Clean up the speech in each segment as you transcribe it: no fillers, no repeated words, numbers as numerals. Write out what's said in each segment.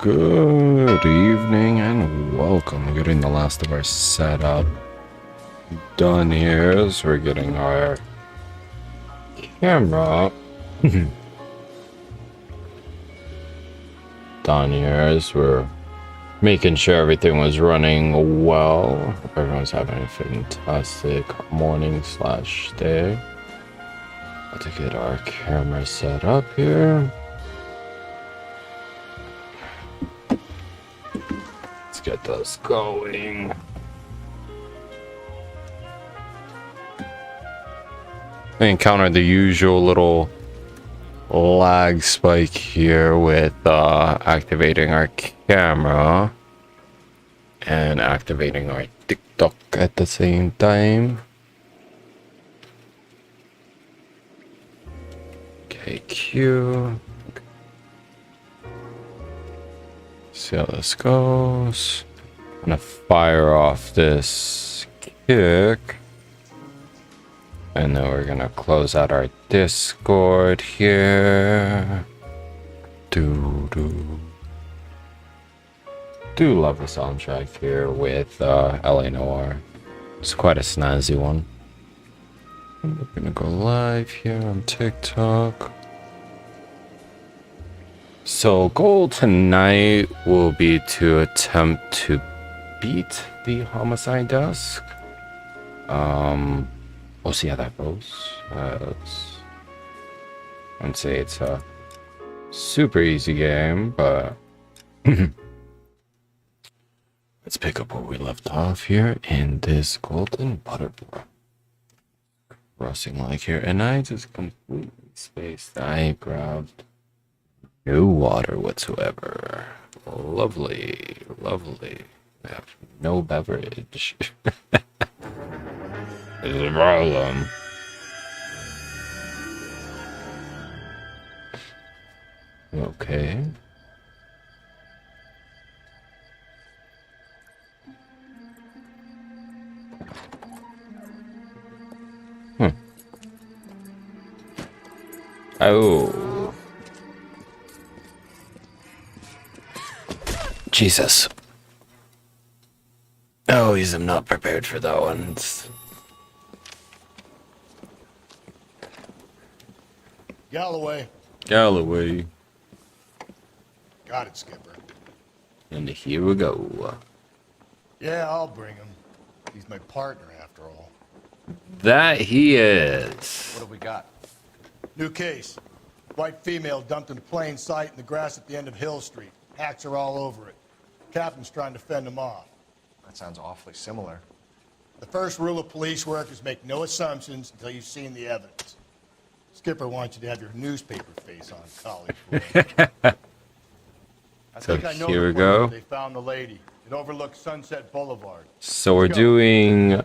Good evening and welcome. We're getting the last of our setup done here. So we're getting our camera done here as we're making sure everything was running well. Hope everyone's having a fantastic morning / day. About to get our camera set up here. Let's get those going. I encountered the usual little lag spike here with activating our camera and activating our TikTok at the same time. Okay, Q. See how this goes. I'm gonna fire off this kick. And then we're gonna close out our Discord here. Do love the soundtrack here with LA Noire. It's quite a snazzy one. We're gonna go live here on TikTok. So goal tonight will be to attempt to beat the homicide desk. We'll see how that goes. I'd say it's a super easy game, but let's pick up where we left off here in this golden butterfly crossing like here, and I just completely spaced. I grabbed no water whatsoever. Lovely. I have no beverage. This is a problem. Okay. Oh. Jesus. Oh, I'm not prepared for that one. Galloway. Got it, Skipper. And here we go. Yeah, I'll bring him. He's my partner, after all. That he is. What have we got? New case. White female dumped in plain sight in the grass at the end of Hill Street. Hacks are all over it. Captain's trying to fend him off. That sounds awfully similar. The first rule of police work is make no assumptions until you've seen the evidence. Skipper wants you to have your newspaper face on, college. I So think I know here the we go. place They found the lady. It overlooks Sunset Boulevard. So we're doing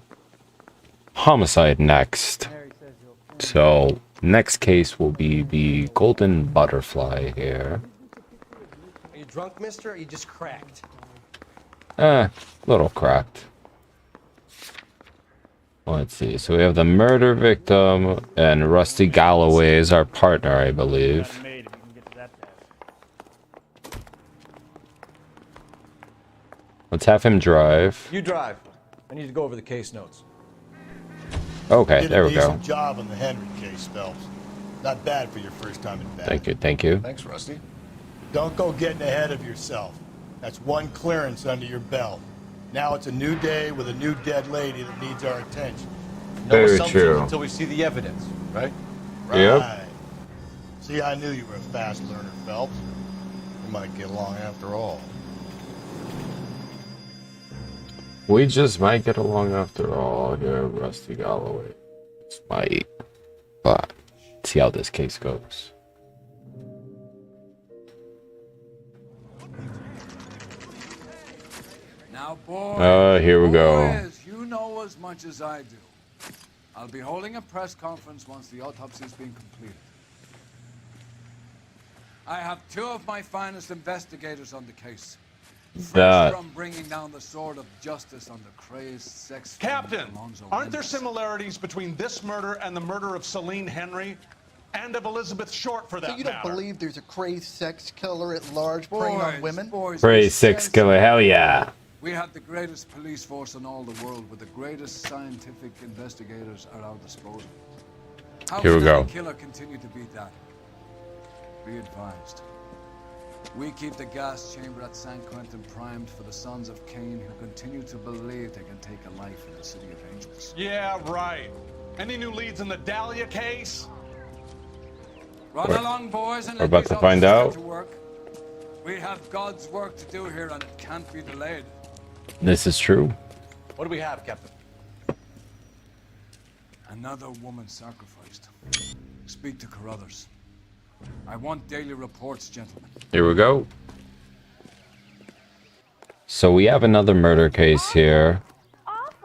homicide next. So next case will be the golden butterfly here. Are you drunk, mister, or are you just cracked? Little cracked. Let's see. So we have the murder victim and Rusty Galloway is our partner, I believe. Let's have him drive. You drive. I need to go over the case notes. Okay, there we Did a go. decent job on the Henry case, Phelps. Not bad for your first time in bed. Thank you. Thanks, Rusty. Don't go getting ahead of yourself. That's one clearance under your belt. Now it's a new day with a new dead lady that needs our attention. No Very assumptions true. until we see the evidence, right? Right. Yep. See, I knew you were a fast learner, Phelps. We might get along after all. We just might get along after all here, Rusty Galloway. Just might. But see how this case goes. Now, boys, Here we go. boys, you know as much as I do. I'll be holding a press conference once the autopsy's been completed. I have two of my finest investigators on the case. That From bringing down the sword of justice on the crazed sex. Captain, aren't there similarities between this murder and the murder of Celine Henry? And of Elizabeth Short, for that So you don't matter. believe there's a crazed sex killer at large preying on women? Boys, Prey be 6 killer, sensible. hell yeah. We have the greatest police force in all the world with the greatest scientific investigators at our disposal. How Here we can go. any killer continue to beat that? Be advised. We keep the gas chamber at San Quentin primed for the sons of Cain who continue to believe they can take a life in the City of Angels. Yeah, right. Any new leads in the Dahlia case? Run along, boys, and We're let about these to find officers out. get to work. We have God's work to do here, and it can't be delayed. This is true. What do we have, Captain? Another woman sacrificed. Speak to Carruthers. I want daily reports, gentlemen. Here we go. So we have another murder case here.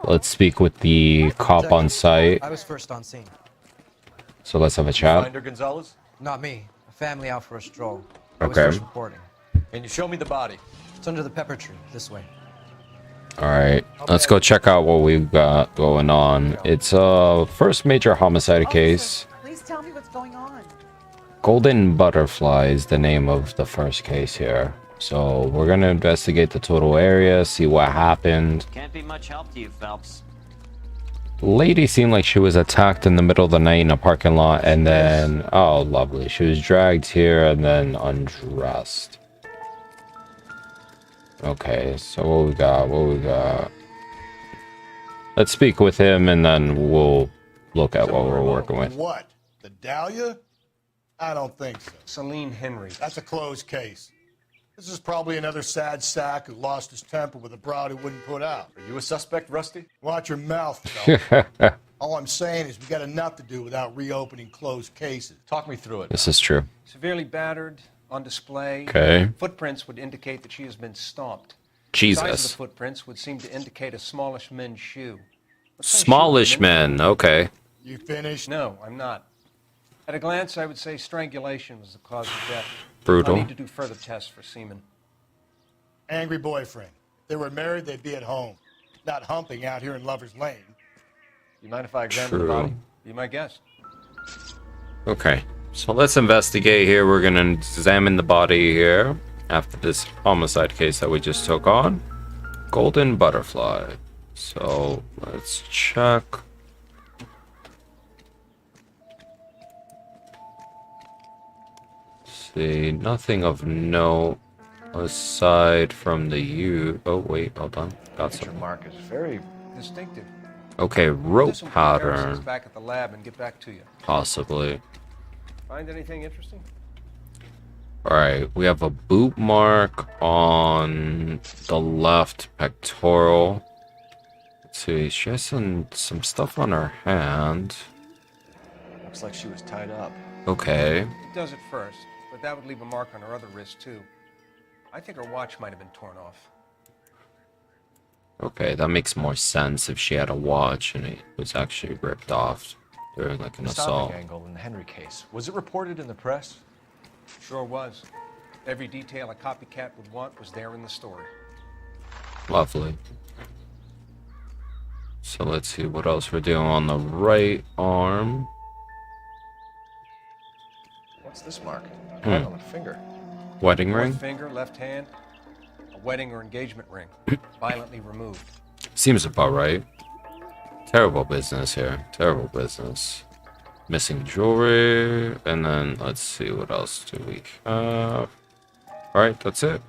Let's speak with the cop on site. I was first on scene. So let's have a chat. Finder Gonzalez? Not me. A family out for a stroll. I was Okay. first reporting. Can you show me the body? It's under the pepper tree. This way. Alright, let's go check out what we've got going on. It's a first major homicide case. Please tell me what's going on. Golden Butterfly is the name of the first case here. So we're gonna investigate the total area, see what happened. Can't be much help to you, Phelps. Lady seemed like she was attacked in the middle of the night in a parking lot, and then, oh lovely, she was dragged here and then undressed. Okay, so what we got? Let's speak with him and then we'll look at what we're working with. What? The Dahlia? I don't think so. Celine Henry. That's a closed case. This is probably another sad sack who lost his temper with a broad who wouldn't put out. Are you a suspect, Rusty? Watch your mouth, fella. All I'm saying is we got enough to do without reopening closed cases. Talk me through it. This is true. Severely battered, on display. Okay. Footprints would indicate that she has been stomped. The size of Jesus. the footprints would seem to indicate a smallish men's shoe. What kind of Smallish shoe would it men, okay. You finished? be? No, I'm not. At a glance, I would say strangulation was the cause of death. Brutal. I need to do further tests for semen. Angry boyfriend. If they were married, they'd be at home, not humping out here in Lover's Lane. You mind if I examine True. the body? Be my guest. Okay, so let's investigate here. We're gonna examine the body here after this homicide case that we just took on. Golden Butterfly. So let's check. See, nothing of note aside from the U. Oh wait, hold on. Got Picture some. mark is very... Distinctive. Okay, Do rope some comparisons pattern, back at the lab and get back to you. possibly. Find anything interesting? Alright, we have a boot mark on the left pectoral. Let's see, she has some stuff on her hand. Looks like she was tied up. Okay. It does at first, but that would leave a mark on her other wrist, too. I think her watch might have been torn off. Okay, that makes more sense if she had a watch and it was actually ripped off during like an The assault. stopping angle in the Henry case. Was it reported in the press? Sure was. Every detail a copycat would want was there in the story. Lovely. So let's see what else we're doing on the right arm. What's this mark? Right on the finger. Wedding Fourth ring? finger, left hand, a wedding or engagement ring, violently removed. Seems about right. Terrible business here. Terrible business. Missing jewelry. And then let's see what else do we have. Alright, that's it.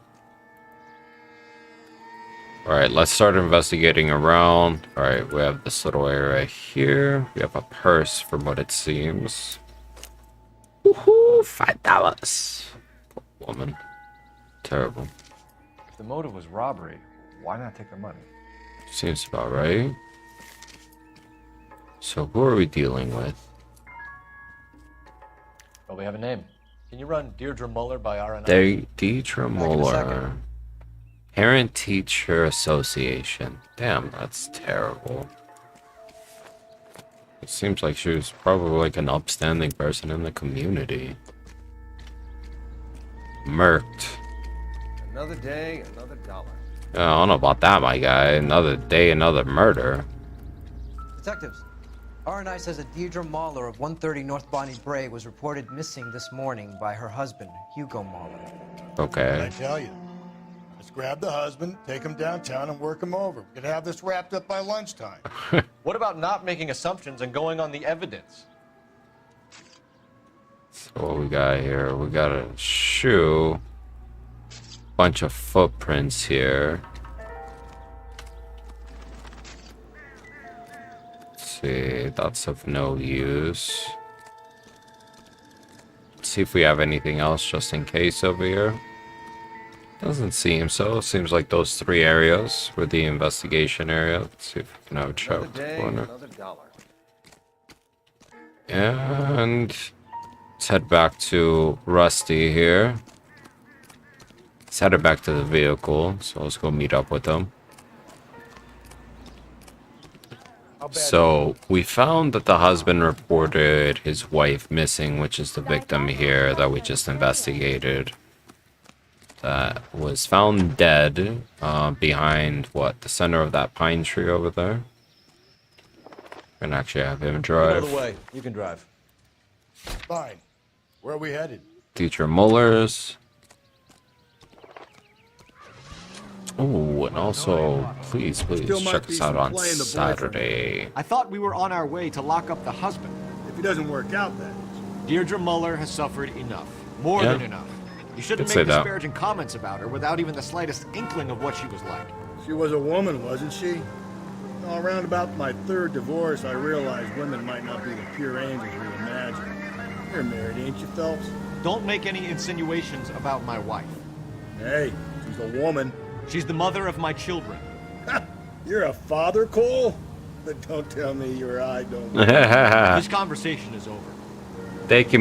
Alright, let's start investigating around. Alright, we have this little area here. We have a purse from what it seems. Woohoo! $5. Poor woman. Terrible. If the motive was robbery, why not take the money? Seems about right. So who are we dealing with? Well, we have a name. Can you run Deirdre Muller by RNI? Deidre in a Muller. second. Parent Teacher Association. Damn, that's terrible. It seems like she was probably like an upstanding person in the community. Murked. Another day, another dollar. I don't know about that, my guy. Another day, another murder. Detectives, R&I says that Deirdre Mahler of 130 North Bonnie Bray was reported missing this morning by her husband, Hugo Mahler. What'd Okay. I tell you? Let's grab the husband, take him downtown, and work him over. We could have this wrapped up by lunchtime. What about not making assumptions and going on the evidence? So what we got here? We got a shoe. Bunch of footprints here. Let's see, that's of no use. Let's see if we have anything else just in case over here. Doesn't seem so. Seems like those 3 areas were the investigation area. Let's see if we can have a check Another day, corner. another dollar. And let's head back to Rusty here. Let's head it back to the vehicle. So let's go meet up with him. So we found that the husband reported his wife missing, which is the victim here that we just investigated. That was found dead behind what, the center of that pine tree over there. And actually have him drive. way. You can drive. Fine. Where are we headed? Future Mullers. Oh, and also, please check us out on Saturday. I thought we were on our way to lock up the husband. If it doesn't work out, then. Deirdre Muller has suffered enough. More Yeah. than enough. You shouldn't Could say make that. disparaging comments about her without even the slightest inkling of what she was like. She was a woman, wasn't she? All around about my 3rd divorce, I realized women might not be the pure angels we imagine. You're married, ain't you, Phelps? Don't make any insinuations about my wife. Hey, she's a woman. She's the mother of my children. You're a father, Cole? But don't tell me your eye don't. This conversation is over. Thank you,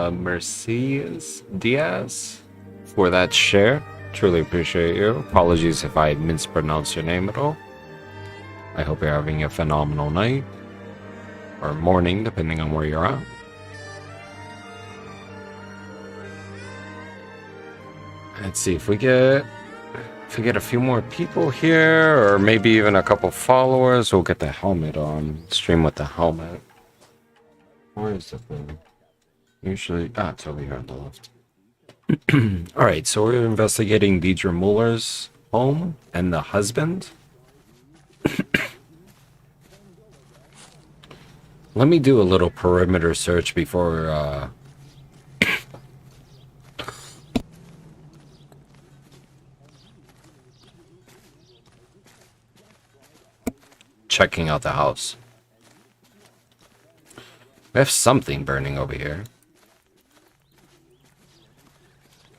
Mercedes Diaz, for that share. Truly appreciate you. Apologies if I mispronounced your name at all. I hope you're having a phenomenal night. Or morning, depending on where you're at. Let's see if we get a few more people here, or maybe even a couple followers, we'll get the helmet on. Stream with the helmet. Where is the thing? Usually, it's over here on the left. Alright, so we're investigating Deirdre Muller's home and the husband. Let me do a little perimeter search before, checking out the house. We have something burning over here.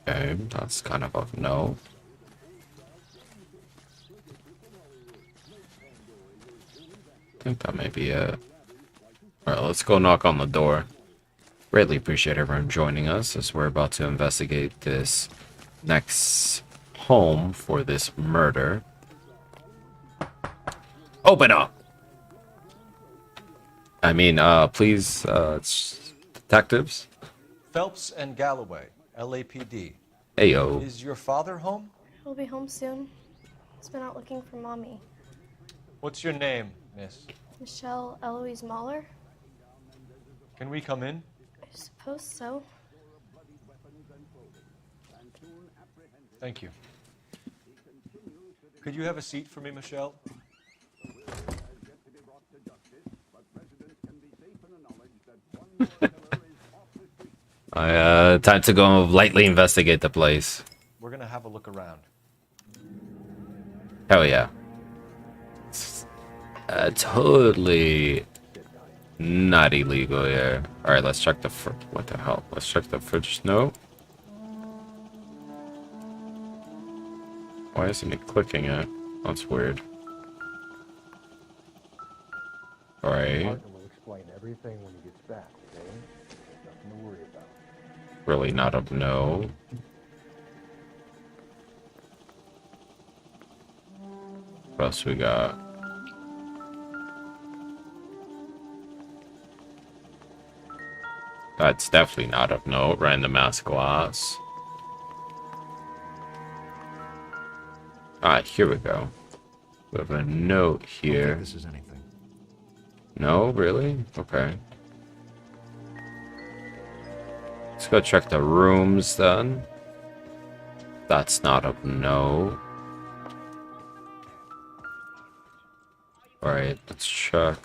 Okay, that's kind of a no. I think that may be it. Alright, let's go knock on the door. Greatly appreciate everyone joining us as we're about to investigate this next home for this murder. Open up! I mean, please, detectives. Phelps and Galloway, LAPD. Ayo. Is your father home? He'll be home soon. He's been out looking for Mommy. What's your name, miss? Michelle Eloise Mahler? Can we come in? I suppose so. Thank you. Could you have a seat for me, Michelle? Time to go lightly investigate the place. We're gonna have a look around. Hell yeah. Totally not illegal here. Alright, let's check the what the hell? Let's check the fridge. No. Why isn't it clicking it? That's weird. Alright. Will explain everything when he gets back, okay? Nothing to worry about. Really not a no. What else we got? That's definitely not a no. Random ass glass. Here we go. We have a note here. This is anything. No, really? Okay. Let's go check the rooms then. That's not a no. Alright, let's check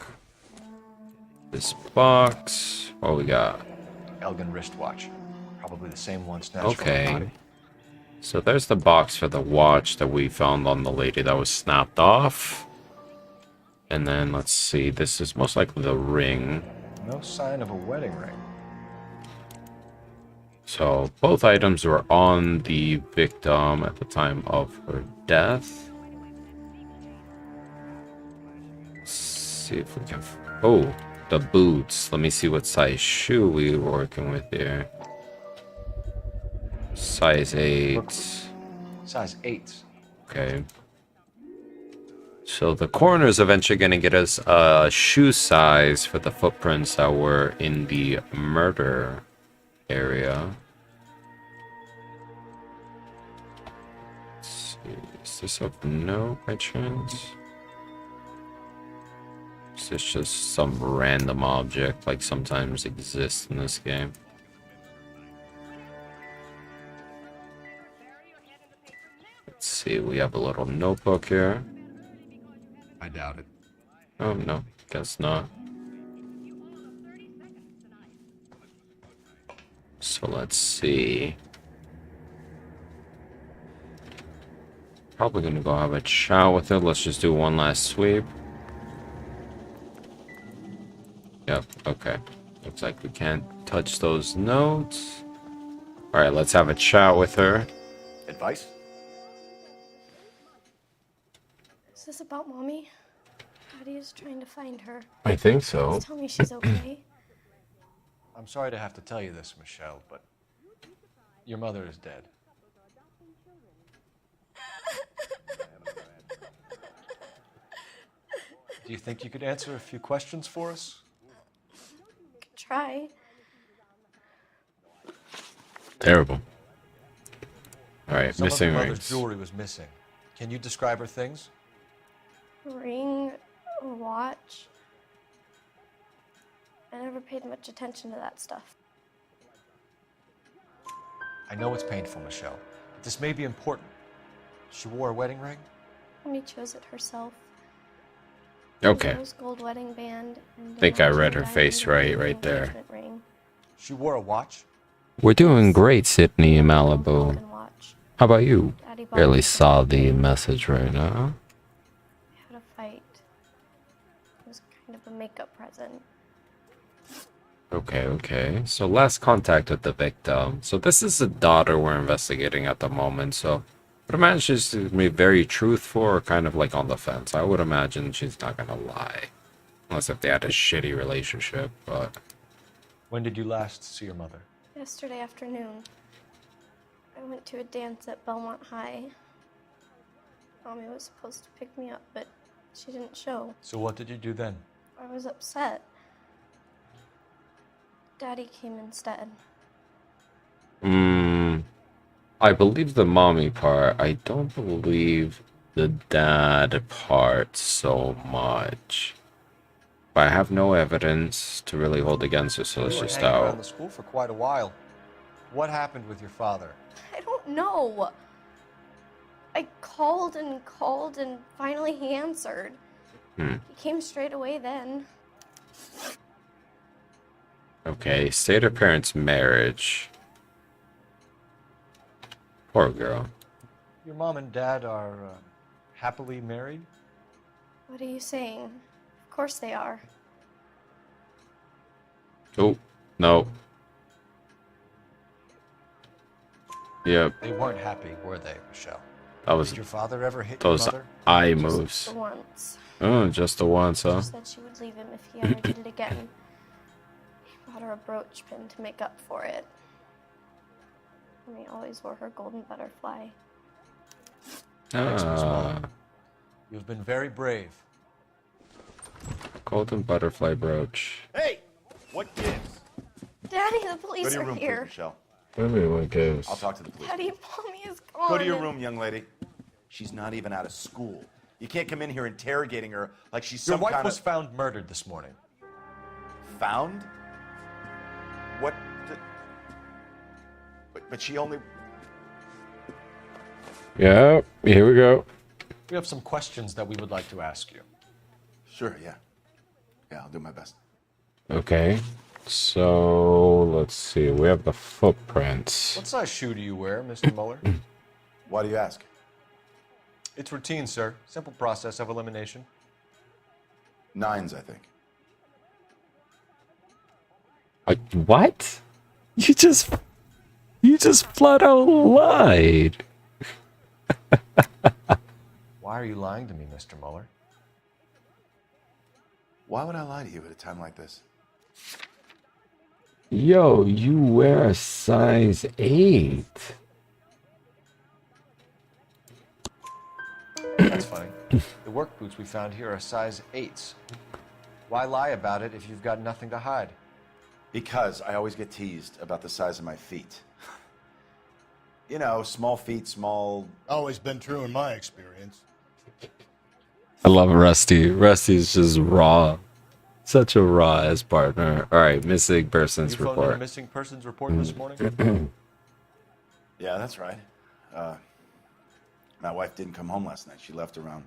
this box. What we got? Elgin wristwatch. Probably the same one snatched from her Okay. body. So there's the box for the watch that we found on the lady that was snapped off. And then let's see, this is most likely the ring. No sign of a wedding ring. So both items were on the victim at the time of her death. Let's see if we can... Oh, the boots. Let me see what size shoe we were working with here. Size 8. Size 8. Okay. So the coroner's eventually going to get us a shoe size for the footprints that were in the murder area. Let's see. Is this of no by chance? Is this just some random object like sometimes exists in this game? Let's see, we have a little notebook here. I doubt it. Oh, no, guess not. So let's see. Probably gonna go have a chat with it. Let's just do one last sweep. Yep, okay. Looks like we can't touch those notes. Alright, let's have a chat with her. Advice? Is this about Mommy? Daddy is trying to find her. I think so. Please tell me she's okay. I'm sorry to have to tell you this, Michelle, but your mother is dead. Do you think you could answer a few questions for us? Could try. Terrible. Alright, Some of missing your rings. mother's jewelry was missing. Can you describe her things? Ring, a watch. I never paid much attention to that stuff. I know it's painful, Michelle, but this may be important. She wore a wedding ring? Mommy chose it herself. Okay. Rose gold wedding band. And Think I read her diamond face right there. engagement ring. She wore a watch? We're doing great, Sydney in Malibu. Broken watch. How about you? Daddy bought Barely it. saw the message right now. We had a fight. It was kind of a makeup present. Okay. So last contact with the victim. So this is the daughter we're investigating at the moment. So I would imagine she's going to be very truthful or kind of like on the fence. I would imagine she's not going to lie. Unless if they had a shitty relationship, but... When did you last see your mother? Yesterday afternoon, I went to a dance at Belmont High. Mommy was supposed to pick me up, but she didn't show. So what did you do then? I was upset. Daddy came instead. I believe the mommy part. I don't believe the dad part so much. But I have no evidence to really hold against her, so let's You were just hanging around out. the school for quite a while. What happened with your father? I don't know. I called and finally he answered. He came straight away then. Okay, state her parents' marriage. Poor girl. Your mom and dad are happily married? What are you saying? Of course they are. Oh, no. Yep, They weren't happy, were they, Michelle? that was Did your father ever hit your those mother? eye Just moves. the once. Oh, just the once, huh? She said she would leave him if he ever did it again. He bought her a brooch pin to make up for it. And he always wore her golden butterfly. Thanks, Miss Ah, Muller. You've been very brave. golden butterfly brooch. Hey, what gives? Daddy, the police Go to your are room, please, here. Michelle. Everyone goes. I'll talk to the police. Daddy, Mommy is gone. Go to your room, young lady. She's not even out of school. You can't come in here interrogating her like she's Your some wife kind was of... found murdered this morning. found? What? But she only. Yeah, here we go. We have some questions that we would like to ask you. Sure, yeah. Yeah, I'll do my best. Okay. So, let's see. We have the footprints. What size shoe do you wear, Mr. Mueller? Why do you ask? It's routine, sir. Simple process of elimination. 9s, I think. What? You just flat out lied. Why are you lying to me, Mr. Mueller? Why would I lie to you at a time like this? Yo, you wear a size 8. That's funny. The work boots we found here are size 8s. Why lie about it if you've got nothing to hide? Because I always get teased about the size of my feet. You know, small feet, small... Always been true in my experience. I love Rusty. Rusty's just raw. Such a raw ass partner. Alright, missing persons You phoned in a report. missing persons report this morning? Yeah, that's right. My wife didn't come home last night. She left around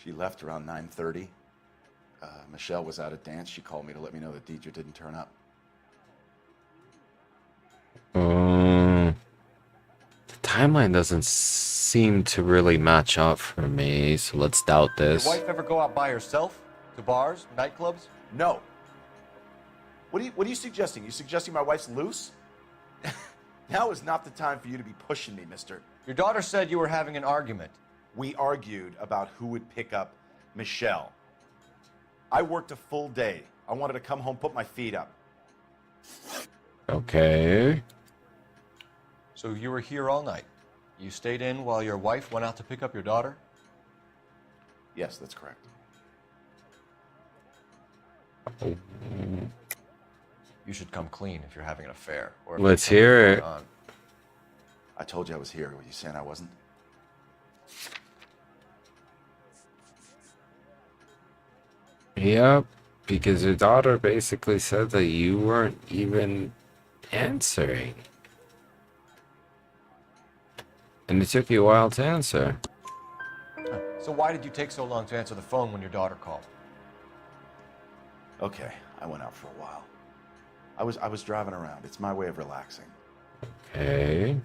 9:30. Michelle was out at dance. She called me to let me know that Deidre didn't turn up. The timeline doesn't seem to really match up for me, so let's doubt this. Your wife ever go out by herself? To bars, nightclubs? No. What are you suggesting? You suggesting my wife's loose? Now is not the time for you to be pushing me, mister. Your daughter said you were having an argument. We argued about who would pick up Michelle. I worked a full day. I wanted to come home, put my feet up. Okay. So you were here all night. You stayed in while your wife went out to pick up your daughter? Yes, that's correct. You should come clean if you're having an affair. Or if Let's there's hear something it. going on. I told you I was here. Were you saying I wasn't? Yep, because your daughter basically said that you weren't even answering. And it took you a while to answer. So why did you take so long to answer the phone when your daughter called? Okay, I went out for a while. I was driving around. It's my way of relaxing. Okay.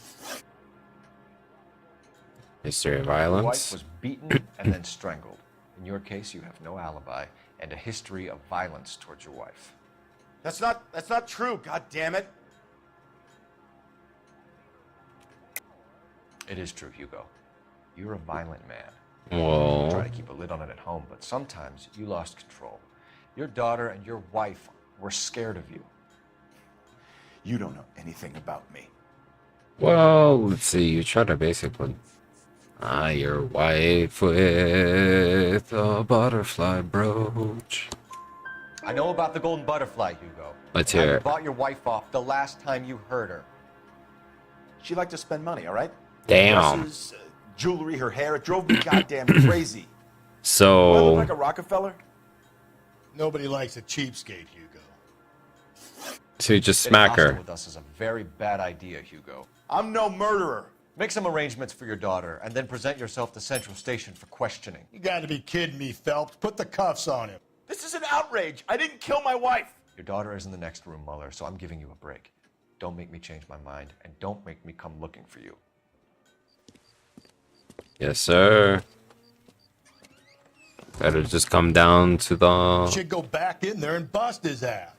History of Your wife violence. was beaten and then strangled. In your case, you have no alibi and a history of violence towards your wife. That's not true, god damn it. It is true, Hugo. You're a violent man. Well, Try to keep a lid on it at home, but sometimes you lost control. Your daughter and your wife were scared of you. You don't know anything about me. well, let's see. You try to basically your wife with a butterfly brooch. I know about the golden butterfly, Hugo. Let's And how hear you it. bought your wife off the last time you heard her. She liked to spend money, all right? Damn. Dresses, jewelry, her hair. It drove me goddamn crazy. Do I So, look like a Rockefeller? Nobody likes a cheapskate, Hugo. so you just Getting smack hostile her. with us is a very bad idea, Hugo. I'm no murderer. Make some arrangements for your daughter, and then present yourself to Central Station for questioning. You got to be kidding me, Phelps. Put the cuffs on him. This is an outrage. I didn't kill my wife. Your daughter is in the next room, Mueller, so I'm giving you a break. Don't make me change my mind, and don't make me come looking for you. Yes, sir. Better just come down to the... Should go back in there and bust his ass.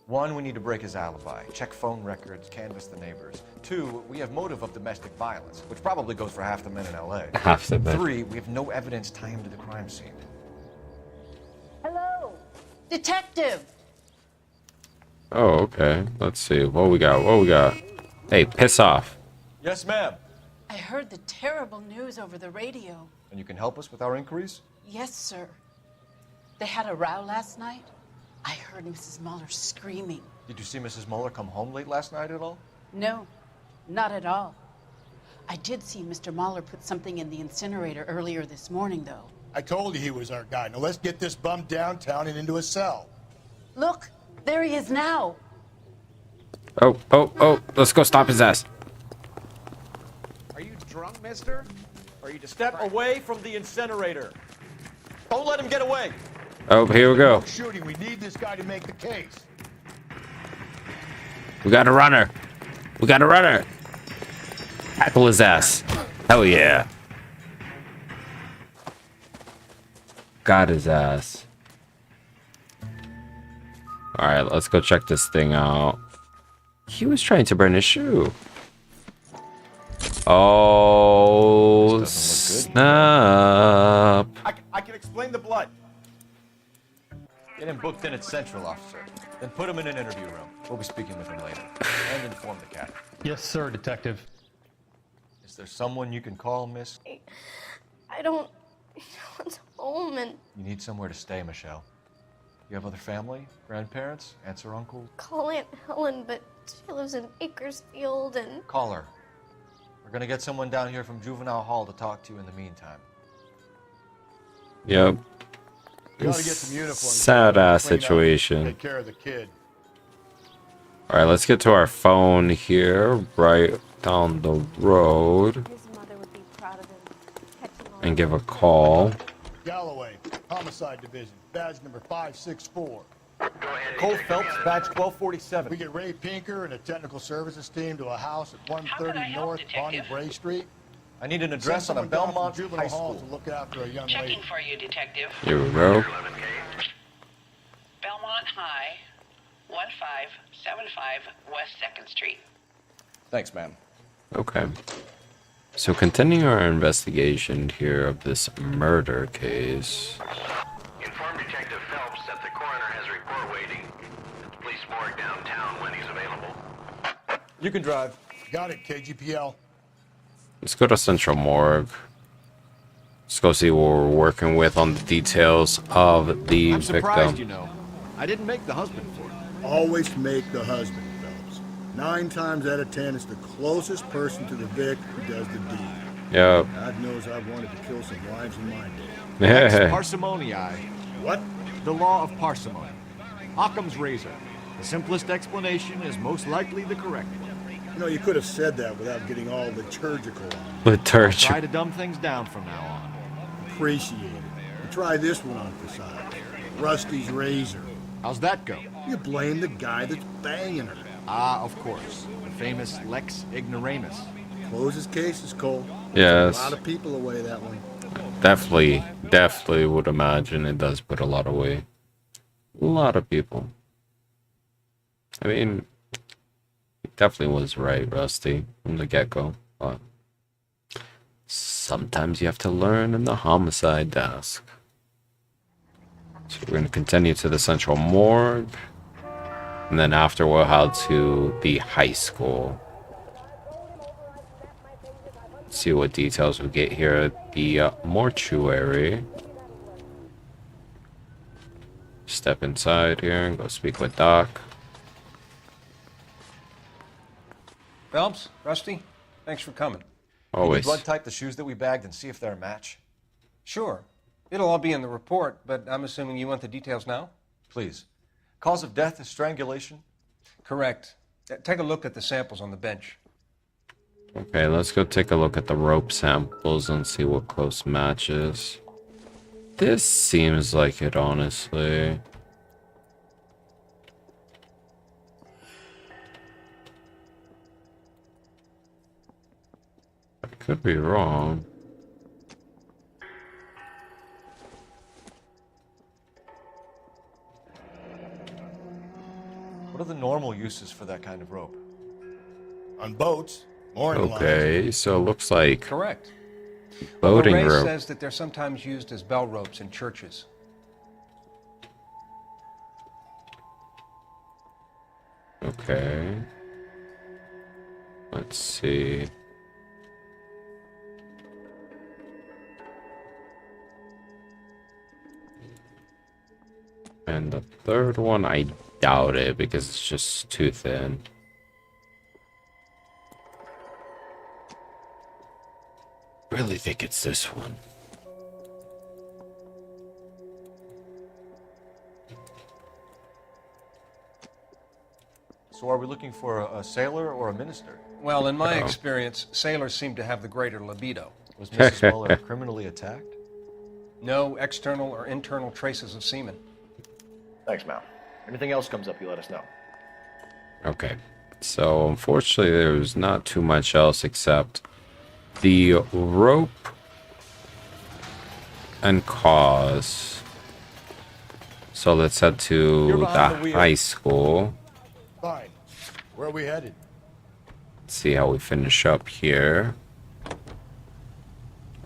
One, we need to break his alibi. Check phone records, canvass the neighbors. Two, we have motive of domestic violence, which probably goes for half the men in L.A. Half the men. Three, we have no evidence tying him to the crime scene. Hello, detective. Oh, okay. Let's see. What we got? What we got? Hey, piss off. Yes, ma'am. I heard the terrible news over the radio. And you can help us with our inquiries? Yes, sir. They had a row last night. I heard Mrs. Mueller screaming. Did you see Mrs. Mueller come home late last night at all? No, not at all. I did see Mr. Mueller put something in the incinerator earlier this morning, though. I told you he was our guy. Now let's get this bum downtown and into a cell. Look, there he is now. Oh, let's go stop his ass. Are you drunk, mister? Or are you just step away from the incinerator? Don't let him get away. Oh, here we go. Shooting. We need this guy to make the case. We got a runner. We got a runner. Tackle his ass. Hell yeah. Got his ass. Alright, let's go check this thing out. He was trying to burn his shoe. Oh, snap. I can explain the blood. Get him booked in at Central, officer. Then put him in an interview room. We'll be speaking with him later. And inform the captain. Yes, sir, Detective. Is there someone you can call, miss? I don't know what's home and You need somewhere to stay, Michelle. You have other family? Grandparents? Aunts or uncles? call Aunt Helen, but she lives in Bakersfield and Call her. We're gonna get someone down here from Juvenile Hall to talk to you in the meantime. Yep. We ought to get some uniforms. Sad ass Clean up, situation. Take care of the kid. Alright, let's get to our phone here, right down the road, his mother would be proud of him. Catching all and give a call. Galloway, Homicide Division, badge number 564. Cole Phelps, badge 1247. We get Ray Pinker and a technical services team to a house at 130 North Bonnie Bray Street. I need an address on a Belmont High Hall School. to look after a young lady. Checking for you, Detective. Here we go. Belmont High, 1575 West 2nd Street. Thanks, ma'am. Okay. So continuing our investigation here of this murder case. Inform Detective Phelps that the coroner has a report waiting at the police morgue downtown when he's available. You can drive. Got it, KGPL. Let's go to Central Morgue. Let's go see what we're working with on the details of the I'm surprised, you victim. know. I didn't make the husband for it. Always make the husband, Phelps. 9 times out of 10, it's the closest person to the Vic who does the deed. Yep. God knows I've wanted to kill some wives in my day. That's parsimony. What? The law of parsimony. Occam's razor. The simplest explanation is most likely the correct one. You know, you could have said that without getting all liturgical on it. Liturgical. Try to dumb things down from now on. Appreciate it. And try this one on for size. Rusty's razor. How's that go? You blame the guy that's banging her. Ah, of course. The famous Lex Ignoramus. Closes cases, Cole. Yes. A lot of people away that one. Definitely would imagine it does put a lot away. A lot of people. I mean, he definitely was right, Rusty, from the get-go. But sometimes you have to learn in the homicide desk. So we're going to continue to the Central Morgue. And then after we'll head to the high school. See what details we get here at the mortuary. Step inside here and go speak with Doc. Phelps, Rusty, thanks for coming. Always. Blood type the shoes that we bagged and see if they're a match. Sure. It'll all be in the report, but I'm assuming you want the details now? Please. Cause of death is strangulation? Correct. Take a look at the samples on the bench. Okay, let's go take a look at the rope samples and see what close matches. This seems like it, honestly. I could be wrong. What are the normal uses for that kind of rope? On boats, mooring lines. Okay, so it looks like Correct. boating Ray rope. says that they're sometimes used as bell ropes in churches. Okay. Let's see. And the third one, I doubt it because it's just too thin. Really think it's this one. So are we looking for a sailor or a minister? Well, in my experience, sailors seem to have the greater libido. Was Mrs. Muller criminally attacked? No external or internal traces of semen. Thanks, Mal. Anything else comes up, you let us know. Okay. So, unfortunately, there's not too much else except the rope and cause. So, let's head to the high school. Fine. Where are we headed? See how we finish up here.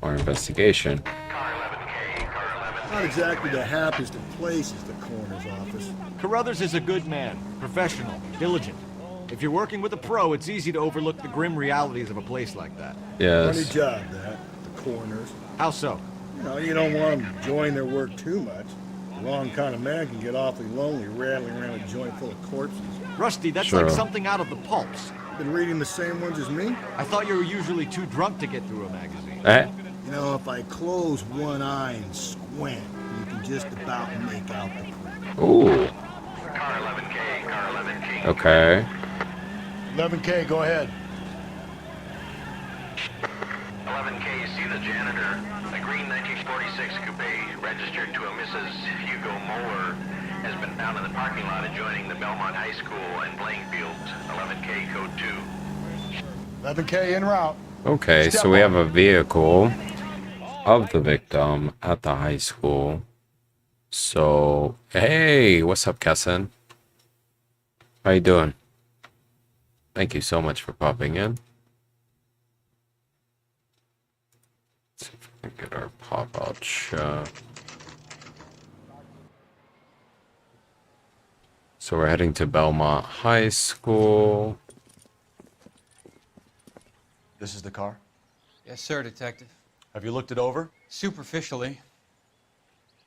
Our investigation. Not exactly the happiest of places, the coroner's office. Carruthers is a good man, professional, diligent. If you're working with a pro, it's easy to overlook the grim realities of a place like that. Funny Yes. job, that. The coroners. How so? You don't want them enjoying their work too much. The wrong kind of man can get awfully lonely rattling around a joint full of corpses. Rusty, that's Sure. like something out of the pulps. Been reading the same ones as me? I thought you were usually too drunk to get through a magazine. Eh? If I close one eye and squint, you can just about make out the print. Ooh. Car 11K, car 11K. Okay. 11K, go ahead. 11K, see the janitor. A green 1946 coupe registered to a Mrs. Hugo Moeller has been found in the parking lot adjoining the Belmont High School and playing fields. 11K, code 2. 11K en route. Okay, so we have a vehicle of the victim at the high school. So, hey, what's up, Kessin? How you doing? Thank you so much for popping in. Let's see if we can get our pop-out shot. So we're heading to Belmont High School. This is the car? Yes, sir, Detective. Have you looked it over? Superficially.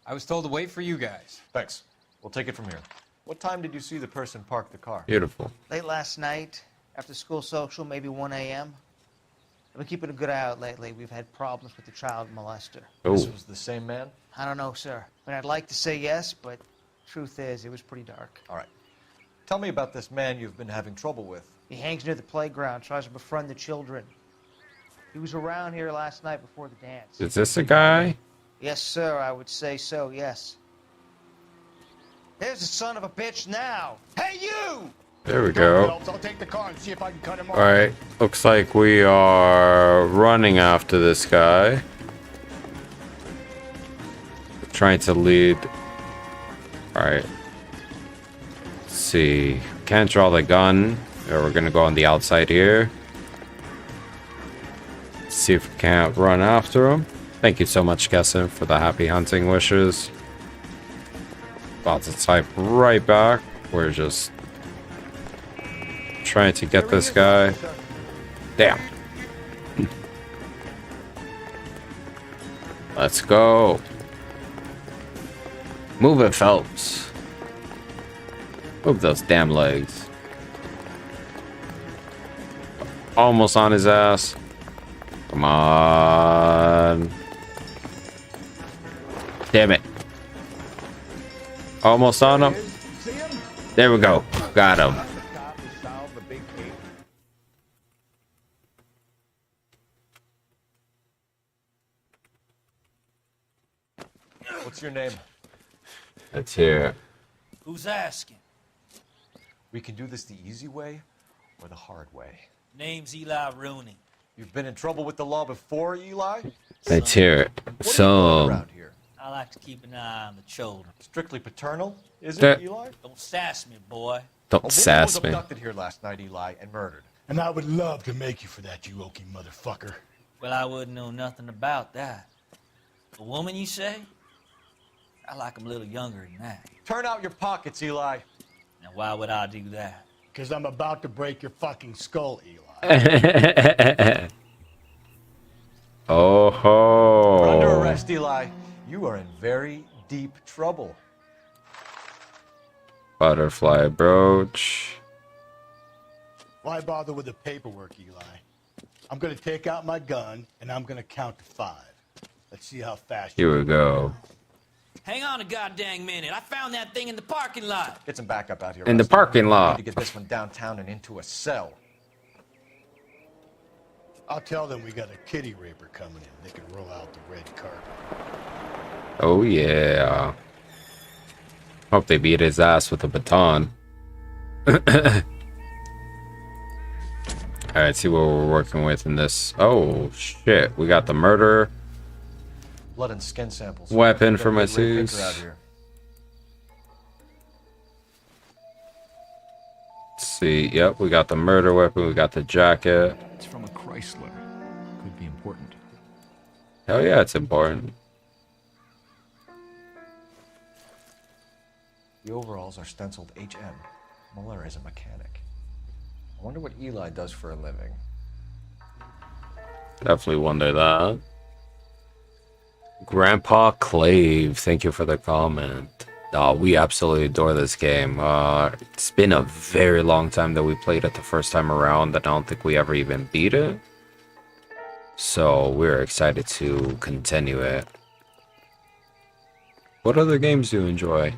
I was told to wait for you guys. Thanks. We'll take it from here. What time did you see the person park the car? Beautiful. Late last night, after school social, maybe 1 a.m. I've been keeping a good eye out lately. We've had problems with the child molester. This was the same man? I don't know, sir. I mean, I'd like to say yes, but truth is, it was pretty dark. All right. Tell me about this man you've been having trouble with. He hangs near the playground, tries to befriend the children. He was around here last night before the dance. Is this a guy? Yes, sir, I would say so, yes. There's the son of a bitch now. Hey, you! There we go. Phelps, I'll take the car and see if I can cut him off. Alright, looks like we are running after this guy. Trying to lead. Alright. Let's see. Can't draw the gun. We're gonna go on the outside here. See if we can't run after him. Thank you so much, Kessin, for the happy hunting wishes. About to type right back. We're just trying to get this guy. Damn. Let's go. Move it, Phelps. Move those damn legs. Almost on his ass. Come on. Damn it. Almost on him. There we go. Got him. What's your name? Let's hear it. Who's asking? We can do this the easy way or the hard way. Name's Eli Rooney. You've been in trouble with the law before, Eli? Let's hear it. So, Around here. I like to keep an eye on the children. Strictly paternal, is That- it, Eli? Don't sass me, boy. don't A woman sass was me. abducted here last night, Eli, and murdered. And I would love to make you for that, you oaky motherfucker. Well, I wouldn't know nothing about that. A woman, you say? I like 'em a little younger than that. Turn out your pockets, Eli. Now, why would I do that? Because I'm about to break your fucking skull, Eli. Oh ho. You're under arrest, Eli. You are in very deep trouble. Butterfly brooch. Why bother with the paperwork, Eli? I'm going to take out my gun, and I'm going to count to 5. Let's see how fast Here we go. Hang on a goddamn minute. I found that thing in the parking lot. Get some backup out here. In the Rusty. parking We lot. need to get this one downtown and into a cell. I'll tell them we got a kitty raper coming in. They can roll out the red carpet. Oh yeah. Hope they beat his ass with a baton. Alright, see what we're working with in this. Oh shit, we got the murder Blood and skin samples. weapon Got a for my good ray picker sis. out here. Let's see. Yep, we got the murder weapon, we got the jacket. It's from a Chrysler. Could be important. Hell yeah, it's important. The overalls are stenciled HM. Muller is a mechanic. I wonder what Eli does for a living. Definitely wonder that. Grandpa Clave, thank you for the comment. We absolutely adore this game. It's been a very long time that we played it the first time around, and I don't think we ever even beat it. So we're excited to continue it. What other games do you enjoy?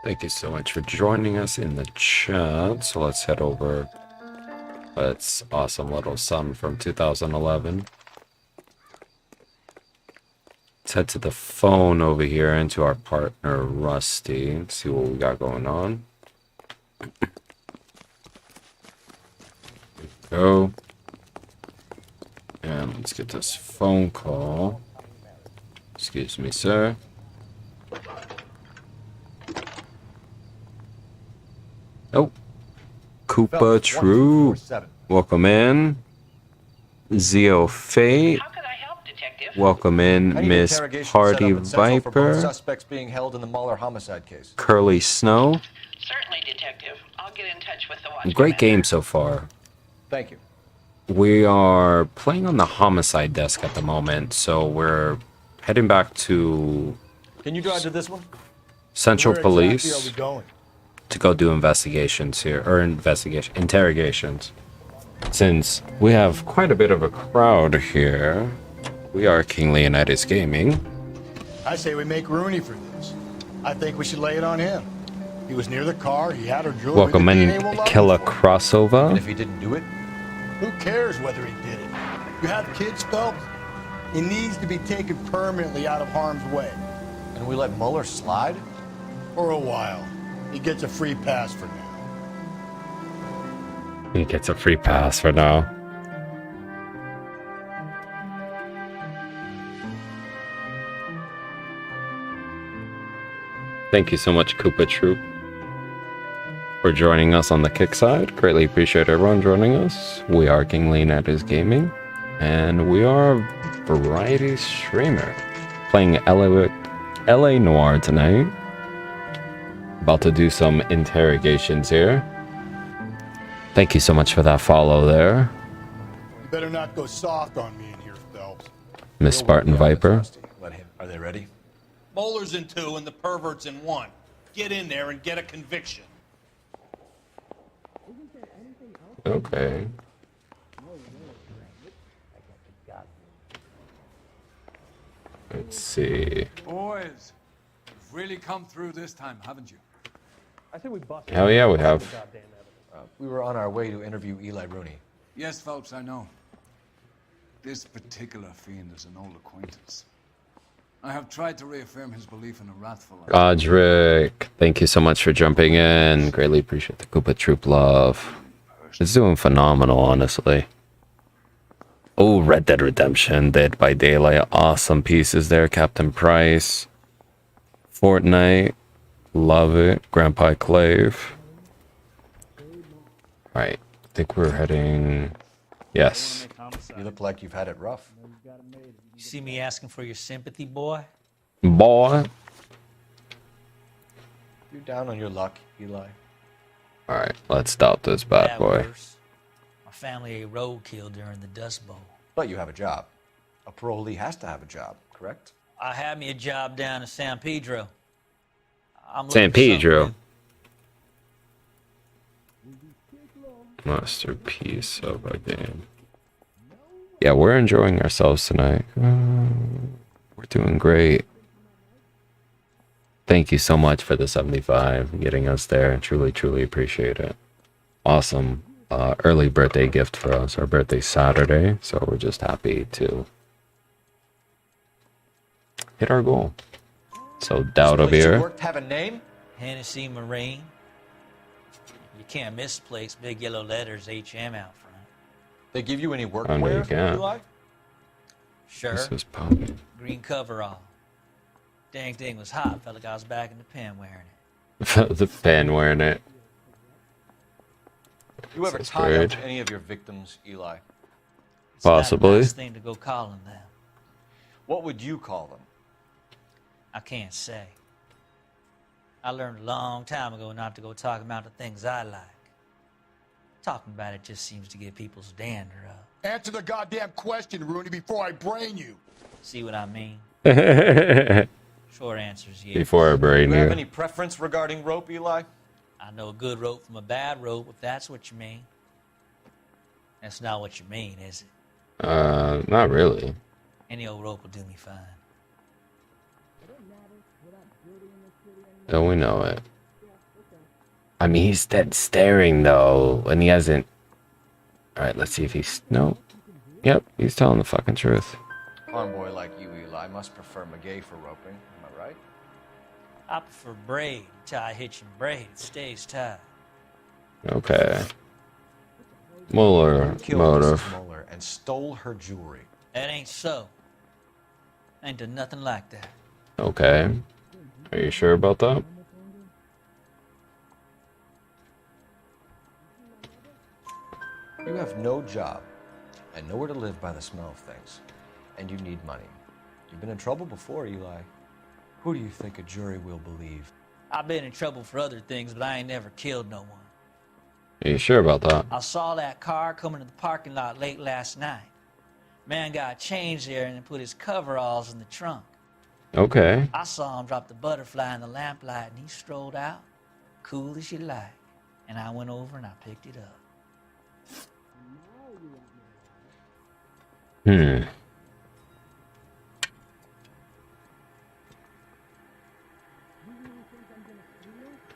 Thank you so much for joining us in the chat. So let's head over. That's awesome little sun from 2011. Let's head to the phone over here and to our partner Rusty and see what we got going on. Go. And let's get this phone call. Excuse me, sir. Oh, Koopa True. Welcome in. Zeo Fate. Welcome in, I need Miss interrogation Party set up in Central for both Viper. suspects being held in the Muller homicide case. Curly Snow. Certainly, Detective. I'll get in touch with the watch. Great game so far. Thank you. We are playing on the homicide desk at the moment, so we're heading back to Can you drive to this one? Central Where Police exactly are we going? to go do investigations here, or interrogations. Since we have quite a bit of a crowd here, we are King Leonidas Gaming. I say we make Rooney for this. I think we should lay it on him. He was near the car. He had her jewelry. Welcome the in, DNA will love Killer him for it. Crossover. And if he didn't do it? Who cares whether he did it? You have kids, Phelps? He needs to be taken permanently out of harm's way. And we let Muller slide? For a while. He gets a free pass for now. He gets a free pass for now. Thank you so much, Koopa Troop, for joining us on the kick side. Greatly appreciate everyone joining us. We are King Leonidas Gaming, and we are a variety streamer playing LA Noire tonight. About to do some interrogations here. Thank you so much for that follow there, You better not go soft on me in here, Phelps. Miss Spartan Viper. Let him. Are they ready? Moeller's in 2 and the pervert's in 1. Get in there and get a conviction. Okay. Let's see. Boys, you've really come through this time, haven't you? I think we busted. Hell yeah, we have. We were on our way to interview Eli Rooney. Yes, Phelps, I know. This particular fiend is an old acquaintance. I have tried to reaffirm his belief in a wrathful... Godric, thank you so much for jumping in. Greatly appreciate the Koopa Troop love. It's doing phenomenal, honestly. Oh, Red Dead Redemption, Dead by Daylight. Awesome pieces there, Captain Price. Fortnite. Love it. Grandpa Clave. Alright, I think we're heading... Yes. You look like you've had it rough. You see me asking for your sympathy, boy? Boy. You down on your luck, Eli? Alright, let's stop this bad boy. Worse. My family ate roadkill during the Dust Bowl. But you have a job. A parolee has to have a job, correct? I had me a job down in San Pedro. I'm San looking for something Pedro. new. Masterpiece of a game. Yeah, we're enjoying ourselves tonight. We're doing great. Thank you so much for the 75, getting us there. Truly, truly appreciate it. Awesome early birthday gift for us. Our birthday's Saturday, so we're just happy to hit our goal. So, Doubt of Place you here. worked have a name? Hennessy Marine. You can't miss the place. Big yellow letters, HM out front. They give you any I know you workwear, can. Eli? Sure. This is popping. Green coverall. Dang thing was hot. Felt like I was back in the pen wearing it. The pen wearing it. You ever That's tie great. up any of your victims, Eli? It's not a Possibly. nice thing to go calling them. What would you call them? I can't say. I learned a long time ago not to go talking about the things I like. Talking about it just seems to get people's dander up. Answer the goddamn question, Rooney, before I brain you. See what I mean? Short answer is yes. Before I brain Do you have you. any preference regarding rope, Eli? I know a good rope from a bad rope, if that's what you mean. That's not what you mean, is it? Not really. Any old rope will do me fine. Don't we know it? I mean, he's dead staring, though, and he hasn't... Alright, let's see if he's... No. Yep, he's telling the fucking truth. Farm boy like you, Eli, must prefer McGay for roping. Am I right? I prefer braid. Tie, hitch, and braid. It stays tied. Okay. Mueller Killed motive. Mrs. Mueller and stole her jewelry. That ain't so. Ain't done nothing like that. Okay. Are you sure about that? You have no job and nowhere to live by the smell of things. And you need money. You've been in trouble before, Eli. Who do you think a jury will believe? I've been in trouble for other things, but I ain't never killed no one. Are you sure about that? I saw that car coming to the parking lot late last night. Man got changed there and then put his coveralls in the trunk. Okay. I saw him drop the butterfly in the lamplight and he strolled out, cool as you like. And I went over and I picked it up.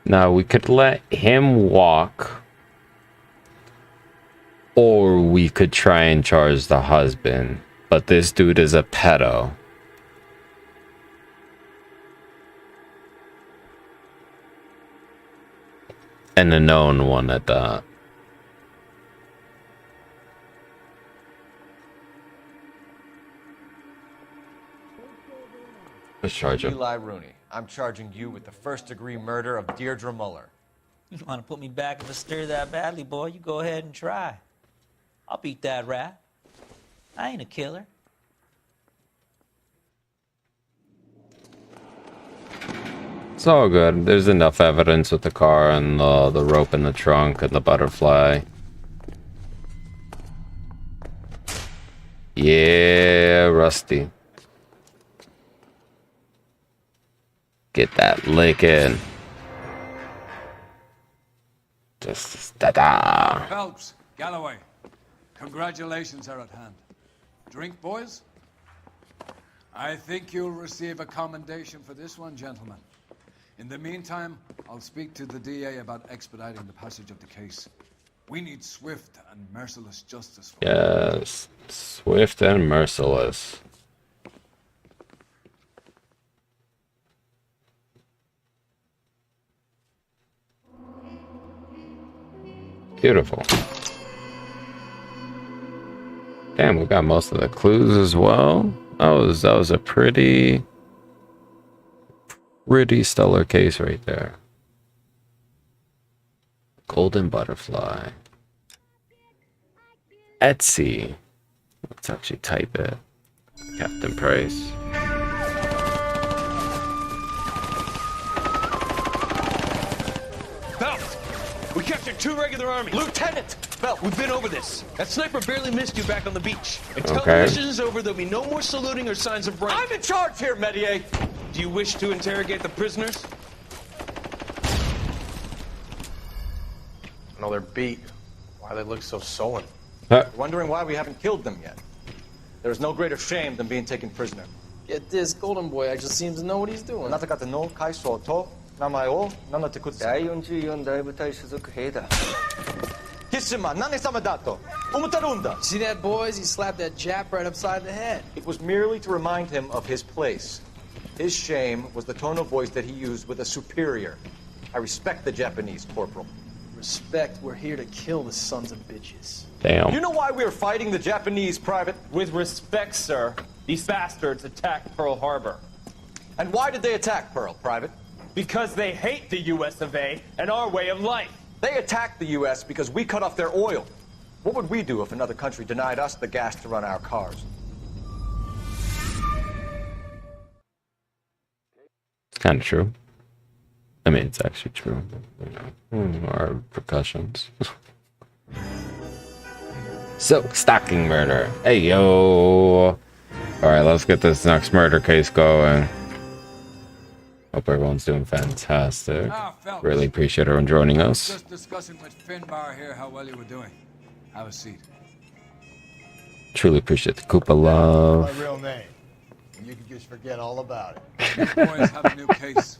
Now, we could let him walk, or we could try and charge the husband. But this dude is a pedo. And a known one at that. Let's charge him. Eli Rooney, I'm charging you with the first-degree murder of Deirdre Muller. You want to put me back in the stir that badly, boy? You go ahead and try. I'll beat that rap. I ain't a killer. It's all good. There's enough evidence with the car and the rope in the trunk and the butterfly. Yeah, Rusty. Get that lick in. Just da-da. Phelps, Galloway, congratulations are at hand. Drink, boys? I think you'll receive a commendation for this one, gentlemen. In the meantime, I'll speak to the DA about expediting the passage of the case. We need swift and merciless justice. Yes, swift and merciless. Beautiful. Damn, we got most of the clues as well. That was a pretty stellar case right there. Golden butterfly. Etsy. Let's actually type it. Captain Price. Phelps, we captured 2 regular army. Lieutenant! We've been over this. That sniper barely missed you back on the beach. Until Okay. the mission is over, there'll be no more saluting or signs of rank. I'm in charge here, Medier. Do you wish to interrogate the prisoners? No, they're beat. Why they look so sullen? Wondering why we haven't killed them yet. There's no greater shame than being taken prisoner. Get this, Golden Boy actually seems to know what he's doing. あなた方の階層と名前を名乗ってください。第44大部隊所属兵だ。キスマ何様だと思ってるんだ。 See that, boys? He slapped that Jap right upside the head. It was merely to remind him of his place. His shame was the tone of voice that he used with a superior. I respect the Japanese, Corporal. Respect, we're here to kill the sons of bitches. Damn. You know why we're fighting the Japanese, Private? With respect, sir, these bastards attacked Pearl Harbor. And why did they attack Pearl, Private? Because they hate the US of A and our way of life. They attacked the U.S. because we cut off their oil. What would we do if another country denied us the gas to run our cars? It's kind of true. I mean, it's actually true. Our repercussions. So, stalking murder. Hey, yo. Alright, let's get this next murder case going. Hope everyone's doing fantastic. Phelps. Really appreciate everyone joining us. Just discussing with Finbar here how well you were doing. Have a seat. Truly appreciate the Koopa My love. real name. And you can just forget all about it. These boys have a new case.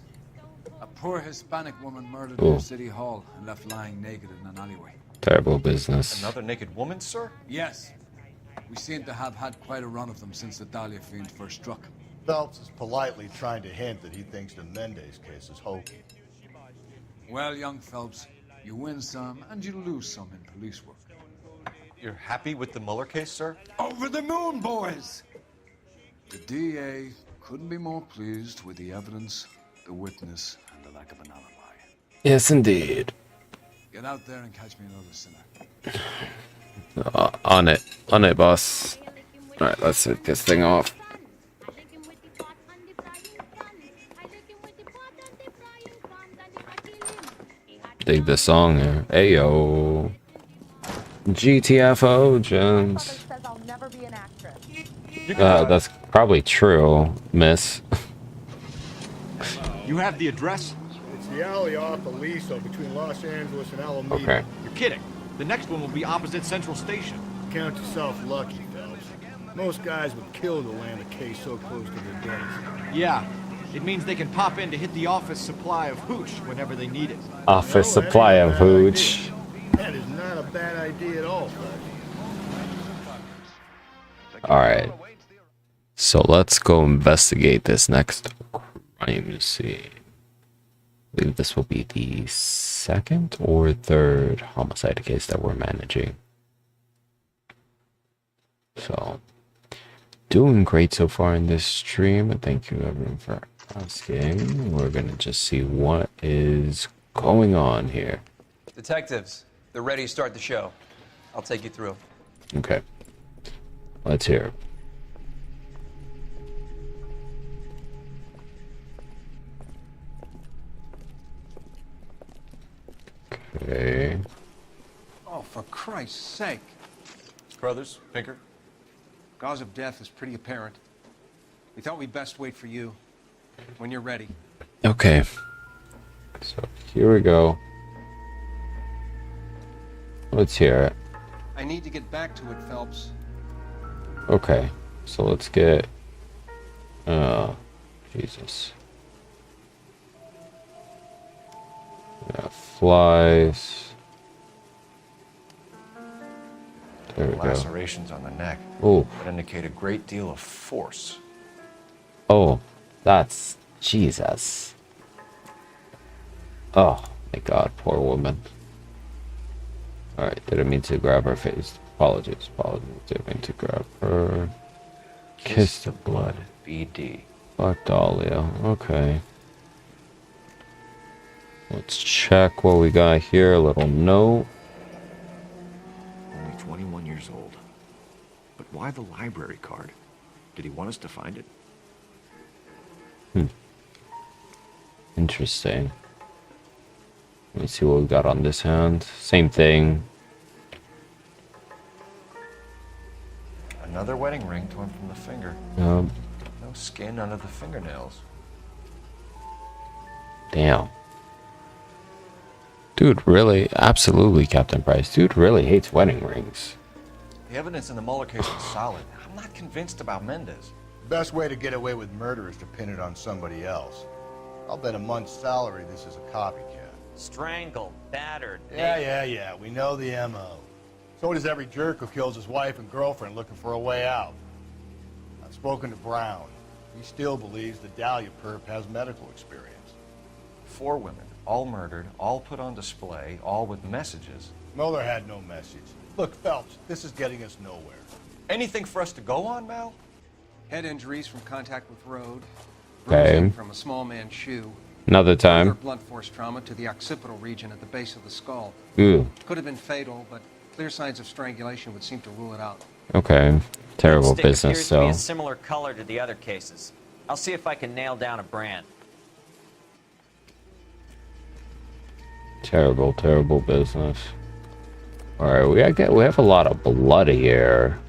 A poor Hispanic woman murdered Ooh. near City Hall and left lying naked in an alleyway. Terrible business. Another naked woman, sir? Yes. We seem to have had quite a run of them since the Dahlia fiend first struck. Phelps is politely trying to hint that he thinks the Mendez case is hokey. Well, young Phelps, you win some and you lose some in police work. You're happy with the Mueller case, sir? Over the moon, boys! The DA couldn't be more pleased with the evidence, the witness, and the lack of an alibi. Yes, indeed. Get out there and catch me another sinner. On it, boss. Alright, let's hit this thing off. Dig this song here. Ayo. GTFO, Jones. That's probably true, miss. You have the address? It's the alley off Aliso between Los Angeles and Alameda. Okay. You're kidding. The next one will be opposite Central Station. Count yourself lucky, Phelps. Most guys would kill to land a case so close to their deaths. Yeah. It means they can pop in to hit the office supply of hooch whenever they need it. Office supply of hooch. That is not a bad idea at all, Fudge. Alright. So let's go investigate this next crime. Let's see. I believe this will be the second or third homicide case that we're managing. So, doing great so far in this stream. Thank you everyone for asking. We're gonna just see what is going on here. Detectives, they're ready to start the show. I'll take you through. Okay. Let's hear it. Okay. Oh, for Christ's sake. Brothers, Pinker. Cause of death is pretty apparent. We thought we'd best wait for you. When you're ready. Okay. So here we go. Let's hear it. I need to get back to it, Phelps. Okay. So let's get Jesus. Yeah, flies. There we go. Lacerations on the neck. Oh. That indicate a great deal of force. Oh, that's Jesus. Oh my God, poor woman. Alright, didn't mean to grab her face. Apologies. Didn't mean to grab her. Kiss the blood. BD. Fuck Dahlia. Okay. Let's check what we got here. A little note. Only 21 years old. But why the library card? Did he want us to find it? Interesting. Let me see what we got on this hand. Same thing. Another wedding ring torn from the finger. No. No skin under the fingernails. Damn. Dude, really? Absolutely, Captain Price. Dude really hates wedding rings. The evidence in the Mueller case is solid. I'm not convinced about Mendez. The best way to get away with murder is to pin it on somebody else. I'll bet a month's salary this is a copycat. Strangled, battered. Yeah. We know the M.O. So does every jerk who kills his wife and girlfriend looking for a way out. I've spoken to Brown. He still believes the Dahlia perp has medical experience. 4 women, all murdered, all put on display, all with messages. Mueller had no message. Look, Phelps, this is getting us nowhere. Anything for us to go on, Mal? Head injuries from contact with road. Okay. Bruising from a small man's shoe. Another time. Blunt force trauma to the occipital region at the base of the skull. Ooh. Could have been fatal, but clear signs of strangulation would seem to rule it out. Okay. Terrible Stick business, appears to be so. a similar color to the other cases. I'll see if I can nail down a brand. Terrible business. Alright, we have a lot of blood here.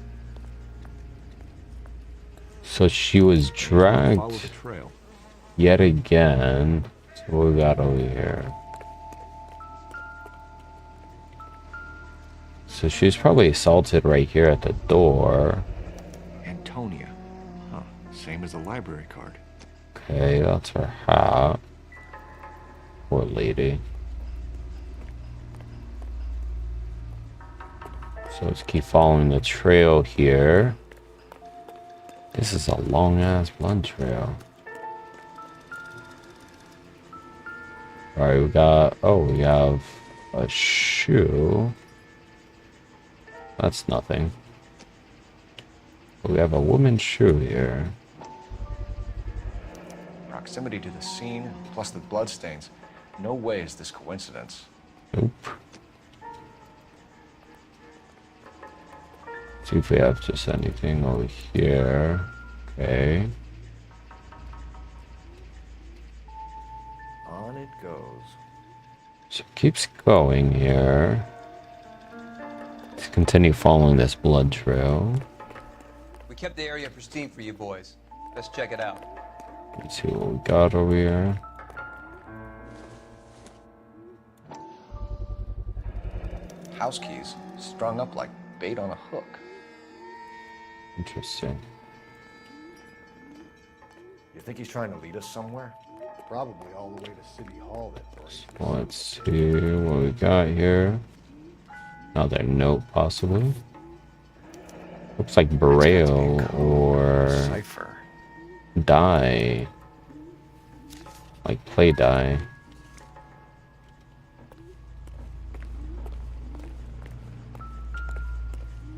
So she was dragged Follow the trail. yet again. So what we got over here? So she's probably assaulted right here at the door. Antonia. Huh. Same as the library card. Okay, that's her hat. Poor lady. So let's keep following the trail here. This is a long ass blood trail. Alright, we have a shoe. That's nothing. We have a woman's shoe here. Proximity to the scene, plus the bloodstains. No way is this coincidence. Nope. See if we have just anything over here. Okay. On it goes. So it keeps going here. Let's continue following this blood trail. We kept the area pristine for you boys. Let's check it out. Let's see what we got over here. House keys, strung up like bait on a hook. Interesting. You think he's trying to lead us somewhere? Probably all the way to City Hall, that place. Let's see what we got here. Another note, possibly. Looks like Braille or Cipher. die. Like play die.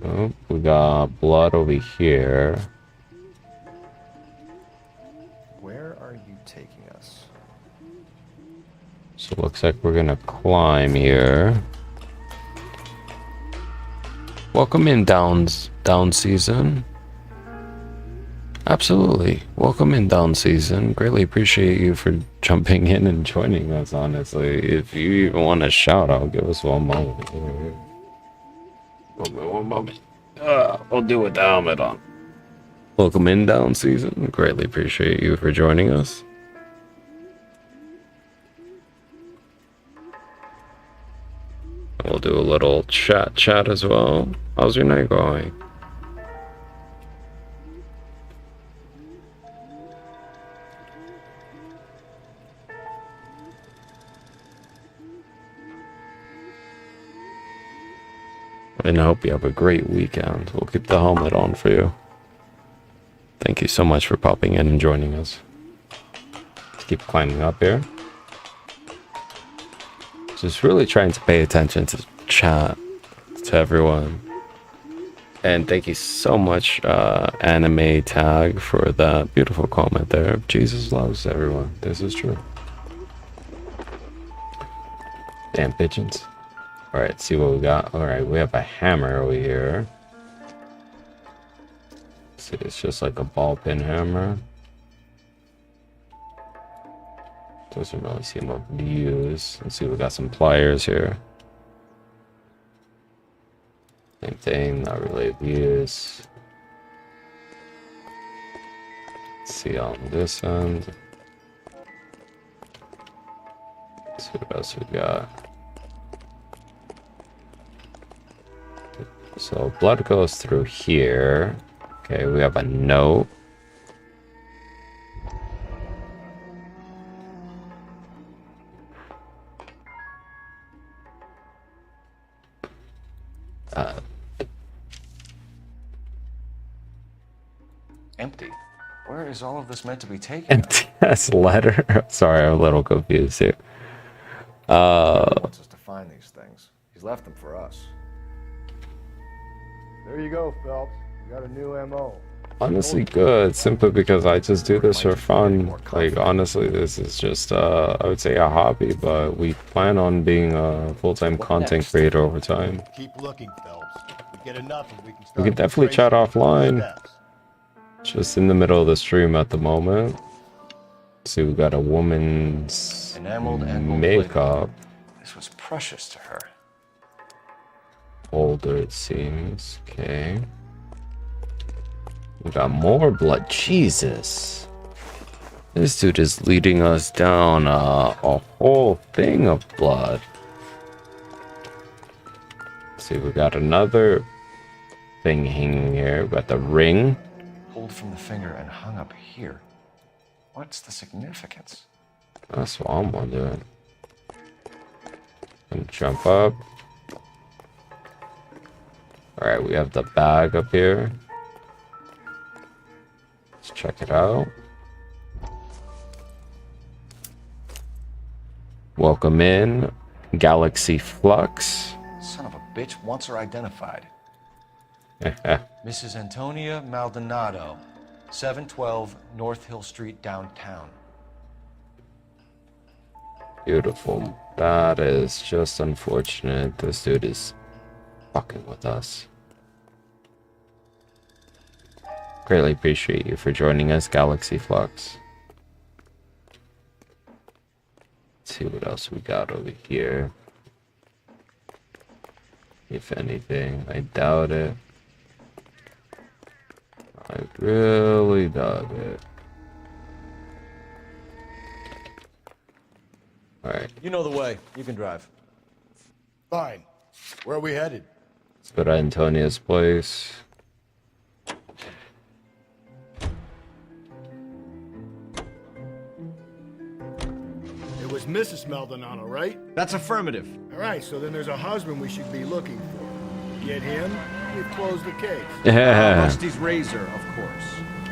Oh, we got blood over here. Where are you taking us? So it looks like we're gonna climb here. Welcome in, down season. Absolutely. Welcome in, down season. Greatly appreciate you for jumping in and joining us, honestly. If you even want to shout out, give us one moment. One moment. We'll do with the helmet on. Welcome in, down season. Greatly appreciate you for joining us. We'll do a little chat as well. How's your night going? And I hope you have a great weekend. We'll keep the helmet on for you. Thank you so much for popping in and joining us. Let's keep climbing up here. Just really trying to pay attention to chat, to everyone. And thank you so much, Anime Tag, for that beautiful comment there. Jesus loves everyone. This is true. Damn pigeons. Alright, see what we got. Alright, we have a hammer over here. See, it's just like a ball peen hammer. Doesn't really seem what to use. Let's see, we got some pliers here. Same thing, not really of use. Let's see on this end. Let's see what else we got. So blood goes through here. Okay, we have a note. Empty. Where is all of this meant to be taken? Empty ass letter. Sorry, I'm a little confused here. He wants us to find these things. He's left them for us. There you go, Phelps. You got a new MO. Honestly good, simply because I just do this for fun. Like, honestly, this is just, I would say a hobby, but we plan on being a full-time content creator over time. Keep looking, Phelps. We get enough and we can start. We can definitely chat offline. Just in the middle of the stream at the moment. See, we got a woman's Enameled and makeup This was precious to her. holder, it seems. Okay. We got more blood. Jesus. This dude is leading us down a whole thing of blood. Let's see, we got another thing hanging here. We got the ring. Pulled from the finger and hung up here. What's the significance? That's what I'm wondering. And jump up. Alright, we have the bag up here. Let's check it out. Welcome in, Galaxy Flux. Son of a bitch wants her identified. Mrs. Antonia Maldonado, 712 North Hill Street, downtown. Beautiful. That is just unfortunate. This dude is fucking with us. Greatly appreciate you for joining us, Galaxy Flux. Let's see what else we got over here. If anything, I doubt it. I really doubt it. Alright. You know the way. You can drive. Fine. Where are we headed? Let's go to Antonia's place. It was Mrs. Maldonado, right? That's affirmative. All right, so then there's a husband we should be looking for. Get him, we've closed the case. Yeah. Rusty's razor, of course.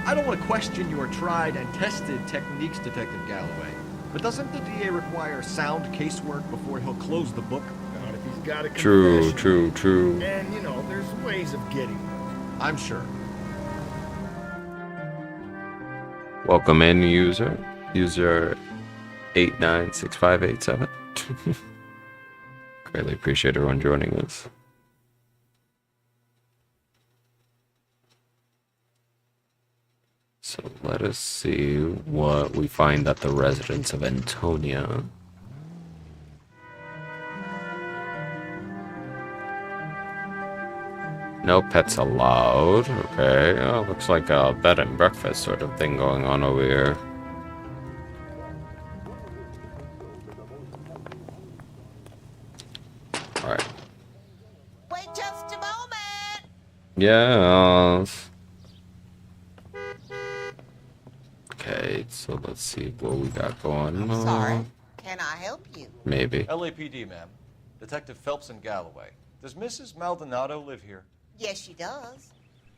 I don't want to question your tried and tested techniques, Detective Galloway. But doesn't the DA require sound casework before he'll close the book? Not if he's got a True, confession. true. And, you know, there's ways of getting them. I'm sure. Welcome in, user. User 896587. Greatly appreciate everyone joining us. So let us see what we find at the residence of Antonia. No pets allowed. Okay. Oh, looks like a bed and breakfast sort of thing going on over here. Alright. Wait just a moment. Yes. Okay, so let's see what we got going on. Sorry. Can I help you? Maybe. LAPD, ma'am. Detective Phelps and Galloway. Does Mrs. Maldonado live here? Yes, she does.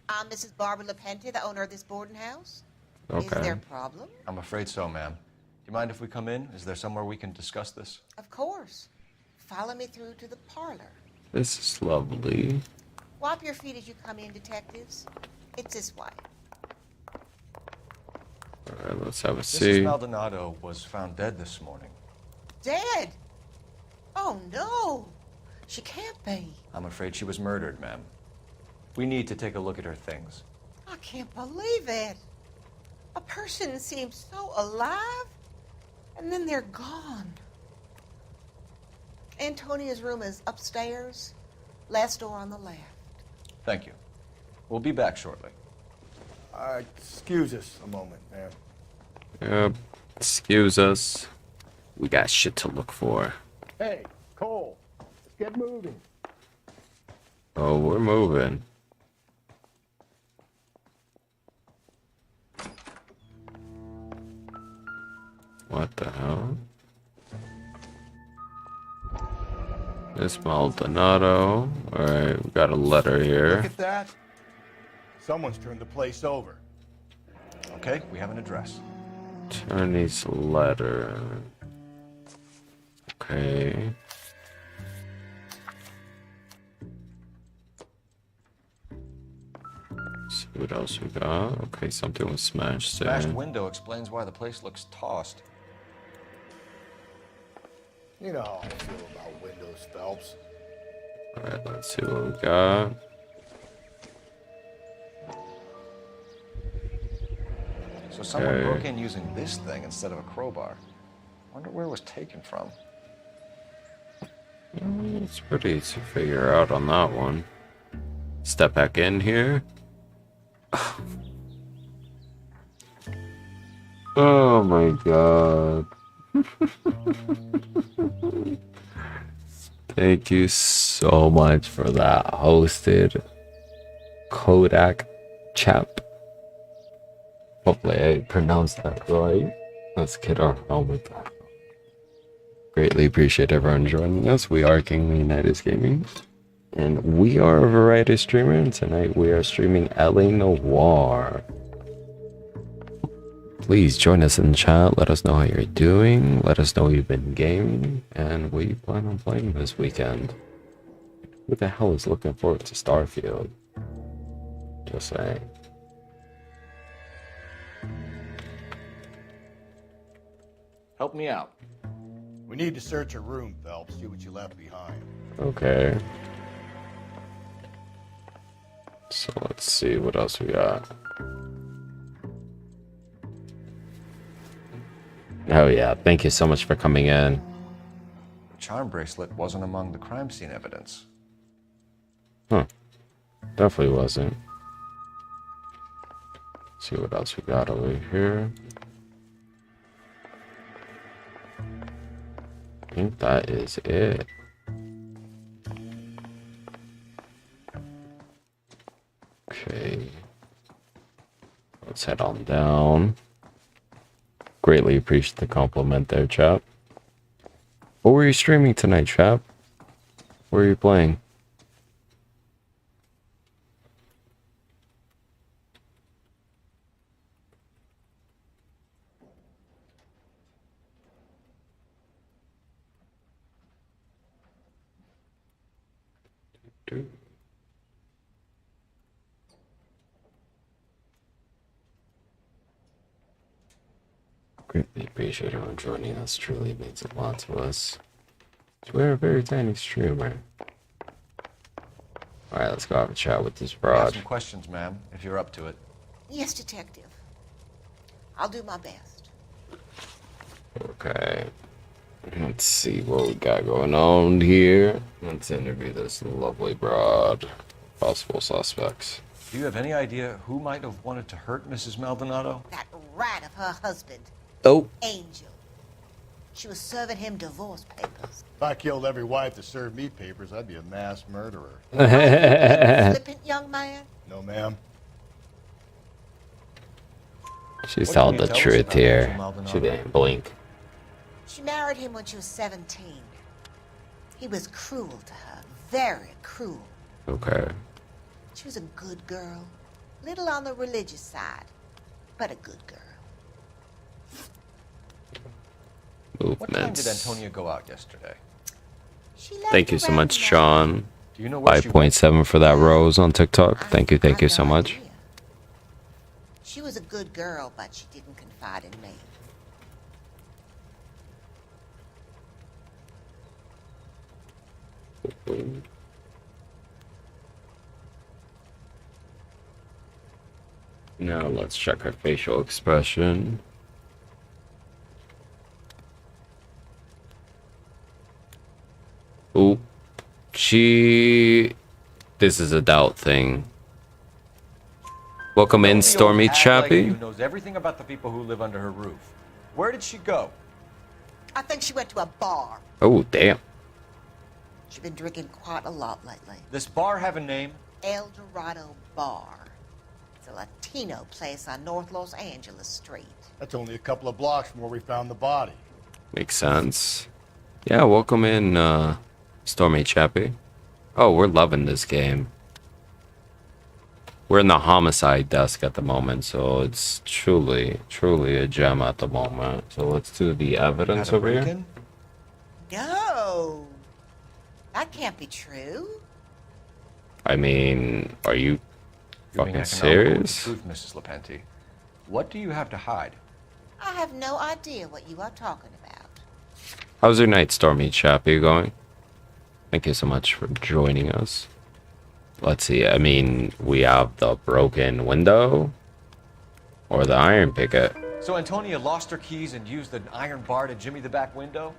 I'm Mrs. Barbara LaPente, the owner of this boarding house. Okay. Is there a problem? I'm afraid so, ma'am. Do you mind if we come in? Is there somewhere we can discuss this? Of course. Follow me through to the parlor. This is lovely. Wipe your feet as you come in, detectives. It's this way. Alright, let's have a Mrs. see. Maldonado was found dead this morning. Dead? Oh, no. She can't be. I'm afraid she was murdered, ma'am. We need to take a look at her things. I can't believe it. A person seems so alive, and then they're gone. Antonia's room is upstairs, last door on the left. Thank you. We'll be back shortly. Excuse us a moment, man. Yep. Excuse us. We got shit to look for. Hey, Cole, let's get moving. Oh, we're moving. What the hell? Miss Maldonado. Alright, we got a letter Look here. at that. Someone's turned the place over. Okay, we have an address. Attorney's letter. Okay. See what else we got. Okay, something was smashed Smashed there. window explains why the place looks tossed. You know how I feel about windows, Phelps. Alright, let's see what we got. So someone Okay. broke in using this thing instead of a crowbar. Wonder where it was taken from. It's pretty easy to figure out on that one. Step back in here. Oh my god. Thank you so much for that hosted Kodak chap. Hopefully I pronounced that right. Let's get our helmet back. Greatly appreciate everyone joining us. We are King Leonidas Gaming. And we are a variety streamer, and tonight we are streaming LA Noire. Please join us in the chat. Let us know how you're doing. Let us know you've been gaming and what you plan on playing this weekend. Who the hell is looking forward to Starfield? Just saying. Help me out. We need to search a room, Phelps, see what you left behind. Okay. So let's see what else we got. Oh yeah, thank you so much for coming in. The charm bracelet wasn't among the crime scene evidence. Huh. Definitely wasn't. Let's see what else we got over here. I think that is it. Okay. Let's head on down. Greatly appreciate the compliment there, chap. What were you streaming tonight, chap? What were you playing? Greatly appreciate everyone joining us. Truly means a lot to us. We're a very tiny streamer. Alright, let's go have a chat with this I have broad. some questions, ma'am, if you're up to it. Yes, Detective. I'll do my best. Okay. Let's see what we got going on here. Let's interview this lovely broad. Possible suspects. Do you have any idea who might have wanted to hurt Mrs. Maldonado? That rat of her husband, Oh. Angel. She was serving him divorce papers. If I killed every wife that served me papers, I'd be a mass murderer. Flippant young man? No, ma'am. She's What telling can you the tell us truth about here. Angel Maldonado? She didn't blink. She married him when she was 17. He was cruel to her, very cruel. Okay. She was a good girl, little on the religious side, but a good girl. What time did Movements. Antonia go out yesterday? Thank you so much, Sean. Do you know what she 5.7 for that rose on TikTok. Thank you so much. She was a good girl, but she didn't confide in me. Now let's check her facial expression. Ooh. This is a doubt thing. Welcome in, The old Stormy hag like Chappie. you knows everything about the people who live under her roof. Where did she go? I think she went to a bar. Oh, damn. She's been drinking quite a lot lately. This bar have a name? El Dorado Bar. It's a Latino place on North Los Angeles Street. That's only a couple of blocks from where we found the body. Makes sense. Yeah, welcome in, Stormy Chappie. Oh, we're loving this game. We're in the homicide desk at the moment, so it's truly a gem at the moment. So let's do the evidence over here. No. That can't be true. I mean, are you You're being fucking economical with the serious? truth, Mrs. Lepenti. What do you have to hide? I have no idea what you are talking about. How's your night, Stormy Chappie, going? Thank you so much for joining us. Let's see. I mean, we have the broken window or the iron picket. So Antonia lost her keys and used an iron bar to jimmy the back window?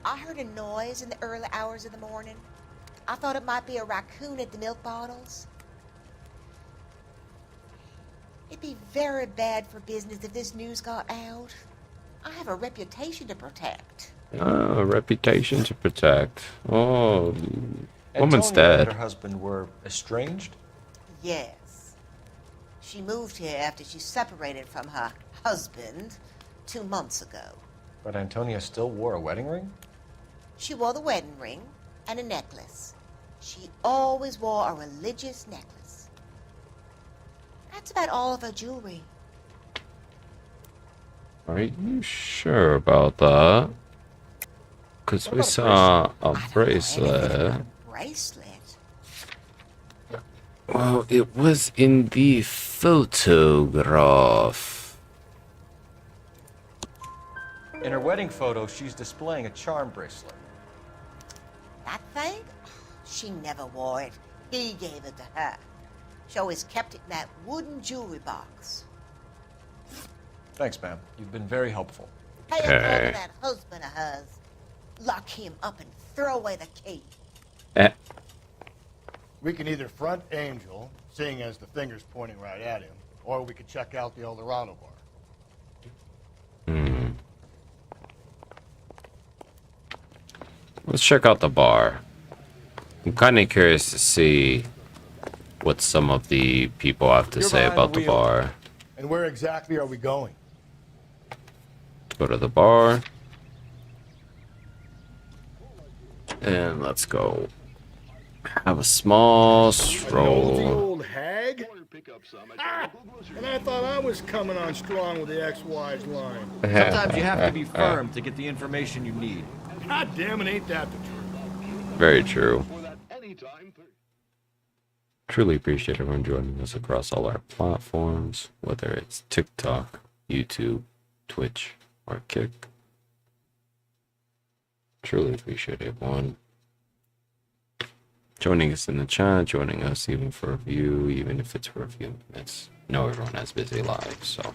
I heard a noise in the early hours of the morning. I thought it might be a raccoon at the milk bottles. It'd be very bad for business if this news got out. I have a reputation to protect. Ah, reputation to protect. Oh, woman's Antonia and dead. her husband were estranged? Yes. She moved here after she separated from her husband 2 months ago. But Antonia still wore a wedding ring? She wore the wedding ring and a necklace. She always wore a religious necklace. That's about all of her jewelry. Are you sure about that? Because we saw a bracelet. Bracelet? Well, it was in the photograph. In her wedding photo, she's displaying a charm bracelet. That thing? She never wore it. He gave it to her. She always kept it in that wooden jewelry box. Thanks, ma'am. You've been very helpful. Hey, Hey. hey. That husband of hers. Lock him up and throw away the key. We can either front Angel, seeing as the finger's pointing right at him, or we could check out the El Dorado bar. Let's check out the bar. I'm kind of curious to see what some of the people have to You're say behind about the the wheel. bar. And where exactly are we going? Go to the bar. And let's go have a small The stroll. old hag? Ah, and I thought I was coming on strong with the ex-wise line. Sometimes you have to be firm to get the information you need. God damn it, ain't that the truth? Very true. Truly appreciate everyone joining us across all our platforms, whether it's TikTok, YouTube, Twitch, or Kick. Truly appreciate everyone joining us in the chat, joining us even for a view, even if it's for a few minutes. I know everyone has busy lives, so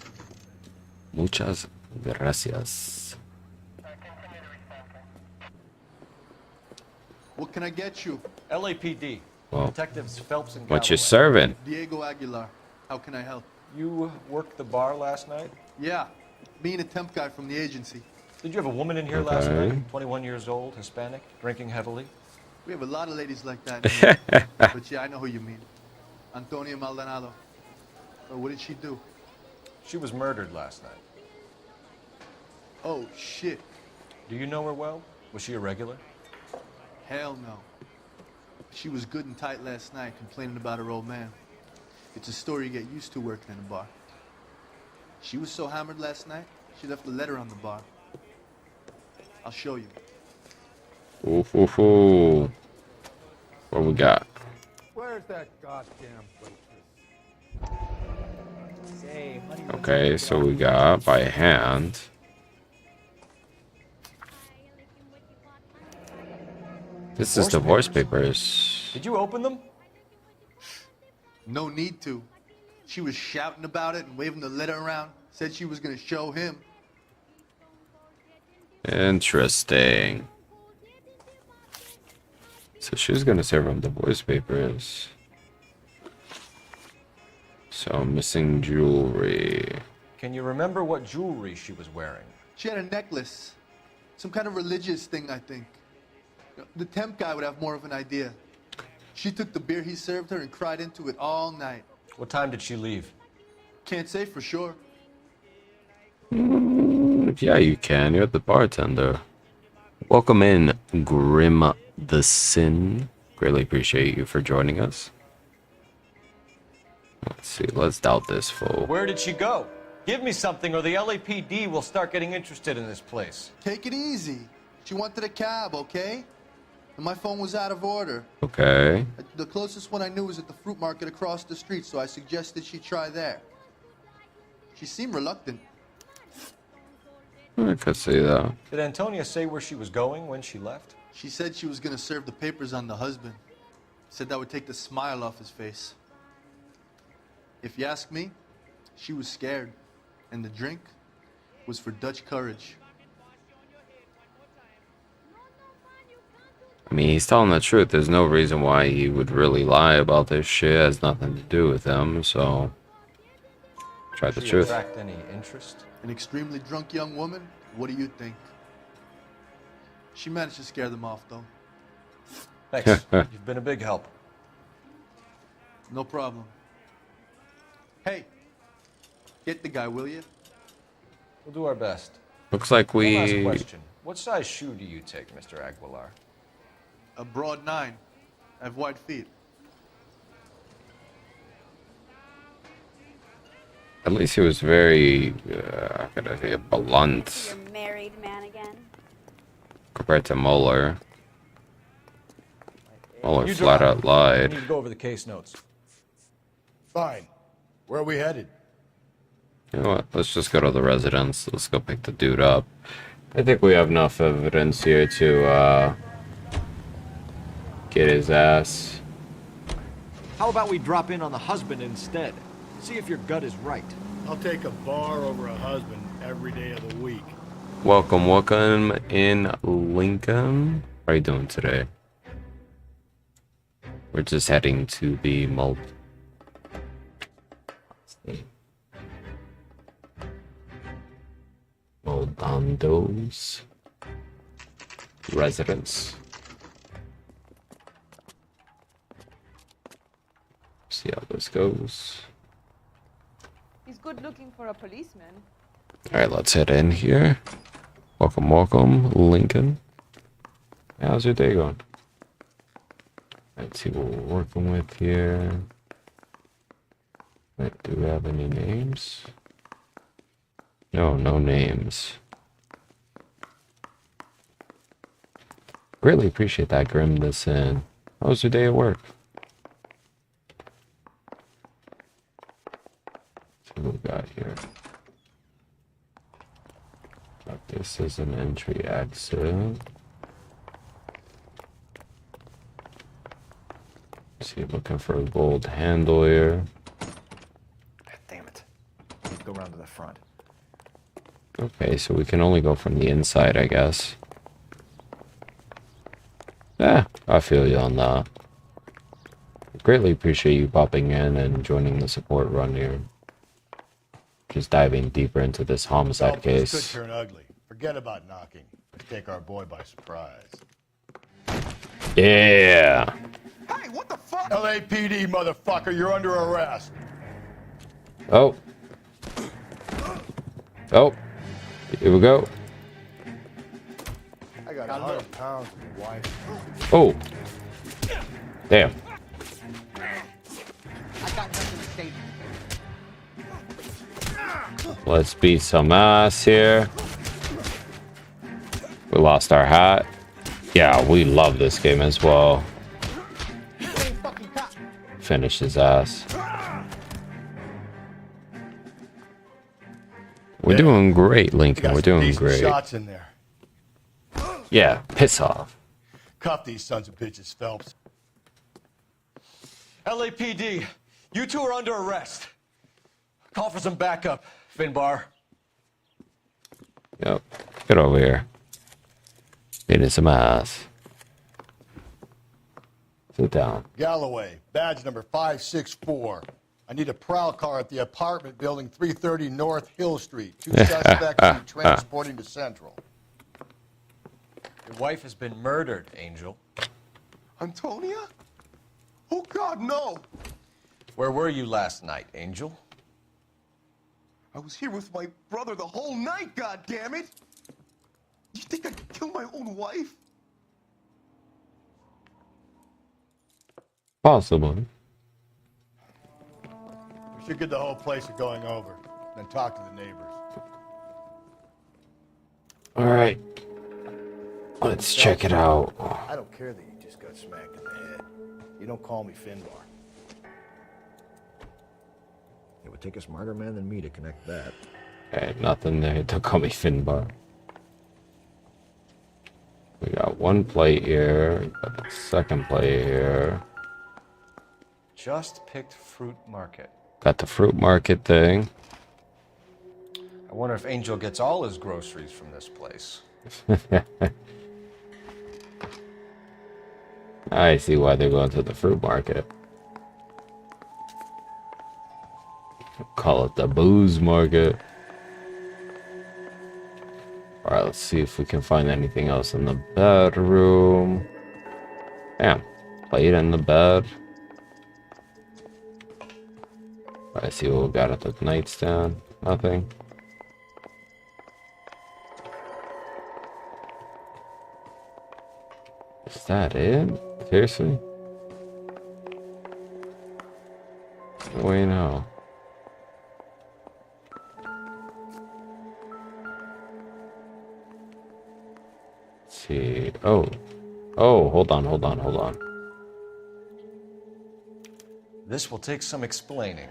muchas gracias. What can I get you? LAPD. Well, Detectives Phelps and what you Galloway. serving? Diego Aguilar. How can I help? You worked the bar last night? Yeah, me and a temp guy from the agency. Did you have a woman in here last Okay. night? 21 years old, Hispanic, drinking heavily? We have a lot of ladies like that in here. But yeah, I know who you mean. Antonia Maldonado. So what did she do? She was murdered last night. Oh, shit. Do you know her well? Was she a regular? Hell no. She was good and tight last night, complaining about her old man. It's a story you get used to working in a bar. She was so hammered last night, she left a letter on the bar. I'll show you. Ooh, ooh, ooh. What we got? Where's that goddamn waitress? Okay, so we got by hand. This is divorce papers. Did you open them? No need to. She was shouting about it and waving the letter around. Said she was gonna show him. Interesting. So she's gonna serve him divorce papers. So, missing jewelry. Can you remember what jewelry she was wearing? She had a necklace. Some kind of religious thing, I think. The temp guy would have more of an idea. She took the beer he served her and cried into it all night. What time did she leave? Can't say for sure. Yeah, you can. You're the bartender. Welcome in, Grim the Sin. Greatly appreciate you for joining us. Let's see. Let's doubt this fool. Where did she go? Give me something or the LAPD will start getting interested in this place. Take it easy. She wanted a cab, okay? And my phone was out of order. Okay. The closest one I knew was at the fruit market across the street, so I suggested she try there. She seemed reluctant. I could see that. Did Antonia say where she was going when she left? She said she was gonna serve the papers on the husband. Said that would take the smile off his face. If you ask me, she was scared. And the drink was for Dutch courage. I mean, he's telling the truth. There's no reason why he would really lie about this shit. It has nothing to do with him, so... Try the Did she truth. attract any interest? An extremely drunk young woman? What do you think? She managed to scare them off, though. Thanks. You've been a big help. No problem. Hey, get the guy, will you? We'll do our best. Looks like One last we... question. What size shoe do you take, Mr. Aguilar? A broad 9. I have wide feet. At least he was very, how could I say, blunt Your married man again. compared to Mueller. Mueller You flat drive. out lied. We need to go over the case notes. Fine. Where are we headed? You know what? Let's just go to the residence. Let's go pick the dude up. I think we have enough evidence here to, get his ass. How about we drop in on the husband instead? See if your gut is right. I'll take a bar over a husband every day of the week. Welcome in Lincoln. How are you doing today? We're just heading to the Moldando's residence. See how this goes. He's good looking for a policeman. Alright, let's head in here. Welcome, Lincoln. How's your day going? Let's see what we're working with here. Wait, do we have any names? No, no names. Greatly appreciate that, Grim this in. How was your day at work? What we got here? This is an entry exit. See, looking for a gold handle here. Damn it. Go around to the front. Okay, so we can only go from the inside, I guess. Yeah, I feel you on that. Greatly appreciate you popping in and joining the support run here. Just diving deeper into this homicide This case. could turn ugly. Forget about knocking. Let's take our boy by surprise. Yeah. Hey, what the fuck? LAPD, motherfucker, you're under arrest. Oh. Oh. Here we go. I got 100 pounds of wife. Oh. Damn. I got nothing to say. Let's beat some ass here. We lost our hat. Yeah, we love this game as well. Finish his ass. We're doing great, Lincoln. We're doing Decent great. shots in there. Yeah, piss off. Cuff these sons of bitches, Phelps. LAPD, you two are under arrest. Call for some backup, Finbar. Yep. Get over here. Beating some ass. Sit down. Galloway, badge number 564. I need a prowl car at the apartment building 330 North Hill Street. 2 suspects need transporting to Central. Your wife has been murdered, Angel. Antonia? Oh, God, no! Where were you last night, Angel? I was here with my brother the whole night, God damn it! You think I'd kill my own wife? Possibly. We should get the whole place a going over, then talk to the neighbors. All right. Let's check it out. I don't care that you just got smacked in the head. You don't call me Finbar. It would take a smarter man than me to connect that. Okay, nothing there. Don't call me Finbar. We got one plate here. We got the second plate here. Just picked fruit market. Got the fruit market thing. I wonder if Angel gets all his groceries from this place. I see why they're going to the fruit market. Call it the booze market. Alright, let's see if we can find anything else in the bedroom. Damn, plate in the bed. Alright, see what we got at the nightstand. Nothing. Is that it? Seriously? Wait, no. Let's see. Oh, hold on. This will take some explaining.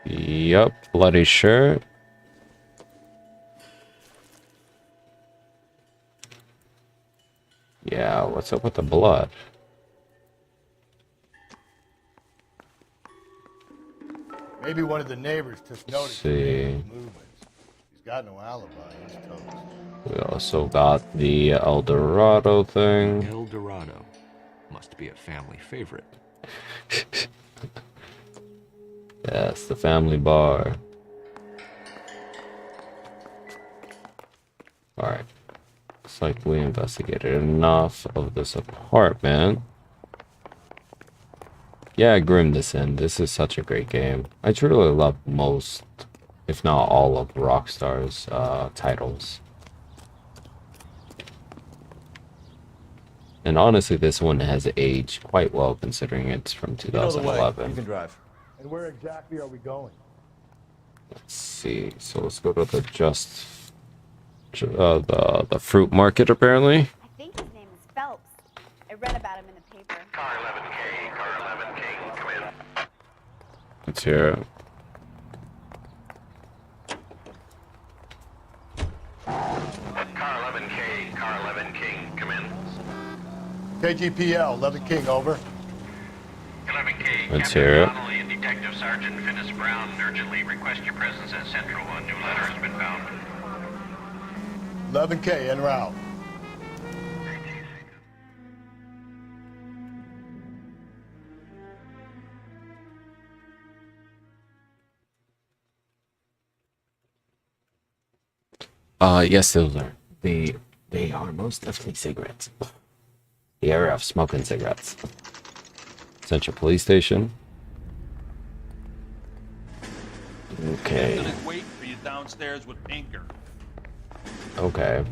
Yup, bloody shirt. Yeah, what's up with the blood? Maybe one of the neighbors took notice of David's movements. He's got no alibi. He's toast. We also got the El Dorado thing. El Dorado must be a family favorite. Yes, the family bar. Alright. Looks like we investigated enough of this apartment. Yeah, I groomed this in. This is such a great game. I truly love most, if not all, of Rockstar's titles. And honestly, this one has aged quite well considering it's from 2011. You can drive. And where exactly are we going? Let's see. So let's go to the the fruit market apparently. I think his name is Phelps. I read about him in the paper. Car 11K, car 11K, come in. Let's hear it. Car 11K, car 11K, come in. KGPL, 11 King, over. 11K, Let's Captain hear it. Donnelly and Detective Sergeant Finis Brown urgently request your presence at Central. A new letter has been found. 11K, en route. Yes, those are. They are most definitely cigarettes. The area of smoking cigarettes. Central Police Station. Okay. Lieutenant, wait for you downstairs with Pinker. Okay.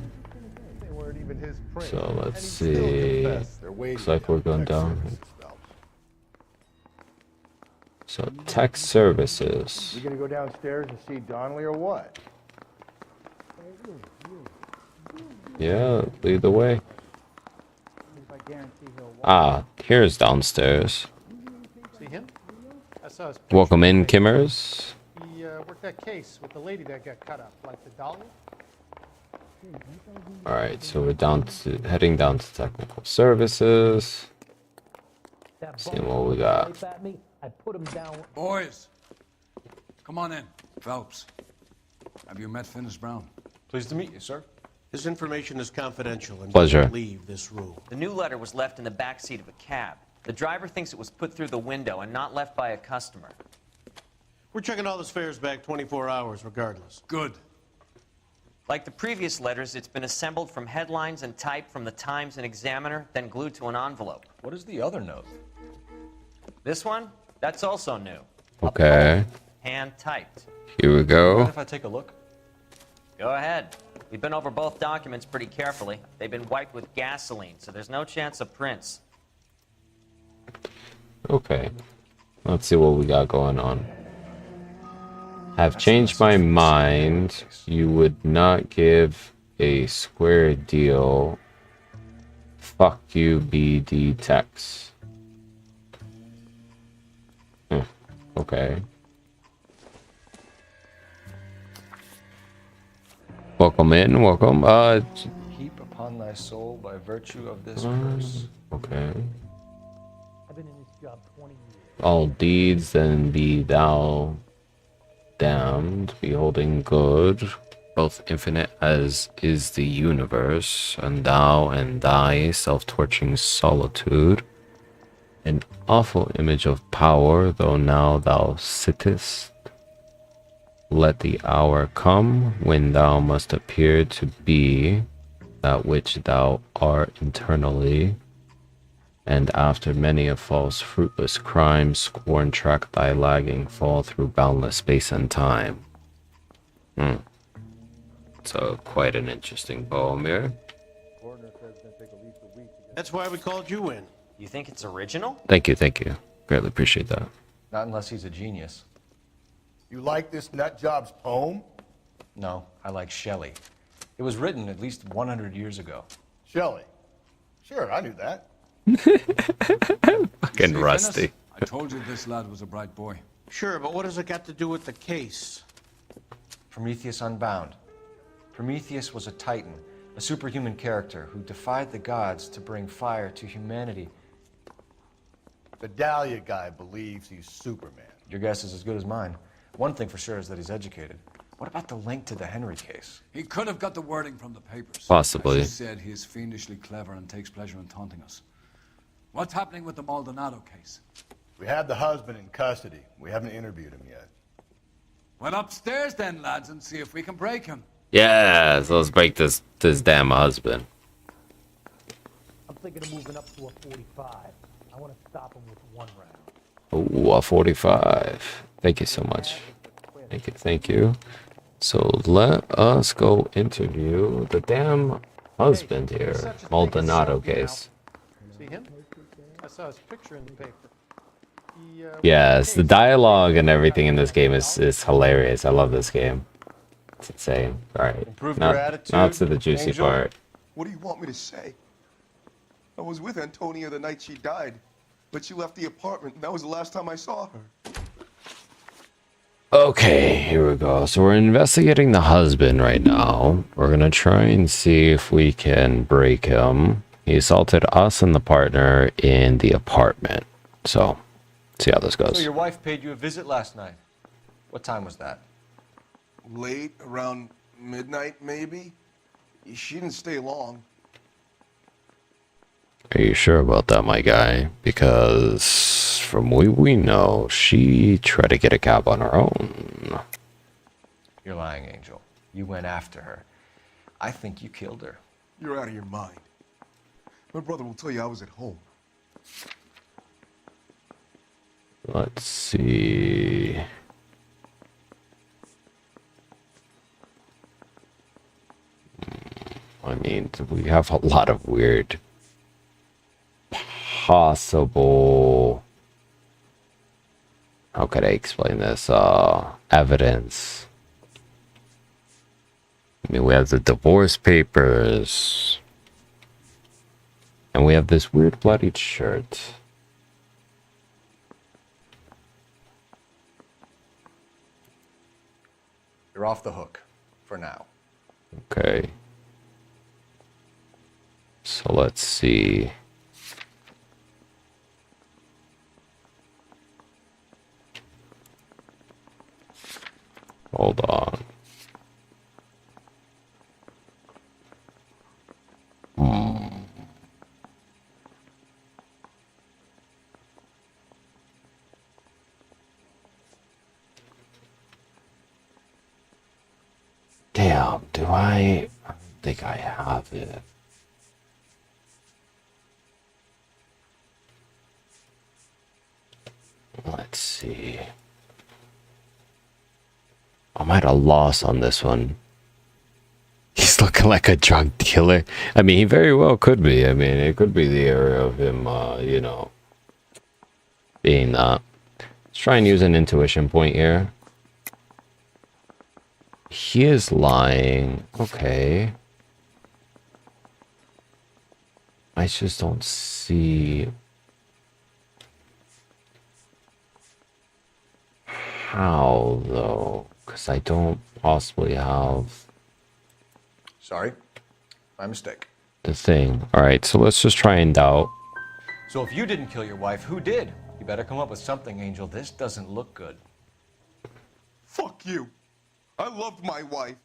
They weren't even his print. So And let's he'd still see. confess. They're waiting Looks like we're going down. stuff. So tech services. You gonna go downstairs and see Donnelly or what? Yeah, lead the way. Ah, here's downstairs. See him? I saw his Welcome in, Kimmers. He worked that case with the lady that got cut up, like the dolly. Alright, so we're heading down to technical services. See what we got. I put him down. Boys, come on in. Phelps, have you met Finis Brown? Pleased to meet you, sir. His information is confidential and Pleasure. doesn't leave this room. The new letter was left in the back seat of a cab. The driver thinks it was put through the window and not left by a customer. We're checking all the spares back 24 hours, regardless. Good. Like the previous letters, it's been assembled from headlines and typed from the Times and Examiner, then glued to an envelope. What is the other note? This one? That's also new. Okay. Hand typed. Here we Mind go. if I take a look? Go ahead. We've been over both documents pretty carefully. They've been wiped with gasoline, so there's no chance of prints. Okay. Let's see what we got going on. Have changed my mind. You would not give a square deal. Fuck you, BD Tex. Okay. Welcome in, welcome. Heap upon thy soul by virtue of this curse. Okay. I've been in this job 20 years. All deeds then be thou damned, beholding good, both infinite as is the universe, and thou and thy self-torching solitude, an awful image of power, though now thou sittest. Let the hour come when thou must appear to be that which thou art internally, and after many a false fruitless crime, scorn track thy lagging fall through boundless space and time. So quite an interesting poem here. That's why we called you in. You think it's original? Thank you. Greatly appreciate that. Not unless he's a genius. You like this nut job's poem? No, I like Shelley. It was written at least 100 years ago. Shelley. Sure, I knew that. Fucking See, rusty. Dennis, I told you this lad was a bright boy. Sure, but what has it got to do with the case? Prometheus Unbound. Prometheus was a titan, a superhuman character who defied the gods to bring fire to humanity. The Dahlia guy believes he's Superman. Your guess is as good as mine. One thing for sure is that he's educated. What about the link to the Henry case? He could have got the wording from the papers. Possibly. As you said, he is fiendishly clever and takes pleasure in taunting us. What's happening with the Maldonado case? We have the husband in custody. We haven't interviewed him yet. Well, upstairs then, lads, and see if we can break him. Yeah, so let's break this damn husband. I'm thinking of moving up to a 45. I want to stop him with one round. Ooh, a 45. Thank you so much. Thank you. So let us go interview the damn husband here. Maldonado case. See him? I saw his picture in the paper. Yes, the dialogue and everything in this game is hilarious. I love this game. It's insane. Alright. Improve your attitude, Not to the juicy Angel. part. What do you want me to say? I was with Antonia the night she died, but she left the apartment, and that was the last time I saw her. Okay, here we go. So we're investigating the husband right now. We're gonna try and see if we can break him. He assaulted us and the partner in the apartment. So, see how this So goes. your wife paid you a visit last night. What time was that? Late, around midnight, maybe? She didn't stay long. Are you sure about that, my guy? Because from what we know, she tried to get a cab on her own. You're lying, Angel. You went after her. I think you killed her. You're out of your mind. My brother will tell you I was at home. Let's see. I mean, we have a lot of weird possible, how could I explain this, evidence. I mean, we have the divorce papers, and we have this weird bloodied shirt. You're off the hook. For now. Okay. So let's see. Hold on. do I don't think I have it. Let's see. I might have lost on this one. He's looking like a drug dealer. I mean, he very well could be. I mean, it could be the area of him, you know, being that. Let's try and use an intuition point here. He is lying. Okay. I just don't see how, though, because I don't possibly have Sorry, my mistake. the thing. All right, so let's just try and doubt. So if you didn't kill your wife, who did? You better come up with something, Angel. This doesn't look good. Fuck you. I loved my wife.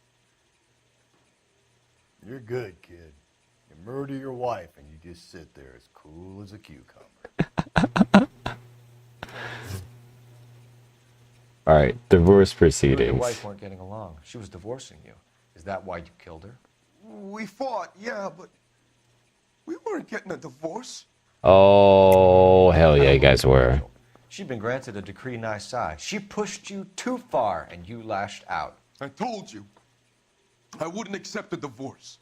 You're good, kid. You murder your wife and you just sit there as cool as a cucumber. All right, divorce You and your proceedings. wife weren't getting along. She was divorcing you. Is that why you killed her? We fought, yeah, but we weren't getting a divorce. Oh, hell yeah, you guys were. She'd been granted a decree nisi. She pushed you too far, and you lashed out. I told you, I wouldn't accept a divorce.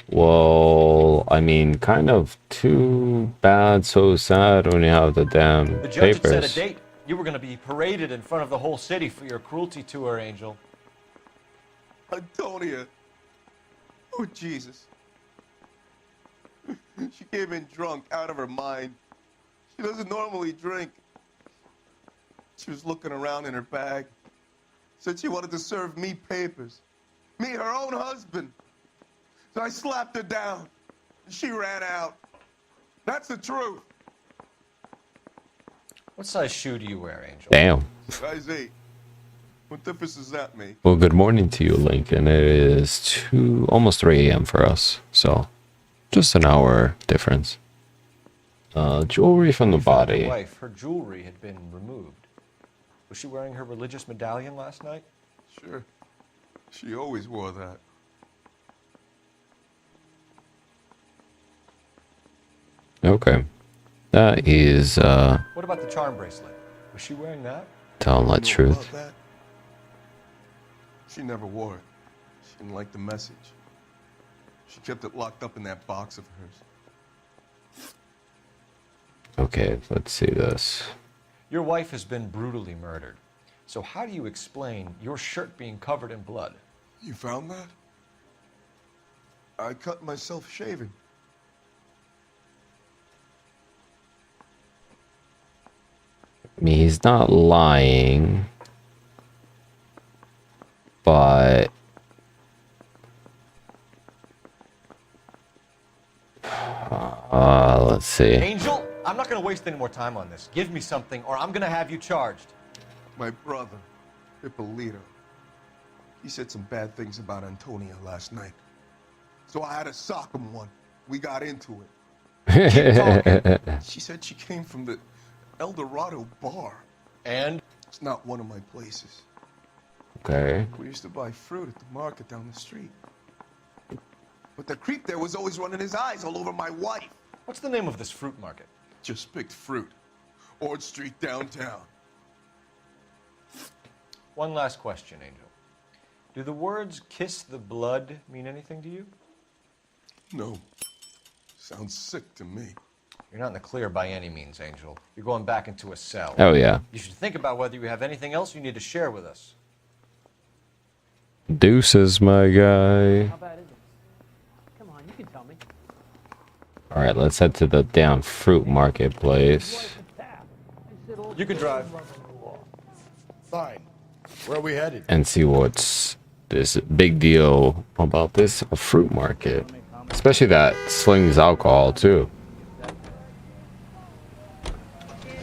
Well, I mean, kind of too bad, so sad when you have the damn The judge had set papers. a date. You were going to be paraded in front of the whole city for your cruelty to her, Angel. Antonia. Oh, Jesus. She came in drunk, out of her mind. She doesn't normally drink. She was looking around in her bag. Said she wanted to serve me papers. Me, her own husband. So I slapped her down. She ran out. That's the truth. What size shoe do you wear, Angel? Damn. Size 8. What difference does that make? Well, good morning to you, Lincoln. It is almost 3 a.m. for us, so just an hour difference. Jewelry from the Your body. wife, her jewelry had been removed. Was she wearing her religious medallion last night? Sure. She always wore that. Okay. That is, What about the charm bracelet? Was she wearing that? telling the You know truth. about that? She never wore it. She didn't like the message. She kept it locked up in that box of hers. Okay, let's see this. Your wife has been brutally murdered. So how do you explain your shirt being covered in blood? You found that? I cut myself shaving. I mean, he's not lying, but let's see. Angel, I'm not going to waste any more time on this. Give me something or I'm going to have you charged. My brother, Ippolito, he said some bad things about Antonia last night. So I had to sock him one. We got into it. Keep talking. She said she came from the El Dorado bar. And? It's not one of my places. Okay. We used to buy fruit at the market down the street. But the creep there was always running his eyes all over my wife. What's the name of this fruit market? Just picked fruit. Ord Street downtown. One last question, Angel. Do the words kiss the blood mean anything to you? No. Sounds sick to me. You're not in the clear by any means, Angel. You're going back into a cell. Oh, yeah. You should think about whether you have anything else you need to share with us. Deuces, my guy. How bad is it? Come on, you can tell me. All right, let's head to the damn fruit marketplace You can drive. Fine. Where are we headed? and see what's this big deal about this fruit market. Especially that slings alcohol, too.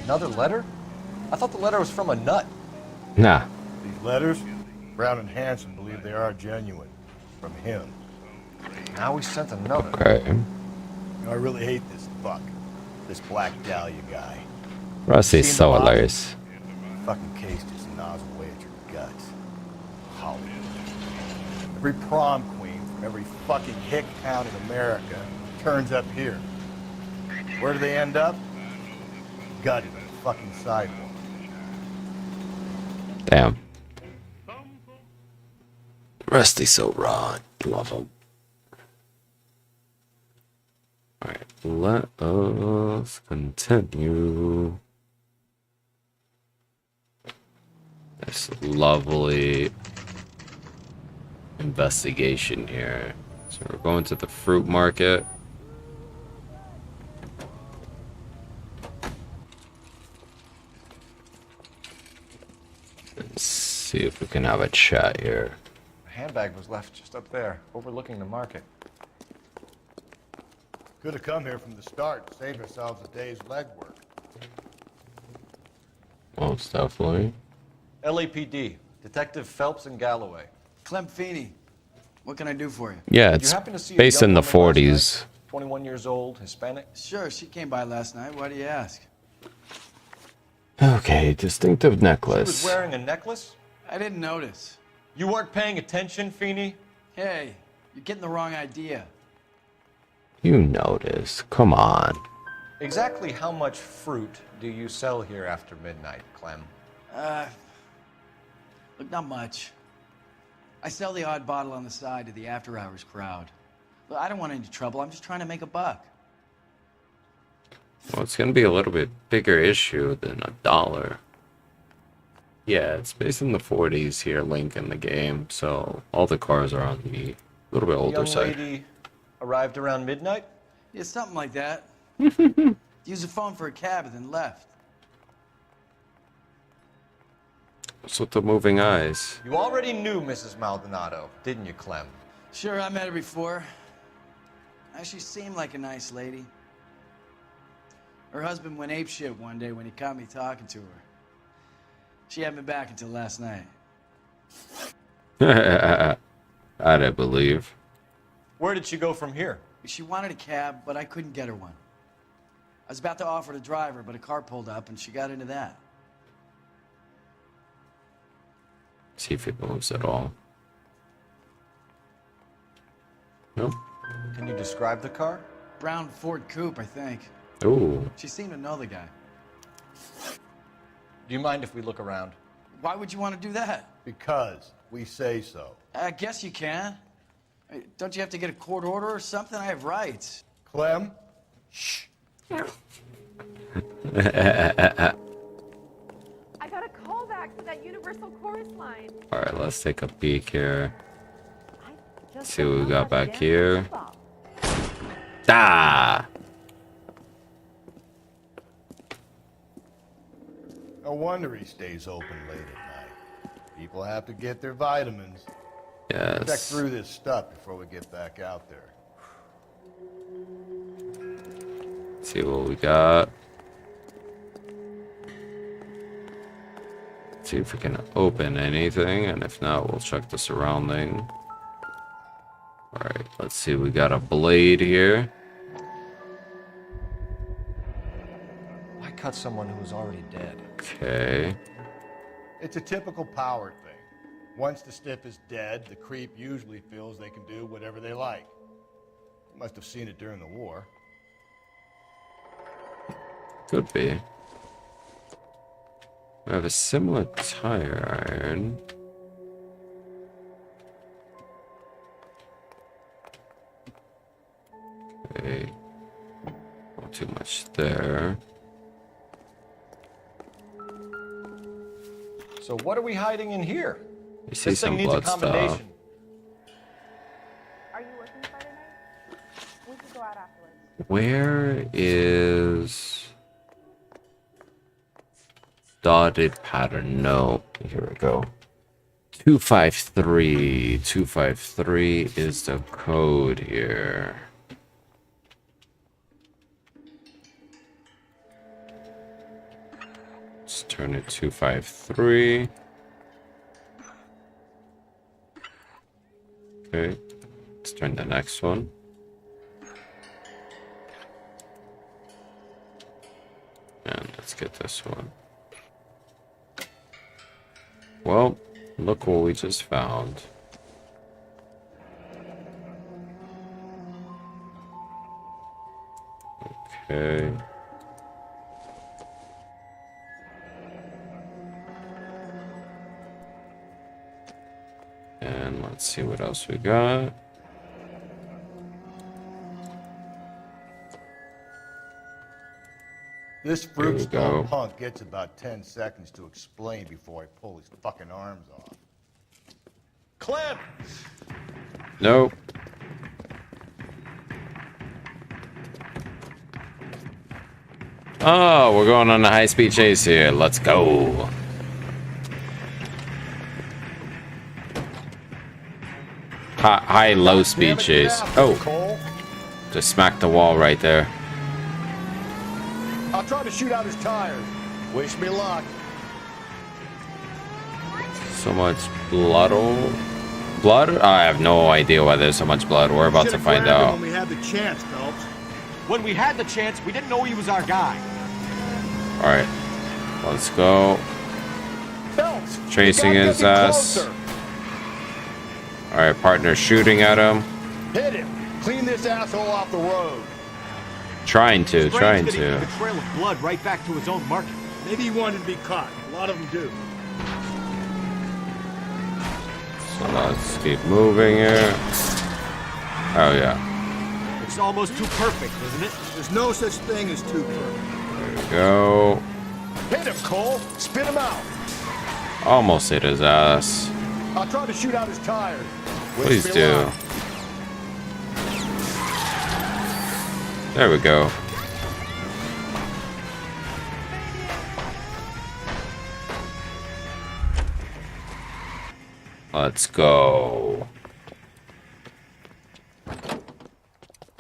Another letter? I thought the letter was from a nut. Nah. These letters? Brown and Hanson believe they are genuine. From him. Now we sent another. Okay. You know, I really hate this fuck. This Black Dahlia guy. Rusty's Seen so the lot? hilarious. Fucking case just gnaws away at your guts. Hollywood. Every prom queen from every fucking hick town in America turns up here. Where do they end up? Gutted on the fucking sidewalk. Damn. Rusty's so raw. Love him. Alright, let us continue this lovely investigation here. So we're going to the fruit market. Let's see if we can have a chat here. The handbag was left just up there, overlooking the market. Could have come here from the start, saved ourselves a day's legwork. Most definitely. LAPD, Detective Phelps and Galloway. Clem Feeney, what can I do for you? Yeah, Did it's you happen to see a based young in the woman last 40s. night? 21 years old, Hispanic? Sure, she came by last night. Why do you ask? Okay, distinctive She was necklace. wearing a necklace? I didn't notice. You weren't paying attention, Feeney? Hey, you're getting the wrong idea. You notice. Come on. Exactly how much fruit do you sell here after midnight, Clem? Look, not much. I sell the odd bottle on the side to the after-hours crowd. Look, I don't want any trouble. I'm just trying to make a buck. Well, it's gonna be a little bit bigger issue than $1. Yeah, it's based in the 40s here, Link in the game, so all the cars are on the little bit The older young side. lady arrived around midnight? Yeah, something like that. Used the phone for a cab and then left. What's with the moving eyes? You already knew Mrs. Maldonado, didn't you, Clem? Sure, I met her before. She seemed like a nice lady. Her husband went apeshit one day when he caught me talking to her. She had me back until last night. I believe. Where did she go from here? She wanted a cab, but I couldn't get her one. I was about to offer to drive her, but a car pulled up and she got into that. See if it moves at all. Nope. Can you describe the car? Brown Ford Coupe, I think. Ooh. She seemed to know the guy. Do you mind if we look around? Why would you want to do that? Because we say so. I guess you can. Don't you have to get a court order or something? I have rights. Clem? Shh. I got a call back to that Universal Chorus line. Alright, let's take a peek here. See what we got back here. Ah! No wonder he stays open late at night. People have to get their vitamins. Yes. Check through this stuff before we get back out there. See what we got. See if we can open anything, and if not, we'll check the surrounding. Alright, let's see. We got a blade here. Why cut someone who's already dead? Okay. It's a typical power thing. Once the stiff is dead, the creep usually feels they can do whatever they like. You must have seen it during the war. Could be. We have a similar tire iron. Okay. Not too much there. So what are we hiding in here? You see This thing some needs a blood stuff. combination. Are you working Friday night? We could go out afterwards. Where is dotted pattern? No. Here we go. 253. 253 is the code here. Let's turn it 253. Okay. Let's turn the next one. And let's get this one. Well, look what we just found. Okay. And let's see what else we got. This Here we fruit skull go. punk gets about 10 seconds to explain before I pull his fucking arms off. Clem! Nope. Oh, we're going on a high-speed chase here. Let's go. High, low speed chase. Oh, just smacked the wall right there. I'll try to shoot out his tires. Wish me luck. So much blood. Blood? I have no idea why there's so much blood. We're about to find out. When we had the chance, Phelps. When we had the chance, we didn't know he was our guy. All right, let's go. Phelps, Chasing his ass. All right, partner shooting at him. Hit him. Clean this asshole off the road. Trying to. The trail of blood right back to his own market. Maybe he wanted to be caught. A lot of them do. So let's keep moving here. Oh yeah. It's almost too perfect, isn't it? There's no such thing as too perfect. There we go. Hit him, Cole. Spit him out. Almost hit his ass. I'll try to shoot out his tires. Please do. There we go. Let's go.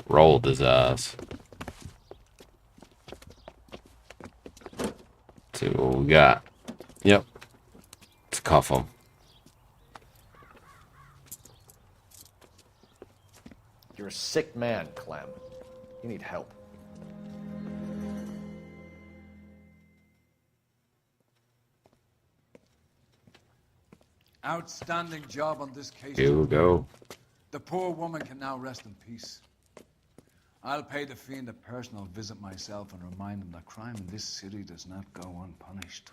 Rolled his ass. See what we got. Yep. Let's cuff him. You're a sick man, Clem. You need help. Outstanding job on this case. Here we go. The poor woman can now rest in peace. I'll pay the fiend a personal visit myself and remind him that crime in this city does not go unpunished.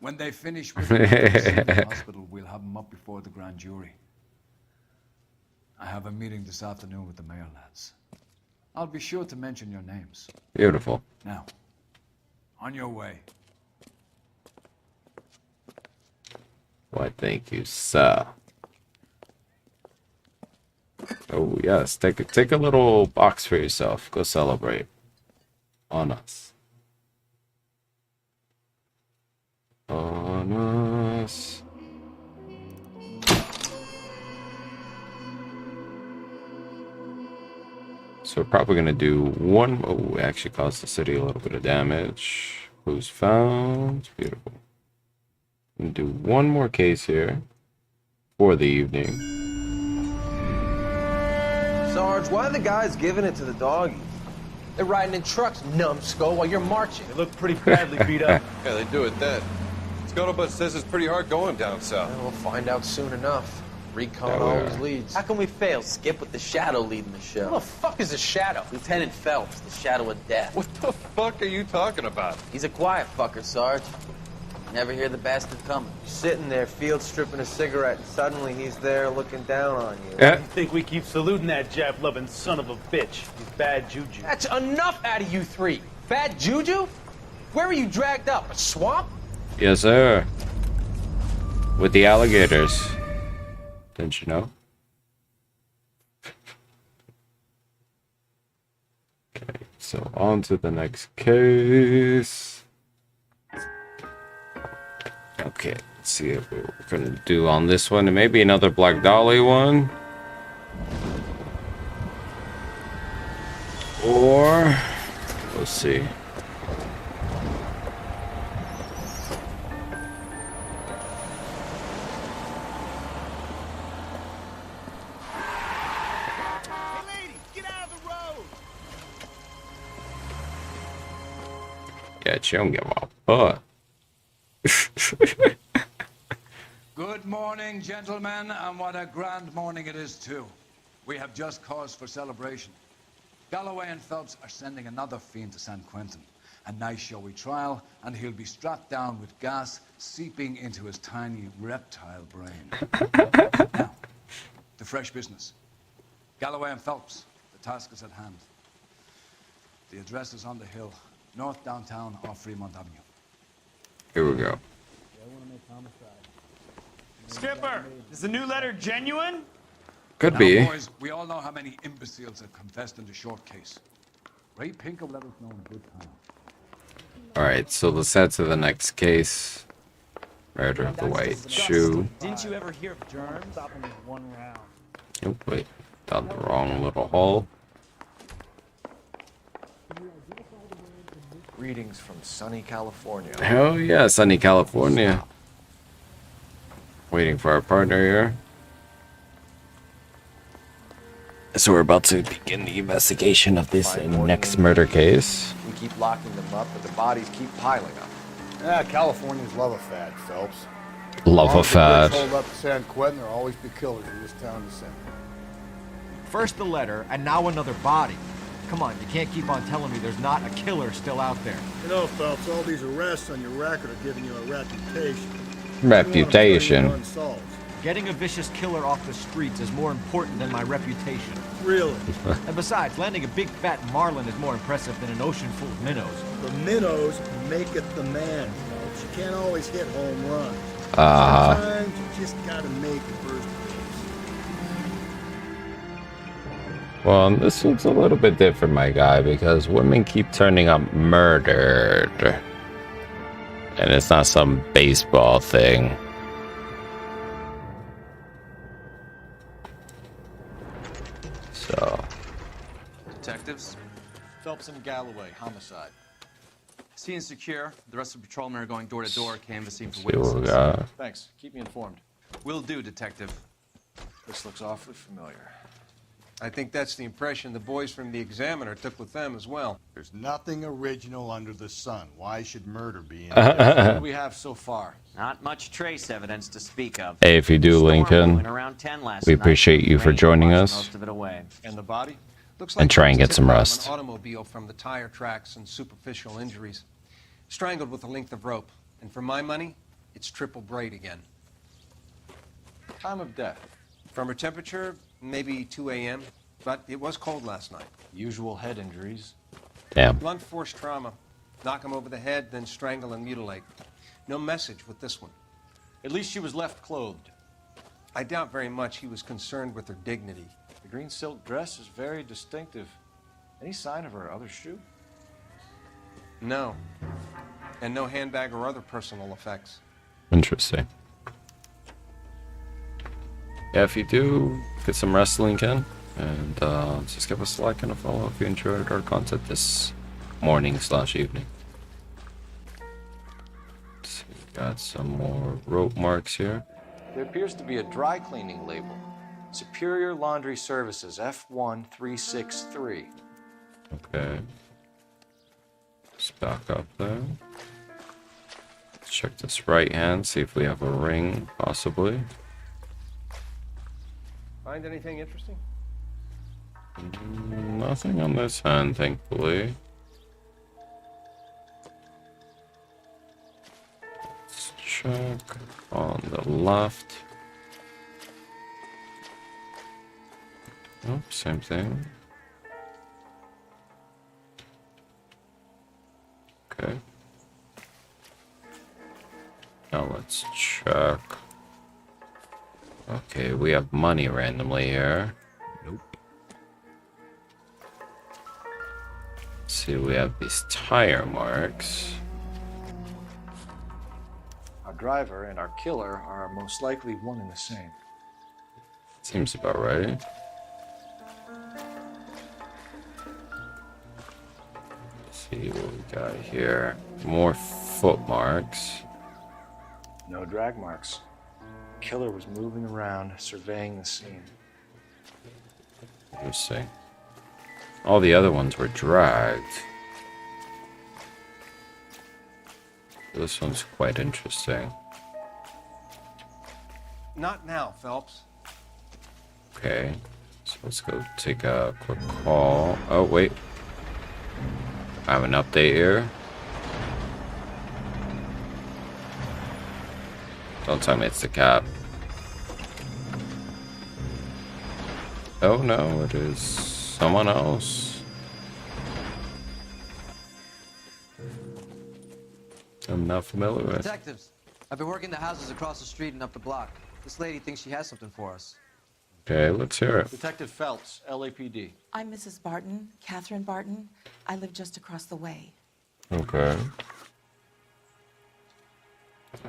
When they finish with him in the hospital, we'll have him up before the grand jury. I have a meeting this afternoon with the mayor lads. I'll be sure to mention your names. Beautiful. Now, on your way. Why, thank you, sir. Oh yes, take a little box for yourself. Go celebrate. On us. On us. So we're probably gonna do one. Oh, we actually caused the city a little bit of damage. Who's found? Beautiful. And do one more case here for the evening. Sarge, why are the guys giving it to the doggies? They're riding in trucks, numbskull, while you're marching. They look pretty badly beat up. Yeah, they do it then. Scuttlebutt says it's pretty hard going down south. We'll find out soon enough. Recon Yeah, we always are. leads. How can we fail, Skip, with the Shadow leading the show? Who the fuck is the Shadow? Lieutenant Phelps, the Shadow of Death. What the fuck are you talking about? He's a quiet fucker, Sarge. Never hear the bastard coming. You're sitting there, field stripping a cigarette, and suddenly he's there looking down on you. Yeah. I think we keep saluting that Jap-loving son of a bitch. He's bad juju. That's enough out of you three. Bad juju? Where were you dragged up? A swamp? Yes, sir. With the alligators. Didn't you know? Okay, so on to the next case. Okay, let's see what we're gonna do on this one, and maybe another Black Dolly one. Or we'll see. Yeah, she don't give a fuck. Good morning, gentlemen, and what a grand morning it is, too. We have just cause for celebration. Galloway and Phelps are sending another fiend to San Quentin. A nice showy trial, and he'll be strapped down with gas seeping into his tiny reptile brain. Now, to fresh business. Galloway and Phelps, the task is at hand. The address is on the hill, north downtown off Fremont Avenue. Here we go. Skipper, is the new letter genuine? Could Now, be. boys, we all know how many imbeciles have confessed in the short case. Ray Pinker will let us know in good time. Alright, so let's head to the next case. Murder of the White Shoe. Didn't you ever hear of germs? Stop him with one round. Oh, wait. Down the wrong little hole. Greetings from sunny California. Hell yeah, sunny California. Waiting for our partner here. So we're about to begin the investigation of this next murder case. We keep locking them up, but the bodies keep piling up. Yeah, Californians love a fad, Phelps. Love a As long as fad. the Brits hold up to San Quentin, there'll always be killers in this town to send. First the letter, and now another body. Come on, you can't keep on telling me there's not a killer still out there. You know, Phelps, all these arrests on your record are giving you a reputation. Reputation. Unsolved. Getting a vicious killer off the streets is more important than my reputation. Really? And besides, landing a big fat marlin is more impressive than an ocean full of minnows. The minnows make it the man, Phelps. You can't always hit home runs. Uh-huh. Sometimes you just gotta make the first Well, this one's a little bit different, my guy, because women keep turning up murdered. And it's not some baseball thing. So, Detectives, Phelps and Galloway, homicide. scene is secure. The rest of the patrolmen are going door to door, canvassing for see what we witnesses. got. Thanks. Keep me informed. Will do, Detective. This looks awfully familiar. I think that's the impression the boys from the Examiner took with them as well. There's nothing original under the sun. Why should murder be in What do we have so far? Not much trace evidence to speak of. Hey, if you do, Storm Lincoln, blowing around 10 last we night. appreciate you for Rain joining washed us. Most of it away. And the body? Looks And try and it was get some tipped out of rest. An automobile from the tire tracks and superficial injuries. Strangled with a length of rope. And for my money, it's triple braid again. Time of death. From her temperature, maybe 2 a.m., but it was cold last night. Usual head injuries. Damn. Blunt force trauma. Knock him over the head, then strangle and mutilate. No message with this one. At least she was left clothed. I doubt very much he was concerned with her dignity. The green silk dress is very distinctive. Any sign of her other shoe? No. And no handbag or other personal effects. Interesting. Yeah, if you do, get some rest, Lincoln. And just give us a like and a follow if you enjoyed our content this morning/evening. So we got some more rope marks here. There appears to be a dry cleaning label. Superior Laundry Services, F1363. Okay. Just back up there. Let's check this right hand, see if we have a ring, possibly. Find anything interesting? Nothing on this hand, thankfully. Let's check on the left. Oh, same thing. Okay. Now let's check. Okay, we have money randomly here. Nope. See, we have these tire marks. Our driver and our killer are most likely one and the same. Seems about right. Let's see what we got here. More foot marks. No drag marks. The killer was moving around, surveying the scene. Interesting. All the other ones were dragged. This one's quite interesting. Not now, Phelps. Okay. So Let's go take a quick call. Oh, wait. I have an update here. Don't tell me it's the cap. Oh no, it is someone else. I'm not familiar with. Detectives, I've been working the houses across the street and up the block. This lady thinks she has something for us. Okay, let's hear it. Detective Phelps, LAPD. I'm Mrs. Barton, Catherine Barton. I live just across the way. Okay.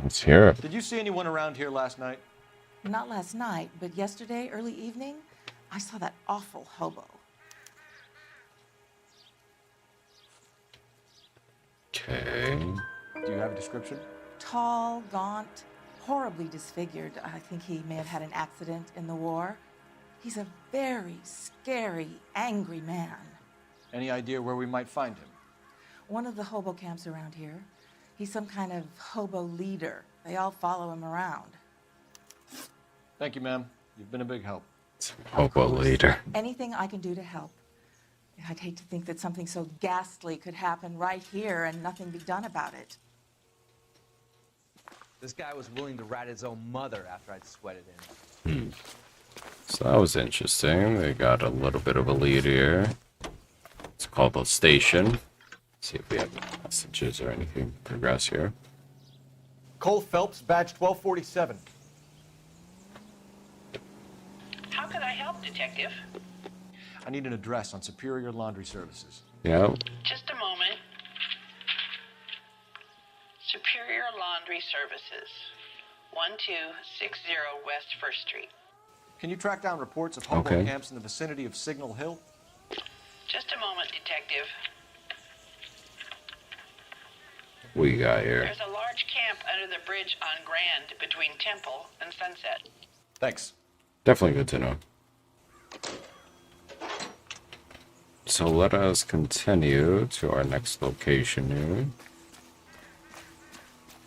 Let's hear it. Did you see anyone around here last night? Not last night, but yesterday, early evening, I saw that awful hobo. Okay. Do you have a description? Tall, gaunt, horribly disfigured. I think he may have had an accident in the war. He's a very scary, angry man. Any idea where we might find him? One of the hobo camps around here. He's some kind of hobo leader. They all follow him around. Thank you, ma'am. You've been a big help. Hobo leader. Anything I can do to help. I'd hate to think that something so ghastly could happen right here and nothing be done about it. This guy was willing to rat his own mother after I'd sweated him. So that was interesting. They got a little bit of a lead here. It's called the station. See if we have any messages or anything progress here. Cole Phelps, badge 1247. How can I help, Detective? I need an address on Superior Laundry Services. Yeah. Just a moment. Superior Laundry Services, 1260 West 1st Street. Can you track down reports of hobo Okay. camps in the vicinity of Signal Hill? Just a moment, Detective. What you got here? There's a large camp under the bridge on Grand between Temple and Sunset. Thanks. Definitely good to know. So let us continue to our next location here.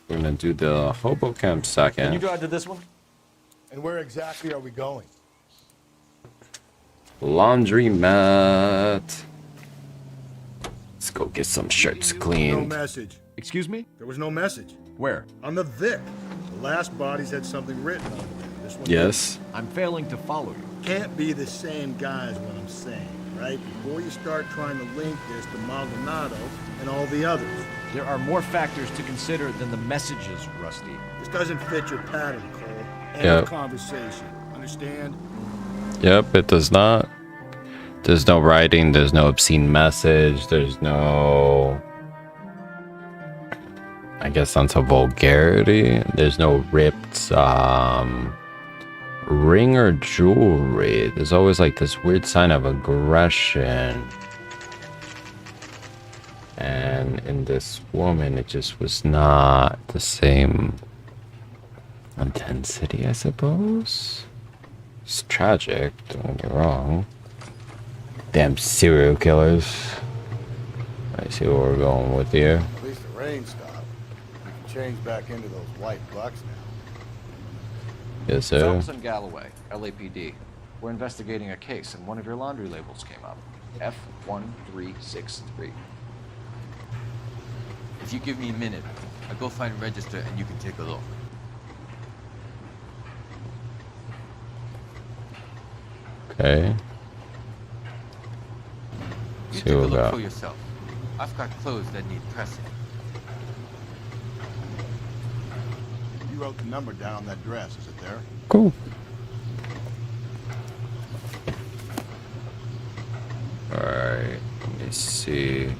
We're gonna do the hobo camp Can you second. drive to this one? And where exactly are we going? Laundromat. Let's go get some shirts No cleaned. message. Excuse me? There was no message. Where? On the Vic. The last bodies had something written on them. This one Yes. I'm failing to follow you. can't be the same guy is what I'm saying, right? Before you start trying to link this to Maldonado and all the others. There are more factors to consider than the messages, Rusty. This doesn't fit your pattern, Cole. End Yep. of conversation. Understand? Yep, it does not. There's no writing, there's no obscene message, there's no, I guess, onto vulgarity. There's no ripped ring or jewelry. There's always like this weird sign of aggression. And in this woman, it just was not the same intensity, I suppose. It's tragic, don't get me wrong. Damn serial killers. I see where we're going with here. At least the rain stopped. We can change back into those white bucks now. Yes, sir. Phelps and Galloway, LAPD. We're investigating a case, and one of your laundry labels came up. F1363. If you give me a minute, I'll go find a register and you can take a look. Okay. You See take a what we look got. for yourself. I've got clothes that need pressing. You wrote the number down on that dress. Is it there? Cool. Alright, let me see.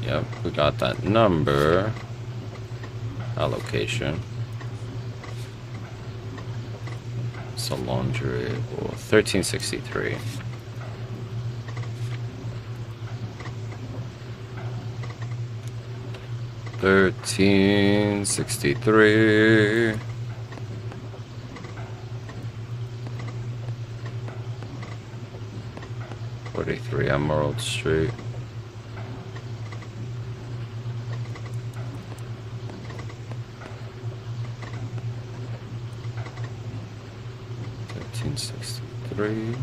Yep, we got that number. Allocation. So laundry, 1363. $13.63. $43 Emerald Street. $13.63. 3.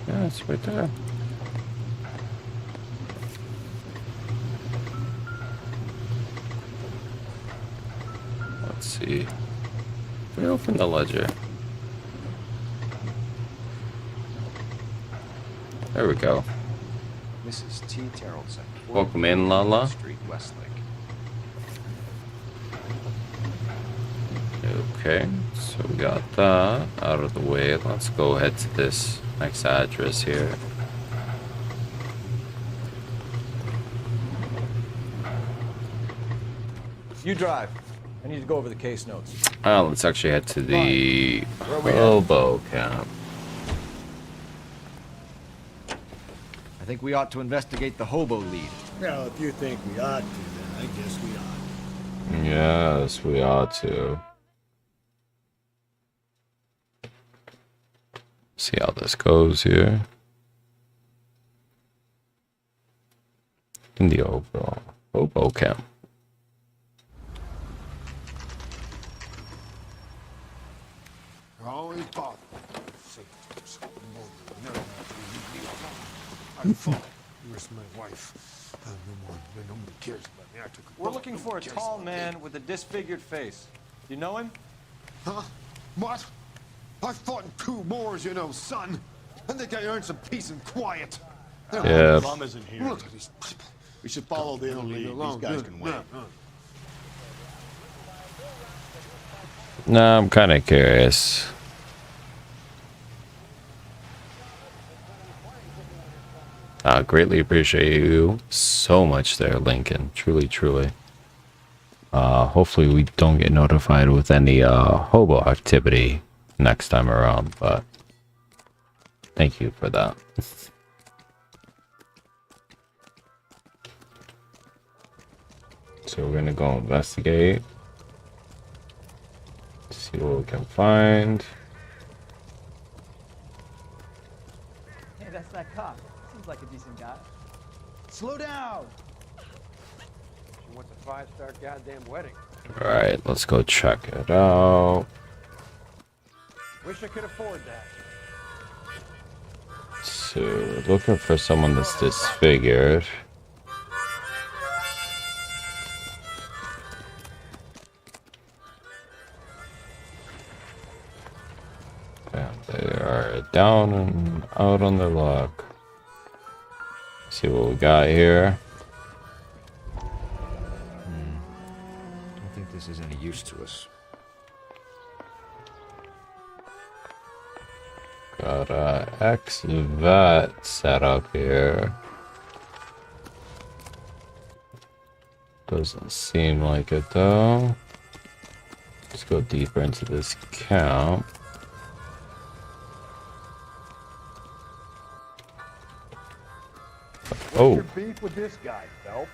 Yeah, it's right there. Let's see. We open the ledger. There we go. Mrs. T. Terrellson. Welcome in, Lala. Street, Westlake. Okay, so we got that out of the way. Let's go ahead to this next address here. You drive. I need to go over the case notes. Let's actually head to the hobo camp. I think we ought to investigate the hobo lead. Well, if you think we ought to, then I guess we ought. Yes, we ought to. See how this goes here. In the overall hobo camp. Always bother. I fought. Where's my wife? Nobody cares about me. I took a We're looking for a tall man with a disfigured face. You know him? Huh? What? I fought in 2 wars, you know, son. I think I earned some peace and quiet. Yeah. Mom isn't here. Look at these people. We should follow the inner lead. These guys can wait. Nah, I'm kind of curious. Greatly appreciate you so much there, Lincoln. Truly, truly. Hopefully we don't get notified with any hobo activity next time around, but thank you for that. So we're gonna go investigate. See what we can find. Hey, that's that cop. Seems like a decent guy. Slow down! She wants a 5-star goddamn wedding. Alright, let's go check it out. Wish I could afford that. So, looking for someone that's disfigured. Yeah, they are down and out on their luck. See what we got here. Don't think this is any use to us. Got a ex-vet set up here. Doesn't seem like it though. Let's go deeper into this camp. Oh, What's your beef with this guy, Phelps?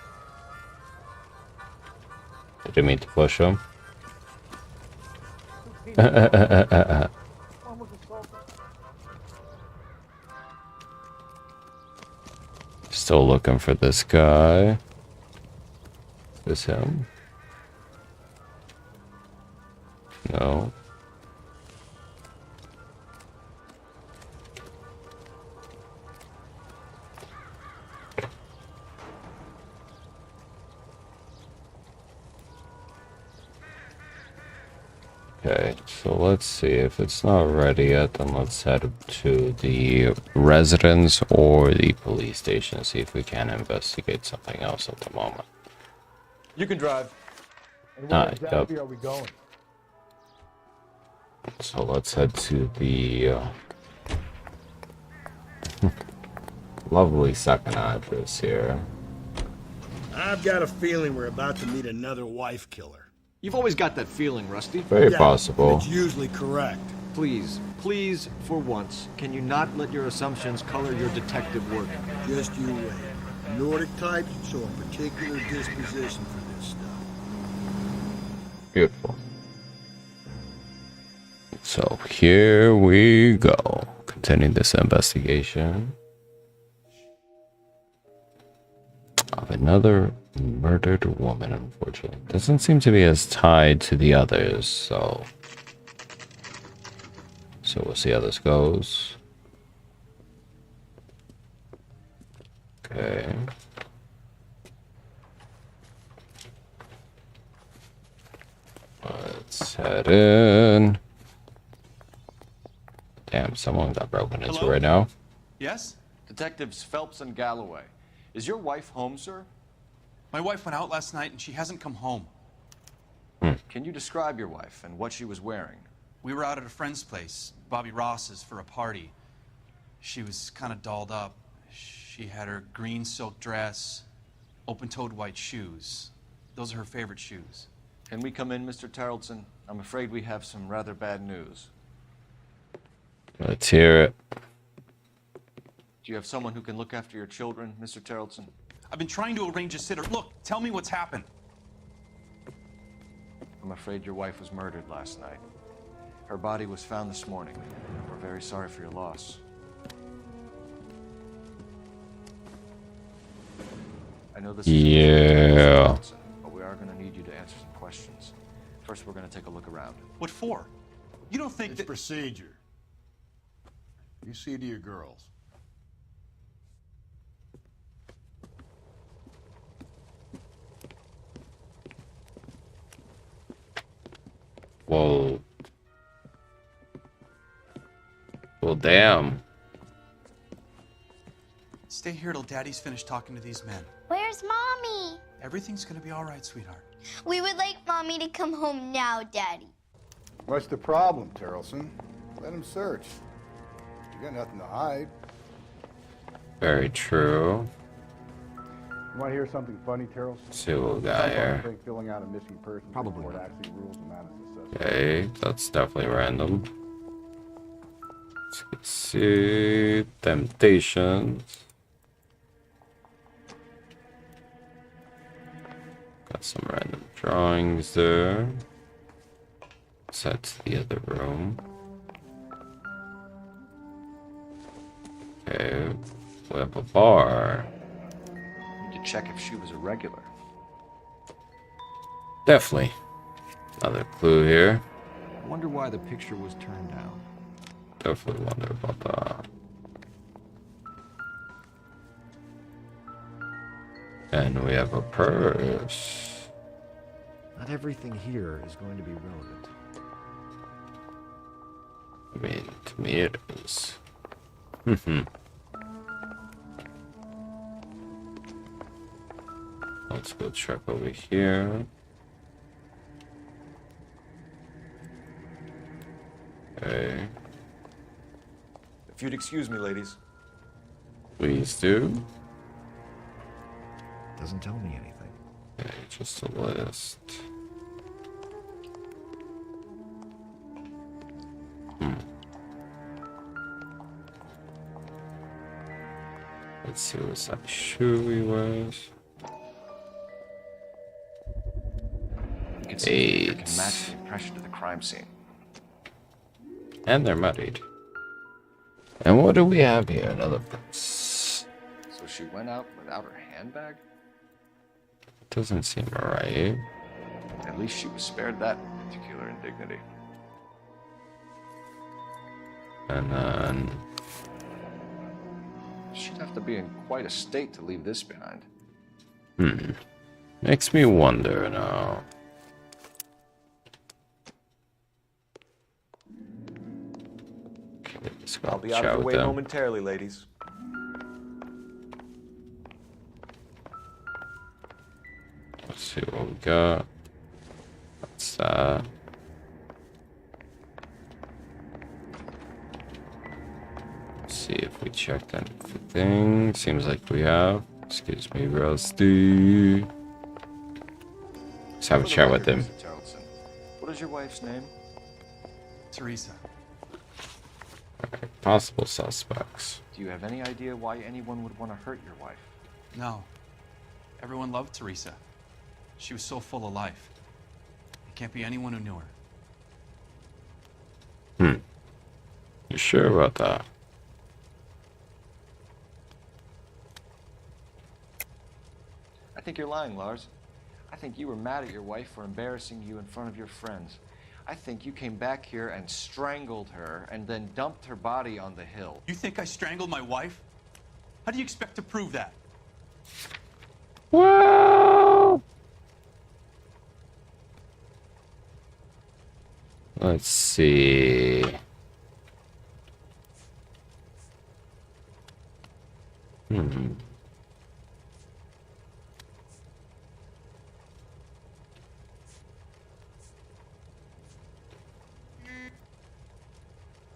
I didn't mean to push him. Still looking for this guy. Is this him? No. Okay, so let's see. If it's not ready yet, then let's head to the residence or the police station, see if we can investigate something else at the moment. You can drive. And where exactly are we going? So let's head to the lovely second address here. I've got a feeling we're about to meet another wife killer. You've always got that feeling, Rusty. Very possible. It's usually correct. Please, please, for once, can you not let your assumptions color your detective work? Just you wait. Nordic types show a particular disposition for this stuff. Beautiful. So here we go. Continuing this investigation of another murdered woman, unfortunately. Doesn't seem to be as tied to the others, so So we'll see how this goes. Okay. Let's head in. Damn, someone got broken into Hello? right now. Yes? Detectives Phelps and Galloway. Is your wife home, sir? My wife went out last night and she hasn't come home. Can you describe your wife and what she was wearing? We were out at a friend's place, Bobby Ross's, for a party. She was kind of dolled up. She had her green silk dress, open-toed white shoes. Those are her favorite shoes. Can we come in, Mr. Tarleton? I'm afraid we have some rather bad news. Let's hear it. Do you have someone who can look after your children, Mr. Tarleton? I've been trying to arrange a sitter. Look, tell me what's happened. I'm afraid your wife was murdered last night. Her body was found this morning. We're very sorry for your loss. I know this is Yeah. but we are going to need you to answer some questions. First, we're going to take a look around. What for? You don't think It's that... procedure. You see to your girls. Whoa. Well, damn. Stay here till Daddy's finished talking to these men. Where's Mommy? Everything's gonna be all right, sweetheart. We would like Mommy to come home now, Daddy. What's the problem, Terrelson? Let him search. You got nothing to hide. Very true. You want to hear something funny, Terrelson? See what we got here. I think filling out a missing person report actually rules him out as a suspect. Okay, that's definitely random. Let's see. Temptations. Got some random drawings there. So that's the other room. Okay, we have a bar. Need to check if she was a regular. Definitely. Another clue here. I wonder why the picture was turned down. Definitely wonder about that. And we have a purse. Not everything here is going to be relevant. I mean, to me it is. Let's go check over here. Okay. If you'd excuse me, ladies. Please do. Doesn't tell me anything. Okay, just a list. Let's see what size shoe he wears. You can see if can match the impression to the crime scene. And they're muddied. And what do we have here? Another purse. So she went out without her handbag? Doesn't seem right. At least she was spared that particular indignity. And then... She'd have to be in quite a state to leave this behind. Makes me wonder now. Okay, let's go I'll be out of chat the with way them. momentarily, ladies. Let's see what we got. What's that? See if we checked anything. Seems like we have. Excuse me, Rusty. Let's have a chat with him. Mr. Tarleton, what is your wife's name? Teresa. Possible suspects. Do you have any idea why anyone would want to hurt your wife? No. Everyone loved Teresa. She was so full of life. It can't be anyone who knew her. You sure about that? I think you're lying, Lars. I think you were mad at your wife for embarrassing you in front of your friends. I think you came back here and strangled her and then dumped her body on the hill. You think I strangled my wife? How do you expect to prove that? Well, let's see.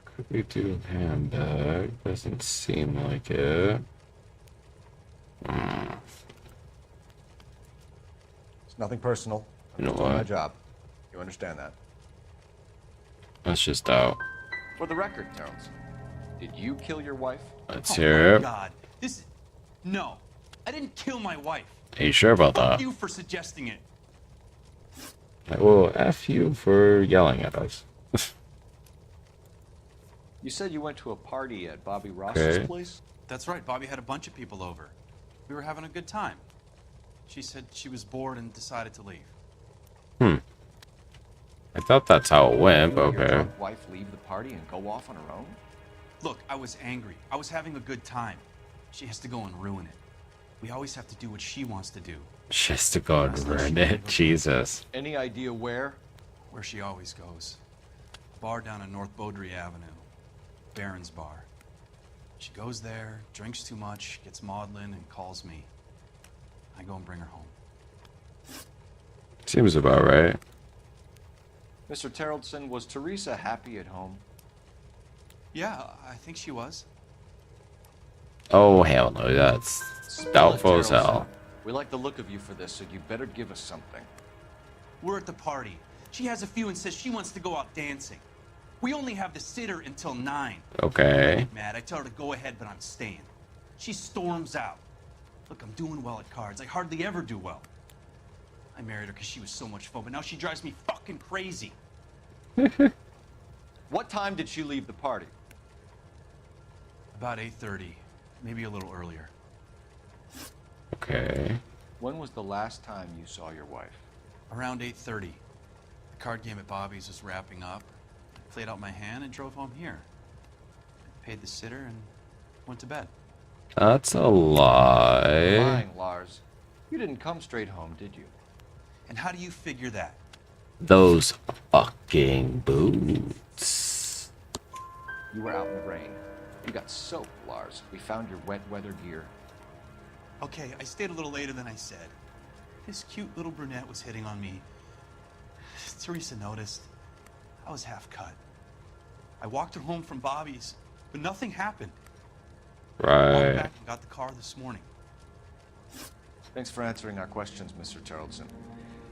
Could we do handbag? Doesn't seem like it. It's nothing personal. I'm You know just doing my what? job. You understand that? Let's just out. For the record, Terrence, did you kill your wife? Let's Oh hear my it. God. No. I didn't kill my wife. Are you sure about Fuck that? you for suggesting it. Well, F you for yelling at us. You said you went to a party at Bobby Ross's Okay. place? That's right. Bobby had a bunch of people over. We were having a good time. She said she was bored and decided to leave. I thought that's how it went, but You let your okay. drunk wife leave the party and go off on her own? Look, I was angry. I was having a good time. She has to go and ruin it. We always have to do what she wants to do. Just to go and ruin it. Jesus. Any idea where? Where she always goes. A bar down on North Beaudry Avenue. Baron's Bar. She goes there, drinks too much, gets maudlin, and calls me. I go and bring her home. Seems about right. Mr. Terrelson, was Teresa happy at home? Yeah, I think she was. Oh, hell no. That's doubtful as hell. We like the look of you for this, so you better give us something. We're at the party. She has a few and says she wants to go out dancing. We only have the sitter until 9. Okay. Mad. I tell her to go ahead, but I'm staying. She storms out. Look, I'm doing well at cards. I hardly ever do well. I married her because she was so much fun, but now she drives me fucking crazy. What time did she leave the party? About 8:30, maybe a little earlier. Okay. When was the last time you saw your wife? Around 8:30. The card game at Bobby's was wrapping up. I played out my hand and drove home here. I paid the sitter and went to bed. That's a You're lie. lying, Lars. You didn't come straight home, did you? And how do you figure that? Those fucking boots. You were out in the rain. You got soaked, Lars. We found your wet weather gear. Okay, I stayed a little later than I said. This cute little brunette was hitting on me. Teresa noticed. I was half cut. I walked her home from Bobby's, but nothing happened. I walked Right. back and got the car this morning. Thanks for answering our questions, Mr. Charlton.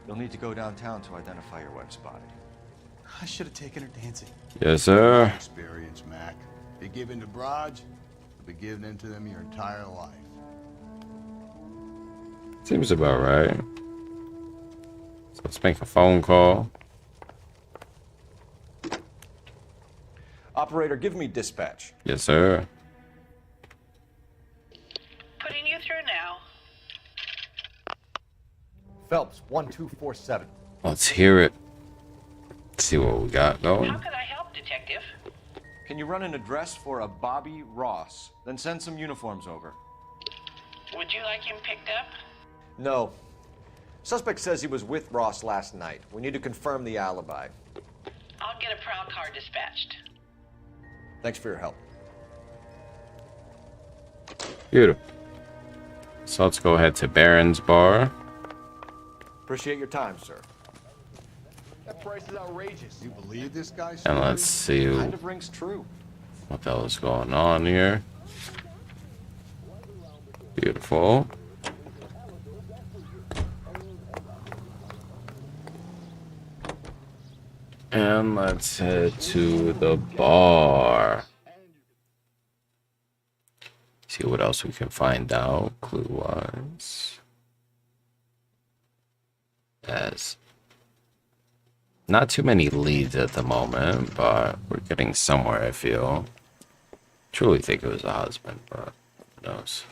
You'll need to go downtown to identify your wife's body. I should have taken her dancing. Yes, sir. Experience, Mac. You give in to broads, you'll be giving in to them your entire life. Seems about right. So let's make a phone call. Operator, give me dispatch. Yes, sir. Putting you through now. Phelps, 1247. Let's hear it. See what we got going. How could I help, Detective? Can you run an address for a Bobby Ross? Then send some uniforms over. Would you like him picked up? No. Suspect says he was with Ross last night. We need to confirm the alibi. I'll get a prowl car dispatched. Thanks for your help. Beautiful. So let's go ahead to Baron's Bar. Appreciate your time, sir. That price is outrageous. You believe this guy? And let's see Kind of rings true. what the hell is going on here. Beautiful. And let's head to the bar. See what else we can find out clue-wise. As not too many leads at the moment, but we're getting somewhere, I feel. Truly think it was a husband, but who knows?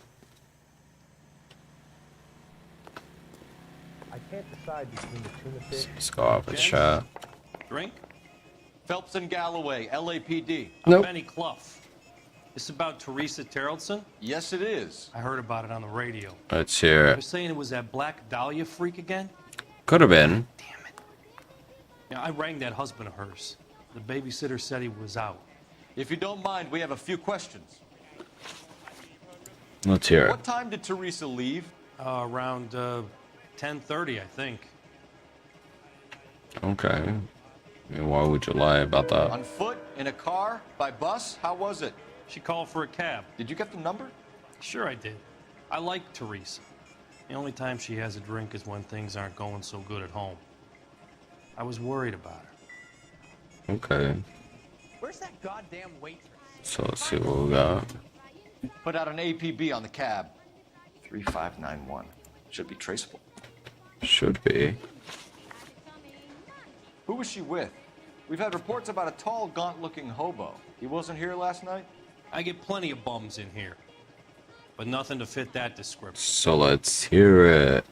I can't decide between the tuna fish. Let's go off a shot. Drink? Phelps and Galloway, LAPD. Nope. Benny Clough. This about Teresa Terrellson? Yes, it is. I heard about it on the radio. Let's hear They're it. saying it was that Black Dahlia freak again? Could have been. Yeah, I rang that husband of hers. The babysitter said he was out. If you don't mind, we have a few questions. Let's hear it. What time did Teresa leave? Around 10:30, I think. Okay. And why would you lie about that? On foot? In a car? By bus? How was it? She called for a cab. Did you get the number? Sure I did. I like Teresa. The only time she has a drink is when things aren't going so good at home. I was worried about her. Okay. Where's that goddamn waitress? So let's see what we got. Put out an APB on the cab. 3591. Should be traceable. Should be. Who was she with? We've had reports about a tall, gaunt-looking hobo. He wasn't here last night? I get plenty of bums in here, but nothing to fit that description. So let's hear it.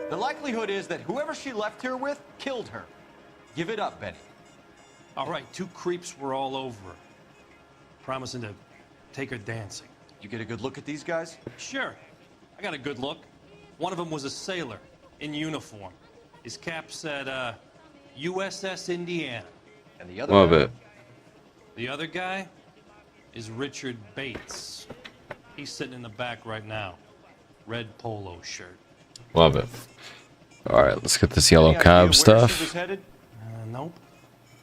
The likelihood is that whoever she left here with killed her. Give it up, Benny. All right, 2 creeps were all over her, promising to take her dancing. You get a good look at these guys? Sure. I got a good look. One of them was a sailor in uniform. His cap said, USS Indiana. And the other Love guy? it. The other guy is Richard Bates. He's sitting in the back right now. Red polo shirt. Love it. All right, let's get this yellow Any idea cab where stuff. she was headed? Nope.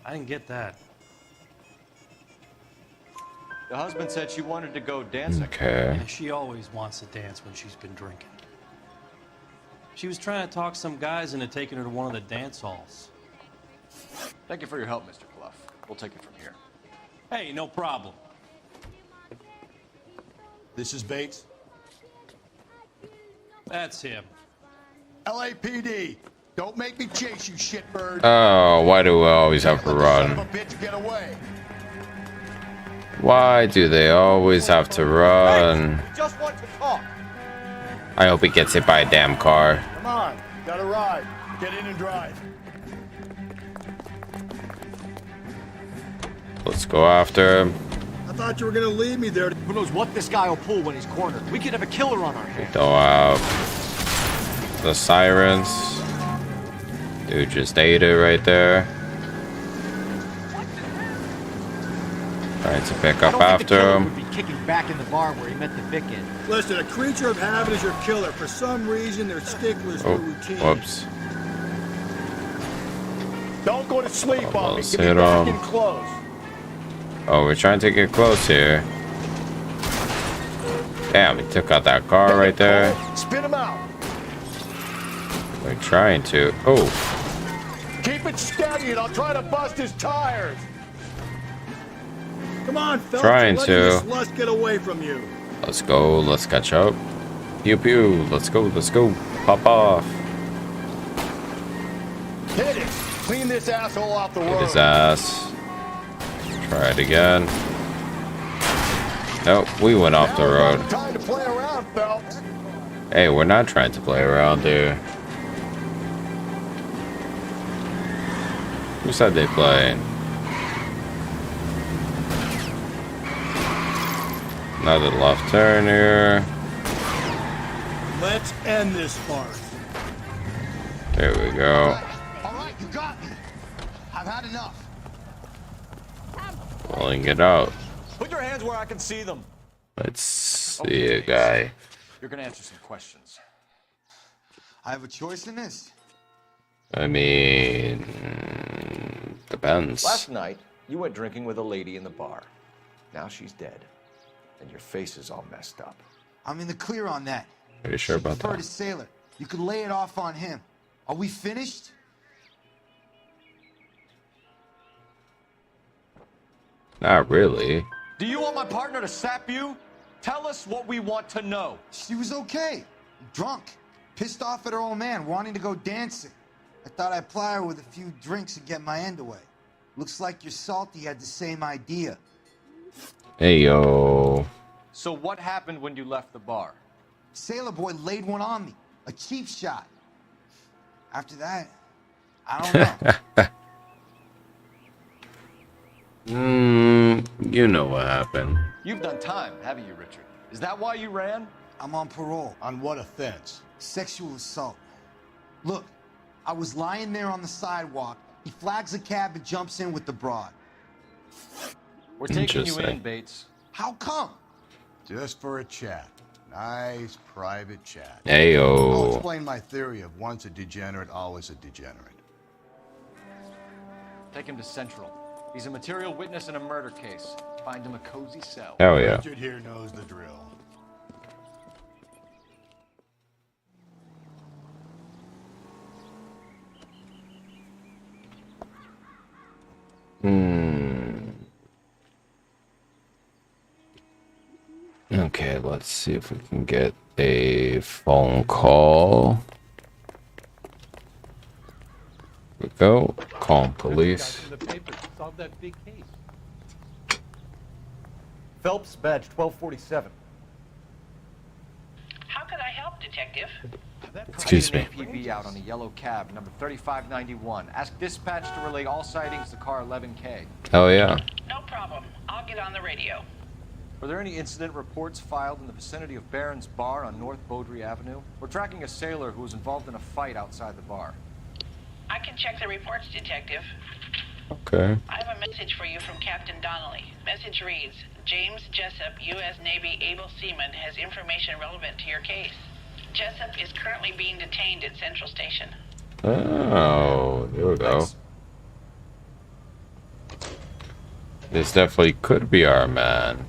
I didn't get that. The husband said she wanted to go dancing. Okay. Yeah, she always wants to dance when she's been drinking. She was trying to talk some guys into taking her to one of the dance halls. Thank you for your help, Mr. Clough. We'll take it from here. Hey, no problem. This is Bates. That's him. LAPD. Don't make me chase you, shitbird. Oh, why do we always have to Son of run? a bitch, get away. Why do they always have to run? Just want to talk. I hope he gets hit by a damn car. Come on, got a ride. Get in and drive. Let's go after him. I thought you were gonna leave me there. Who knows what this guy will pull when he's cornered? We could have a killer on our hands. Throw out the sirens. Dude just ate it right there. Trying to pick up after him. Would be kicking back in the bar where he met the Vic in. Listen, a creature of habit is your killer. For some reason, they're sticklers Oh, for routine. whoops. Don't go to sleep on me. Let's Get me hit back him. in close. Oh, we're trying to get close here. Damn, he took out that car right there. Spin him out. We're trying to. Oh, Keep it steady and I'll try to bust his tires. Come on, Phelps. Trying Letting to. this lust get away from you. let's go. Let's catch up. Pew pew. Let's go. Let's go. Pop off. Hit it. Clean this asshole off the Hit road. his ass. Try it again. Nope, we went off the road. Time to play around, Phelps. Hey, we're not trying to play around here. Who said they play? Another left turn here. Let's end this farce. There we go. All right, you got me. I've had enough. Pulling it out. Put your hands where I can see them. Let's see a guy. You're gonna answer some questions. I have a choice in this. I mean, depends. Last night, you went drinking with a lady in the bar. Now she's dead. And your face is all messed up. I'm in the clear on that. Are you sure about Preferred that? a sailor. You could lay it off on him. Are we finished? Not really. Do you want my partner to sap you? Tell us what we want to know. She was okay. Drunk. Pissed off at her old man, wanting to go dancing. I thought I'd ply her with a few drinks and get my end away. Looks like your salty had the same idea. Hey, yo. So what happened when you left the bar? Sailor boy laid one on me. A cheap shot. After that, I don't know. You know what happened. You've done time, haven't you, Richard? Is that why you ran? I'm on parole. On what offense? Sexual assault. Look, I was lying there on the sidewalk. He flags a cab and jumps in with the broad. We're taking you in, Interesting. Bates. How come? Just for a chat. Nice private chat. I'll Ayo. explain my theory of once a degenerate, always a degenerate. Take him to Central. He's a material witness in a murder case. Find him a cozy cell. Hell yeah. Richard here knows the drill. Okay, let's see if we can get a phone call. Here we go. Calling police. Solve that big case. Phelps, badge 1247. How could I help, Detective? Excuse me. APB out on a yellow cab, number 3591. Ask dispatch to relay all sightings to car 11K. Oh yeah. No problem. I'll get on the radio. Were there any incident reports filed in the vicinity of Barron's Bar on North Beaudry Avenue? We're tracking a sailor who was involved in a fight outside the bar. I can check the reports, Detective. Okay. I have a message for you from Captain Donnelly. Message reads, James Jessup, U.S. Navy able seaman, has information relevant to your case. Jessup is currently being detained at Central Station. Oh, there we go. This definitely could be our man.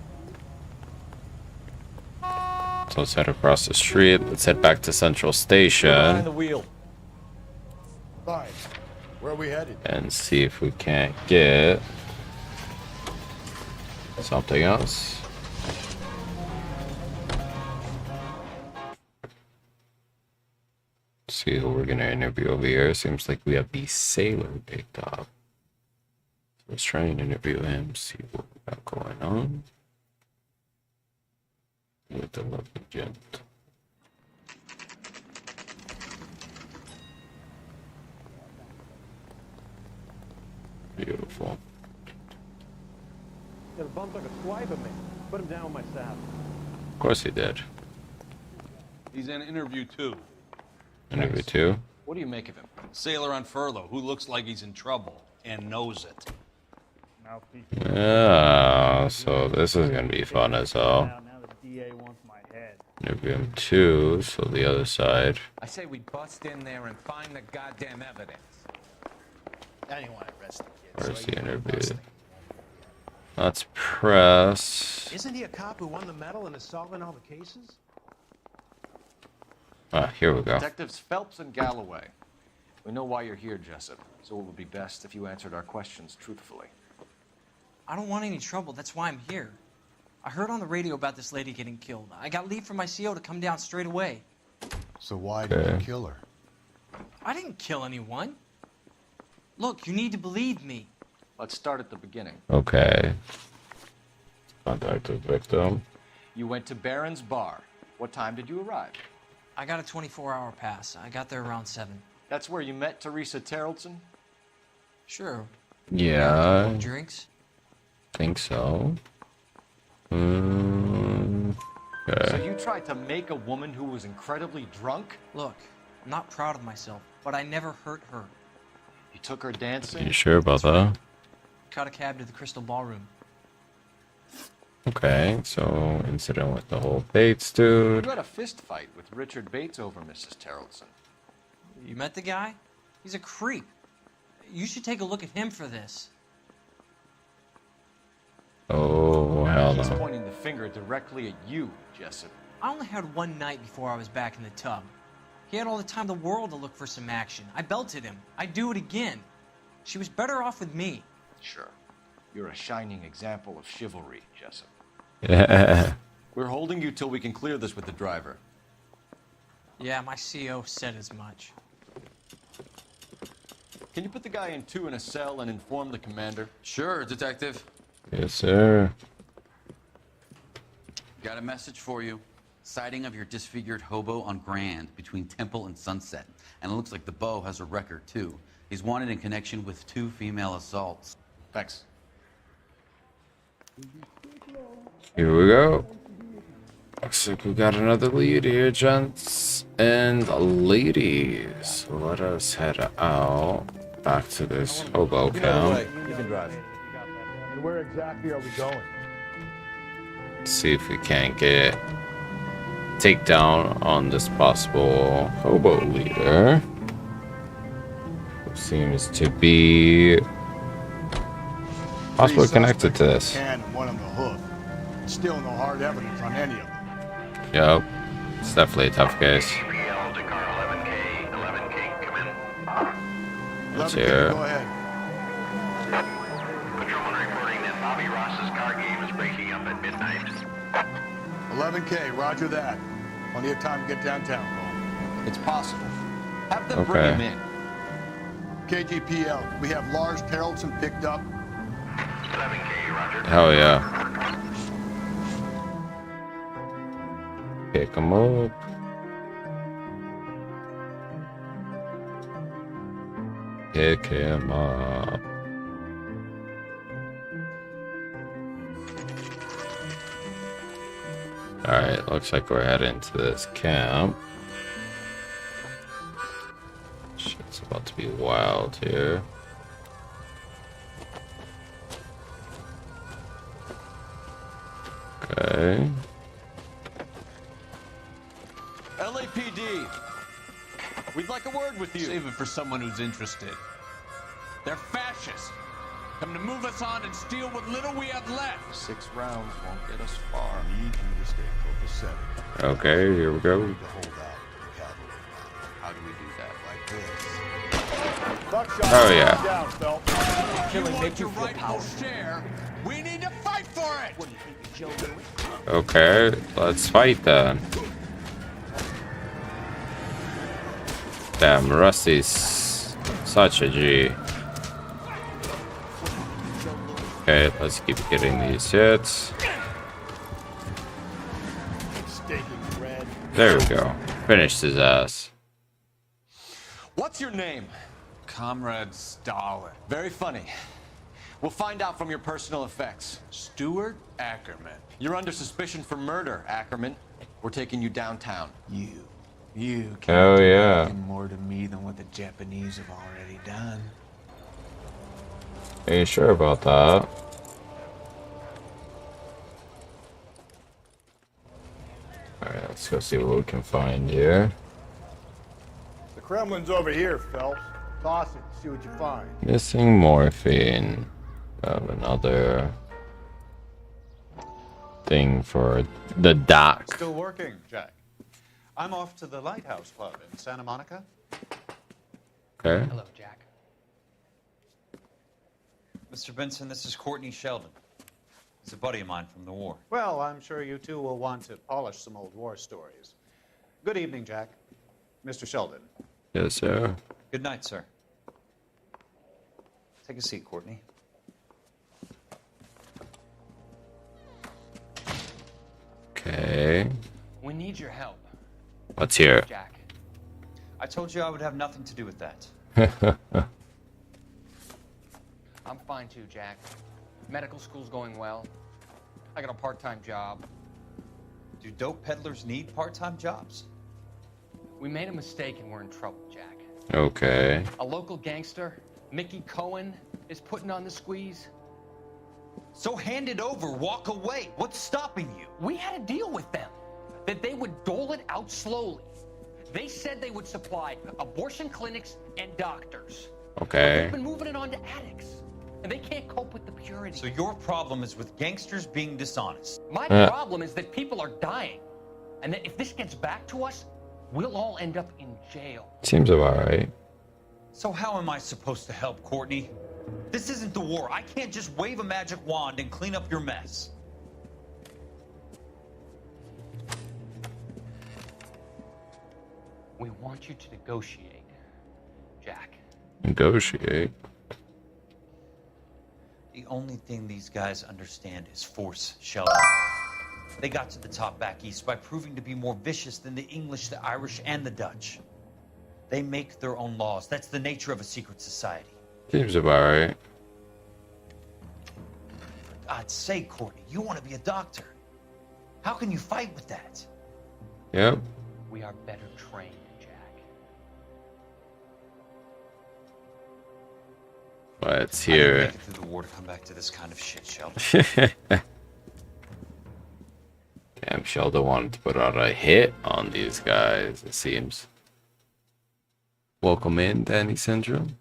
So let's head across the street. Let's head back to Central Behind the Station wheel. Fine. Where are we headed? and see if we can't get something else. See who we're gonna interview over here. Seems like we have the sailor picked up. Let's try and interview him, see what we got going on with the lovely gent. Beautiful. Yeah, the bum took a swipe at me. Put him down with my staff. Of course he did. He's in interview 2. Interview 2. What do you make of him? Sailor on furlough who looks like he's in trouble and knows it. Yeah, so this is gonna be fun as hell. Now the DA wants my head. Interview him 2, so the other side. I say we bust in there and find the goddamn evidence. I didn't want to arrest the kid. Where's the interview? Let's press. Isn't he a cop who won the medal and is solving all the cases? Ah, here we go. Detectives Phelps and Galloway. We know why you're here, Jessup, so it would be best if you answered our questions truthfully. I don't want any trouble. That's why I'm here. I heard on the radio about this lady getting killed. I got leave from my CO to come down straight away. So why did you Okay. kill her? I didn't kill anyone. Look, you need to believe me. Let's start at the beginning. Okay. Contact the victim. You went to Barron's Bar. What time did you arrive? I got a 24-hour pass. I got there around 7. That's where you met Teresa Terrellson? Sure. Yeah, Drinks? think so. So Okay. you tried to make a woman who was incredibly drunk? Look, I'm not proud of myself, but I never hurt her. You took her dancing? You sure about that? Caught a cab to the Crystal Ballroom. Okay, so incident with the whole Bates dude. You had a fist fight with Richard Bates over Mrs. Terrellson. You met the guy? He's a creep. You should take a look at him for this. Oh, hell He's no. pointing the finger directly at you, Jessup. I only had one night before I was back in the tub. He had all the time in the world to look for some action. I belted him. I'd do it again. She was better off with me. Sure. You're a shining example of chivalry, Jessup. Yeah. We're holding you till we can clear this with the driver. Yeah, my CO said as much. Can you put the guy in 2 in a cell and inform the commander? Sure, Detective. Yes, sir. Got a message for you. Sighting of your disfigured hobo on Grand between Temple and Sunset. And it looks like the beau has a record, too. He's wanted in connection with 2 female assaults. Thanks. Here we go. Looks like we got another lead here, gents and ladies. Let us head out back to this hobo camp. You can drive. And where exactly are we going? See if we can't get takedown on this possible hobo leader, who seems to be possibly connected to this. And one on the hoof. Still no hard evidence on any of them. Yep, it's definitely a tough case. Let's hear. Go ahead. Patrolman reporting that Bobby Ross's car game is breaking up at midnight. 11K, roger that. Plenty of time to get downtown, Cole. It's possible. Have them bring him in. KGPL, we have Lars Haraldson picked up. 11K, roger. Hell yeah. Pick him up. Pick him up. Alright, looks like we're heading to this camp. Shit's about to be wild here. Okay. LAPD, we'd like a word with you. Save it for someone who's interested. They're fascists. Come to move us on and steal what little we have left. 6 rounds won't get us far. I need you to stay copacetic. Okay, here we go. To hold out the cavalry. How do we do that? Like this. Buckshot. Oh, yeah. Down, Phelps. Killing makes you feel powerful. Share. We need to fight for it. What do you think, Joe? Okay, let's fight then. Damn, Rusty's such a G. Okay, let's keep getting these hits. There we go. Finished his ass. What's your name? Comrade Stalin. Very funny. We'll find out from your personal effects. Stuart Ackerman. You're under suspicion for murder, Ackerman. We're taking you downtown. You Hell yeah. do more to me than what the Japanese have already done. Are you sure about that? Alright, let's go see what we can find here. The Kremlin's over here, Phelps. Toss it, see what you find. Missing morphine. Have another thing for the doc. Still working, Jack. I'm off to the Lighthouse Club in Santa Monica. Okay. Hello, Jack. Mr. Benson, this is Courtney Sheldon. He's a buddy of mine from the war. Well, I'm sure you two will want to polish some old war stories. Good evening, Jack. Mr. Sheldon. Yes, sir. Good night, sir. Take a seat, Courtney. Okay. We need your help. Let's hear it. Jack. I told you I would have nothing to do with that. I'm fine too, Jack. Medical school's going well. I got a part-time job. Do dope peddlers need part-time jobs? We made a mistake and we're in trouble, Jack. Okay. A local gangster, Mickey Cohen, is putting on the squeeze. So hand it over, walk away. What's stopping you? We had a deal with them that they would dole it out slowly. They said they would supply abortion clinics and doctors. Okay. They've been moving it on to addicts, and they can't cope with the purity. So your problem is with gangsters being dishonest. My problem is that people are dying, and that if this gets back to us, we'll all end up in jail. Seems about right. So how am I supposed to help, Courtney? This isn't the war. I can't just wave a magic wand and clean up your mess. We want you to negotiate, Jack. Negotiate. The only thing these guys understand is force, Sheldon. They got to the top back east by proving to be more vicious than the English, the Irish, and the Dutch. They make their own laws. That's the nature of a secret society. Seems about right. God's sake, Courtney, you want to be a doctor. How can you fight with that? Yep. We are better trained, Jack. Let's I didn't hear make it. it through the war to come back to this kind of shit, Sheldon. Damn, Sheldon wanted to put out a hit on these guys, it seems. Welcome in, Danny Syndrome.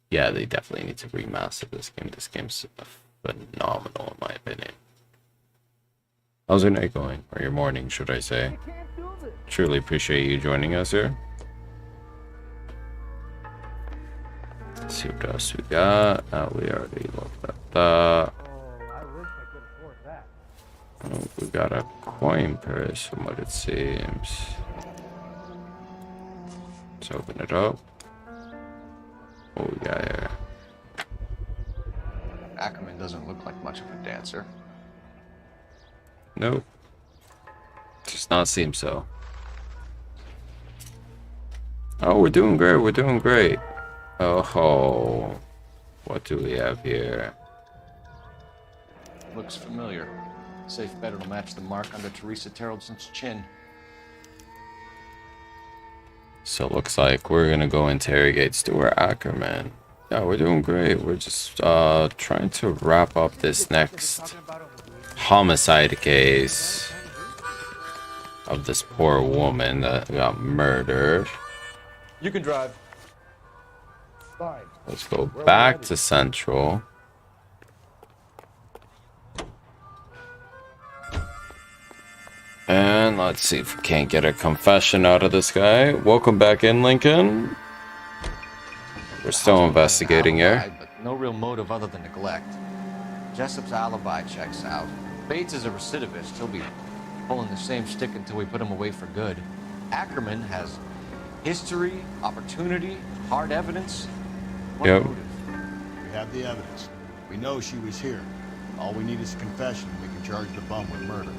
Yeah, they definitely need to remaster this game. This game's phenomenal, in my opinion. How's your night going? Or your morning, should I say? Truly appreciate you joining us here. Let's see what else we got. We already looked at that. Oh, we got a coin purse from what it seems. Let's open it up. What we got here? Ackerman doesn't look like much of a dancer. Nope. Does not seem so. Oh, we're doing great. We're doing great. Oh, what do we have here? Looks familiar. Safe bet it'll match the mark under Teresa Terreldson's chin. So it looks like we're gonna go interrogate Stuart Ackerman. Yeah, we're doing great. We're just trying to wrap up this next homicide case of this poor woman that got murdered. You can drive. Let's go back to Central. And let's see if we can't get a confession out of this guy. Welcome back in, Lincoln. We're still investigating here. But no real motive other than neglect. Jessup's alibi checks out. Bates is a recidivist. He'll be pulling the same stick until we put him away for good. Ackerman has history, opportunity, hard evidence. What Yep. motive? We have the evidence. We know she was here. All we need is a confession. We can charge the bum with murder.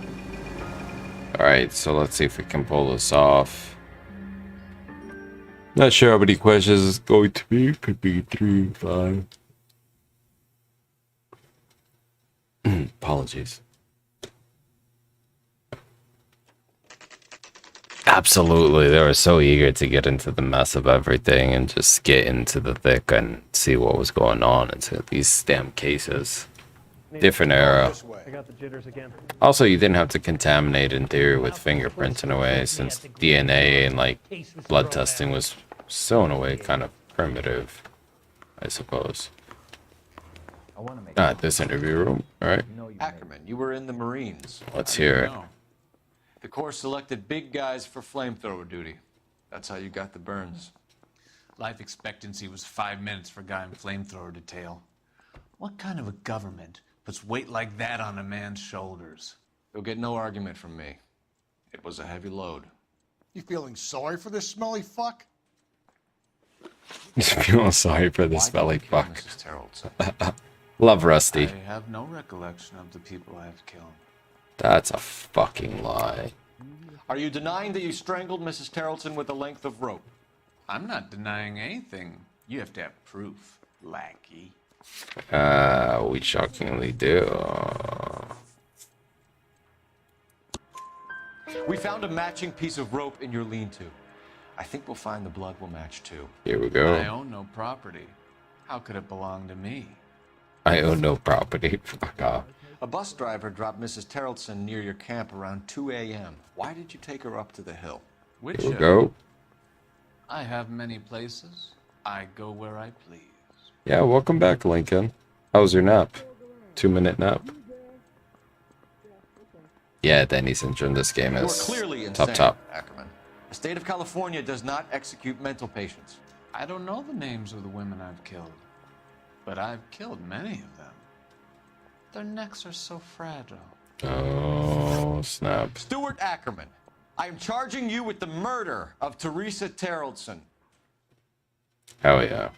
Alright, so let's see if we can pull this off. Not sure how many questions it's going to be. Could be 3, 5. Apologies. Absolutely, they were so eager to get into the mess of everything and just get into the thick and see what was going on into these damn cases. Different era. I got the jitters again. Also, you didn't have to contaminate in theory with fingerprints in a way, since DNA and like blood testing was still in a way kind of primitive, I suppose. This interview room. All right. Ackerman, you were in the Marines. Let's hear it. The Corps selected big guys for flamethrower duty. That's how you got the burns. Life expectancy was 5 minutes for a guy in flamethrower detail. What kind of a government puts weight like that on a man's shoulders? You'll get no argument from me. It was a heavy load. You feeling sorry for this smelly fuck? Just feeling sorry for this smelly fuck. Mrs. Terrelson. Love Rusty. I have no recollection of the people I have killed. That's a fucking lie. Are you denying that you strangled Mrs. Terrelson with a length of rope? I'm not denying anything. You have to have proof, lackey. We shockingly do. We found a matching piece of rope in your lean-to. I think we'll find the blood will match too. Here we go. I own no property. How could it belong to me? I own no property. Fuck off. A bus driver dropped Mrs. Terrelson near your camp around 2 a.m. Why did you take her up to the hill? Which Here we go. I have many places. I go where I please. Yeah, welcome back, Lincoln. How was your nap? 2-minute nap? Yeah, Danny Syndrome, this game You're is clearly insane, top. Ackerman. The state of California does not execute mental patients. I don't know the names of the women I've killed, but I've killed many of them. Their necks are so fragile. Oh, snap. Stuart Ackerman, I am charging you with the murder of Teresa Terrelson. Hell yeah.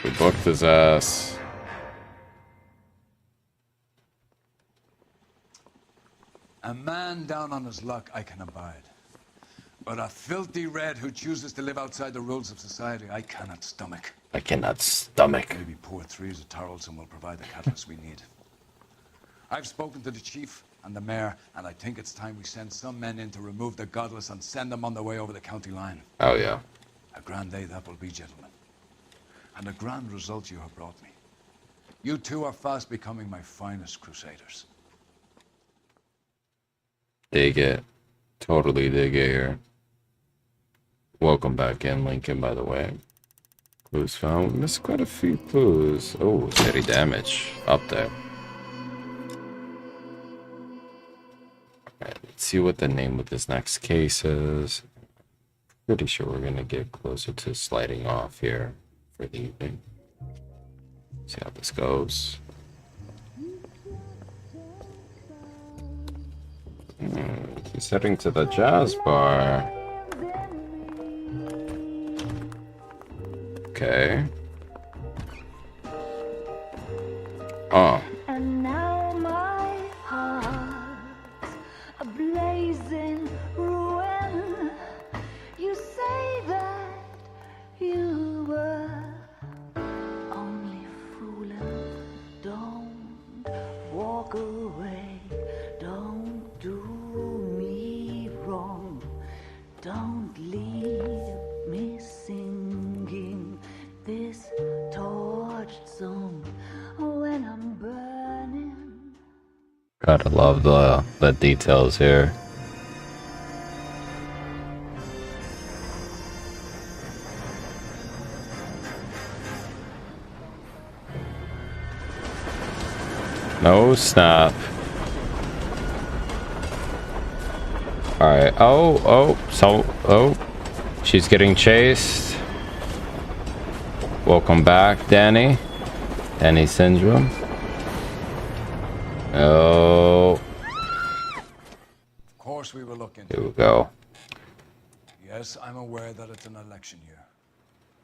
We booked his ass. A man down on his luck I can abide. But a filthy red who chooses to live outside the rules of society, I cannot stomach. I cannot stomach. Maybe poor Threes of Tarleton will provide the catalyst we need. I've spoken to the chief and the mayor, and I think it's time we send some men in to remove the godless and send them on their way over the county line. Oh, yeah. A grand day that will be, gentlemen. And a grand result you have brought me. You two are fast becoming my finest crusaders. Dig it. Totally dig it here. Welcome back in, Lincoln, by the way. Clues found. Missed quite a few clues. Oh, steady damage. Up there. Alright, let's see what the name of this next case is. Pretty sure we're gonna get closer to sliding off here for the evening. See how this goes. He's heading to the jazz bar. Okay. Oh. And now my heart's a blazing ruin. You say that you were only fooling. Don't walk away. Don't do me wrong. Don't leave me singing this torched song when I'm burning. Gotta love the details here. No snap. Alright, oh, she's getting chased. Welcome back, Danny. Danny Syndrome. Oh. Of course we will look into Here we go. Yes, I'm aware that it's an election year.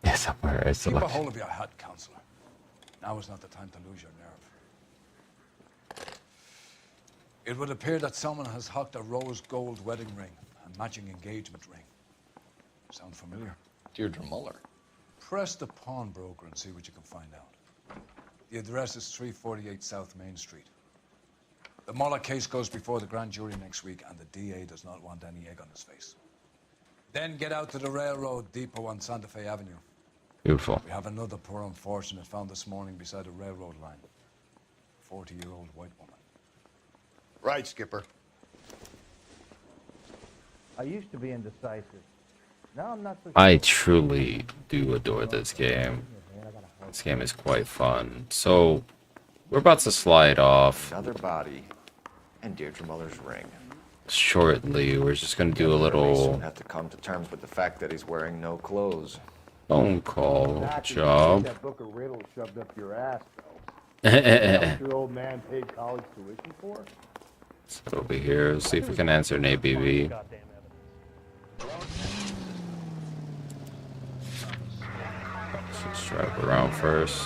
Yes, I'm aware it's Keep a election. hold of your hat, Counselor. Now is not the time to lose your nerve. It would appear that someone has hocked a rose gold wedding ring and matching engagement ring. Sound familiar? Deirdre Muller. Press the pawnbroker and see what you can find out. The address is 348 South Main Street. The Muller case goes before the grand jury next week, and the DA does not want any egg on his face. Then get out to the railroad depot on Santa Fe Avenue. Beautiful. We have another poor unfortunate found this morning beside a railroad line. 40-year-old white woman. Right, Skipper. I used to be indecisive. Now I'm not so I truly do adore this game. This game is quite fun. So, we're about to slide off Another body and Deirdre Muller's ring. shortly. We're just going to do a little Have to come to terms with the fact that he's wearing no clothes. phone call Doctor, job. That book of riddles shoved up your ass, though. Let's Your old man paid college tuition for? go over here, see if we can answer an ABV. Let's drive around first.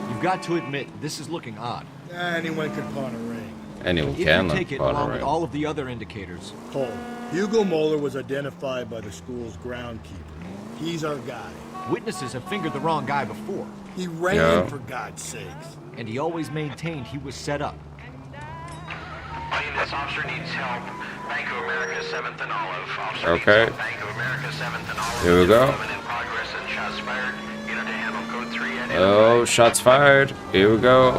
You've got to admit, this is looking odd. Anyone could pawn a ring. Anyone If can you look take it upon a along with ring. all of the other indicators. Cole, Hugo Moeller was identified by the school's groundkeeper. He's our guy. Witnesses have fingered the wrong guy before. He ran, for God's sakes. And he always maintained he was set up. This officer needs help. Bank of America, 7th and Olive. Officer Okay. needs help. Bank of America, 7th and Olive. Here we go. Movement in progress and shots fired. Unit to handle code 3 and Oh, shots fired. Here we go.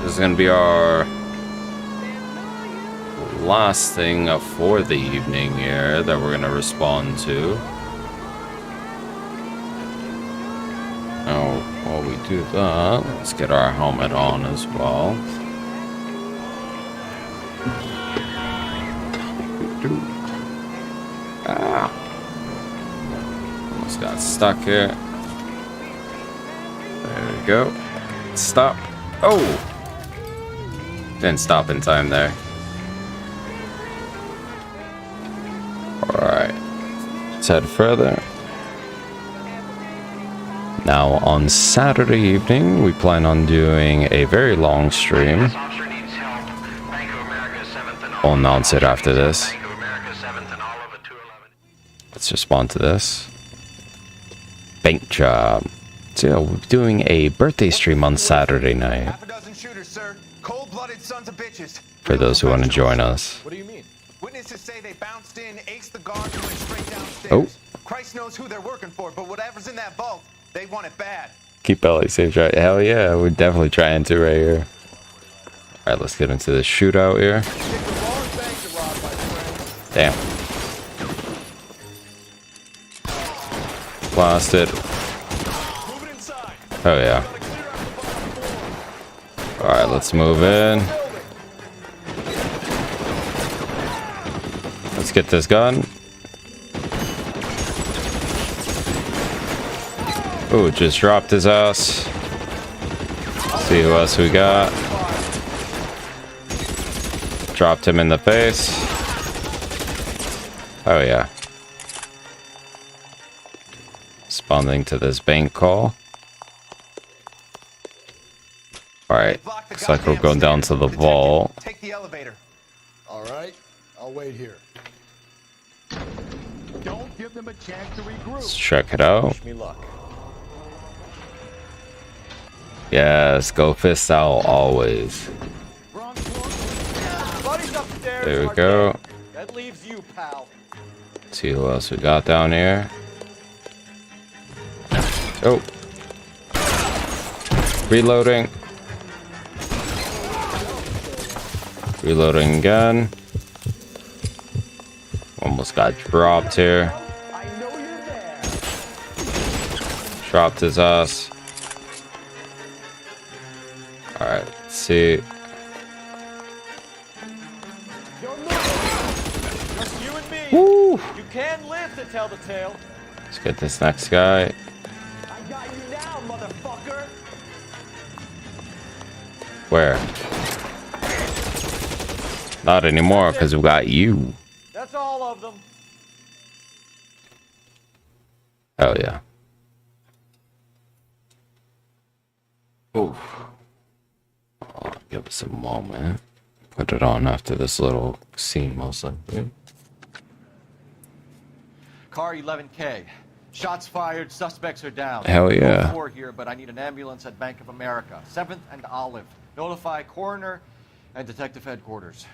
This is gonna be our last thing for the evening here that we're gonna respond to. Now, while we do that, let's get our helmet on as well. Ah. Almost got stuck here. There we go. Stop. Oh! Didn't stop in time there. Alright. Let's head further. Now, on Saturday evening, we plan on doing a very long stream. I'll announce it after this. Let's respond to this. Bank job. So yeah, we're doing a birthday stream on Saturday night. For those who want to join us. What do you mean? Witnesses say they bounced in, aced the guard, and went straight downstairs. Oh. Christ knows who they're working for, but whatever's in that vault, they want it bad. Keep Ellie safe, right? Hell yeah, we're definitely trying to right here. Alright, let's get into this shootout here. Damn. Blasted. Oh yeah. Alright, let's move in. Let's get this gun. Ooh, just dropped his ass. See who else we got. Dropped him in the face. Oh yeah. Responding to this bank call. Alright, looks like we're going down to the vault. Take the elevator. All right, I'll wait here. Don't give them a chance to regroup. Let's check it out. Wish me luck. Yes, go fist out always. There we go. That leaves you, pal. See who else we got down here. Oh. Reloading. Reloading again. Almost got dropped here. Dropped his ass. Alright, let's see. Woo! You can live to tell the tale. Let's get this next guy. I got you now, motherfucker. Where? Not anymore, because we got you. That's all of them. Hell yeah. Oof. Oh, give us a moment. Put it on after this little scene, most likely. Car 11K. Shots fired, suspects are down. Hell yeah. Code 4 here, but I need an ambulance at Bank of America. 7th and Olive. Notify coroner and detective headquarters.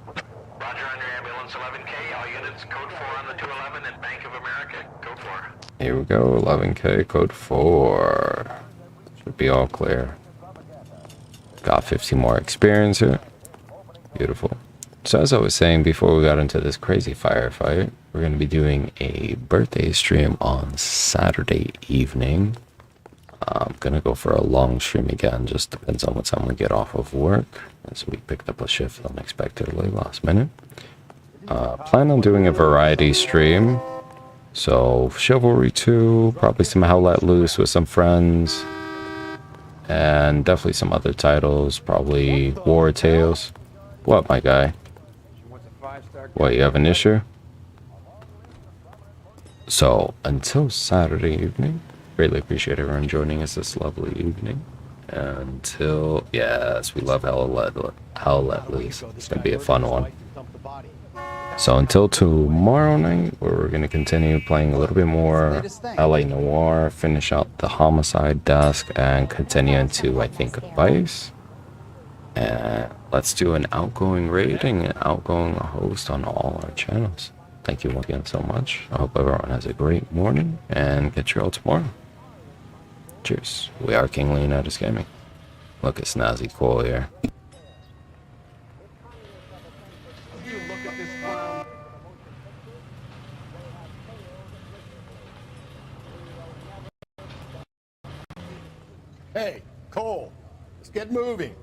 Roger on your ambulance 11K. All units, code 4 on the 211 and Bank of America. Code 4. Here we go, 11K, code 4. Should be all clear. Got 50 more experience here. Beautiful. So as I was saying before we got into this crazy firefight, we're going to be doing a birthday stream on Saturday evening. I'm going to go for a long stream again, just depends on what time we get off of work. As we picked up a shift unexpectedly last minute. Plan on doing a variety stream. So Chivalry 2, probably some How Let Loose with some friends. And definitely some other titles, probably War Tales. What, my guy? What, you have an issue? So, until Saturday evening, greatly appreciate everyone joining us this lovely evening. Until, yes, we love How Let Loose. It's going to be a fun one. So until tomorrow night, where we're going to continue playing a little bit more LA Noire, finish out the Homicide desk, and continue into, I think, Vice. And let's do an outgoing rating and outgoing host on all our channels. Thank you again so much. I hope everyone has a great morning, and catch you all tomorrow. Cheers. We are King Leonidas Gaming. Look at Snazzy Cole here. Hey, Cole, let's get moving.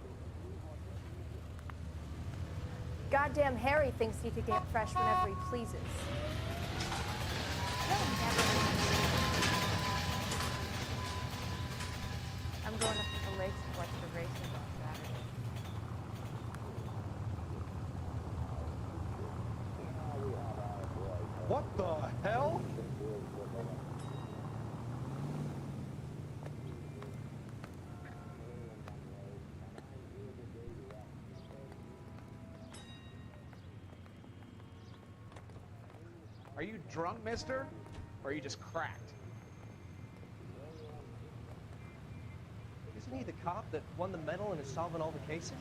Goddamn Harry thinks he could get fresh whenever he pleases. I'm going up to the lakes to watch the races on Saturday. What the hell? Are you drunk, mister? Or are you just cracked? Isn't he the cop that won the medal and is solving all the cases?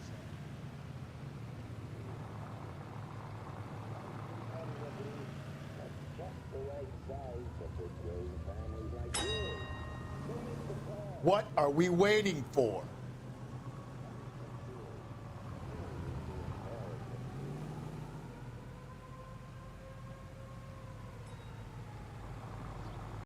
What are we waiting for?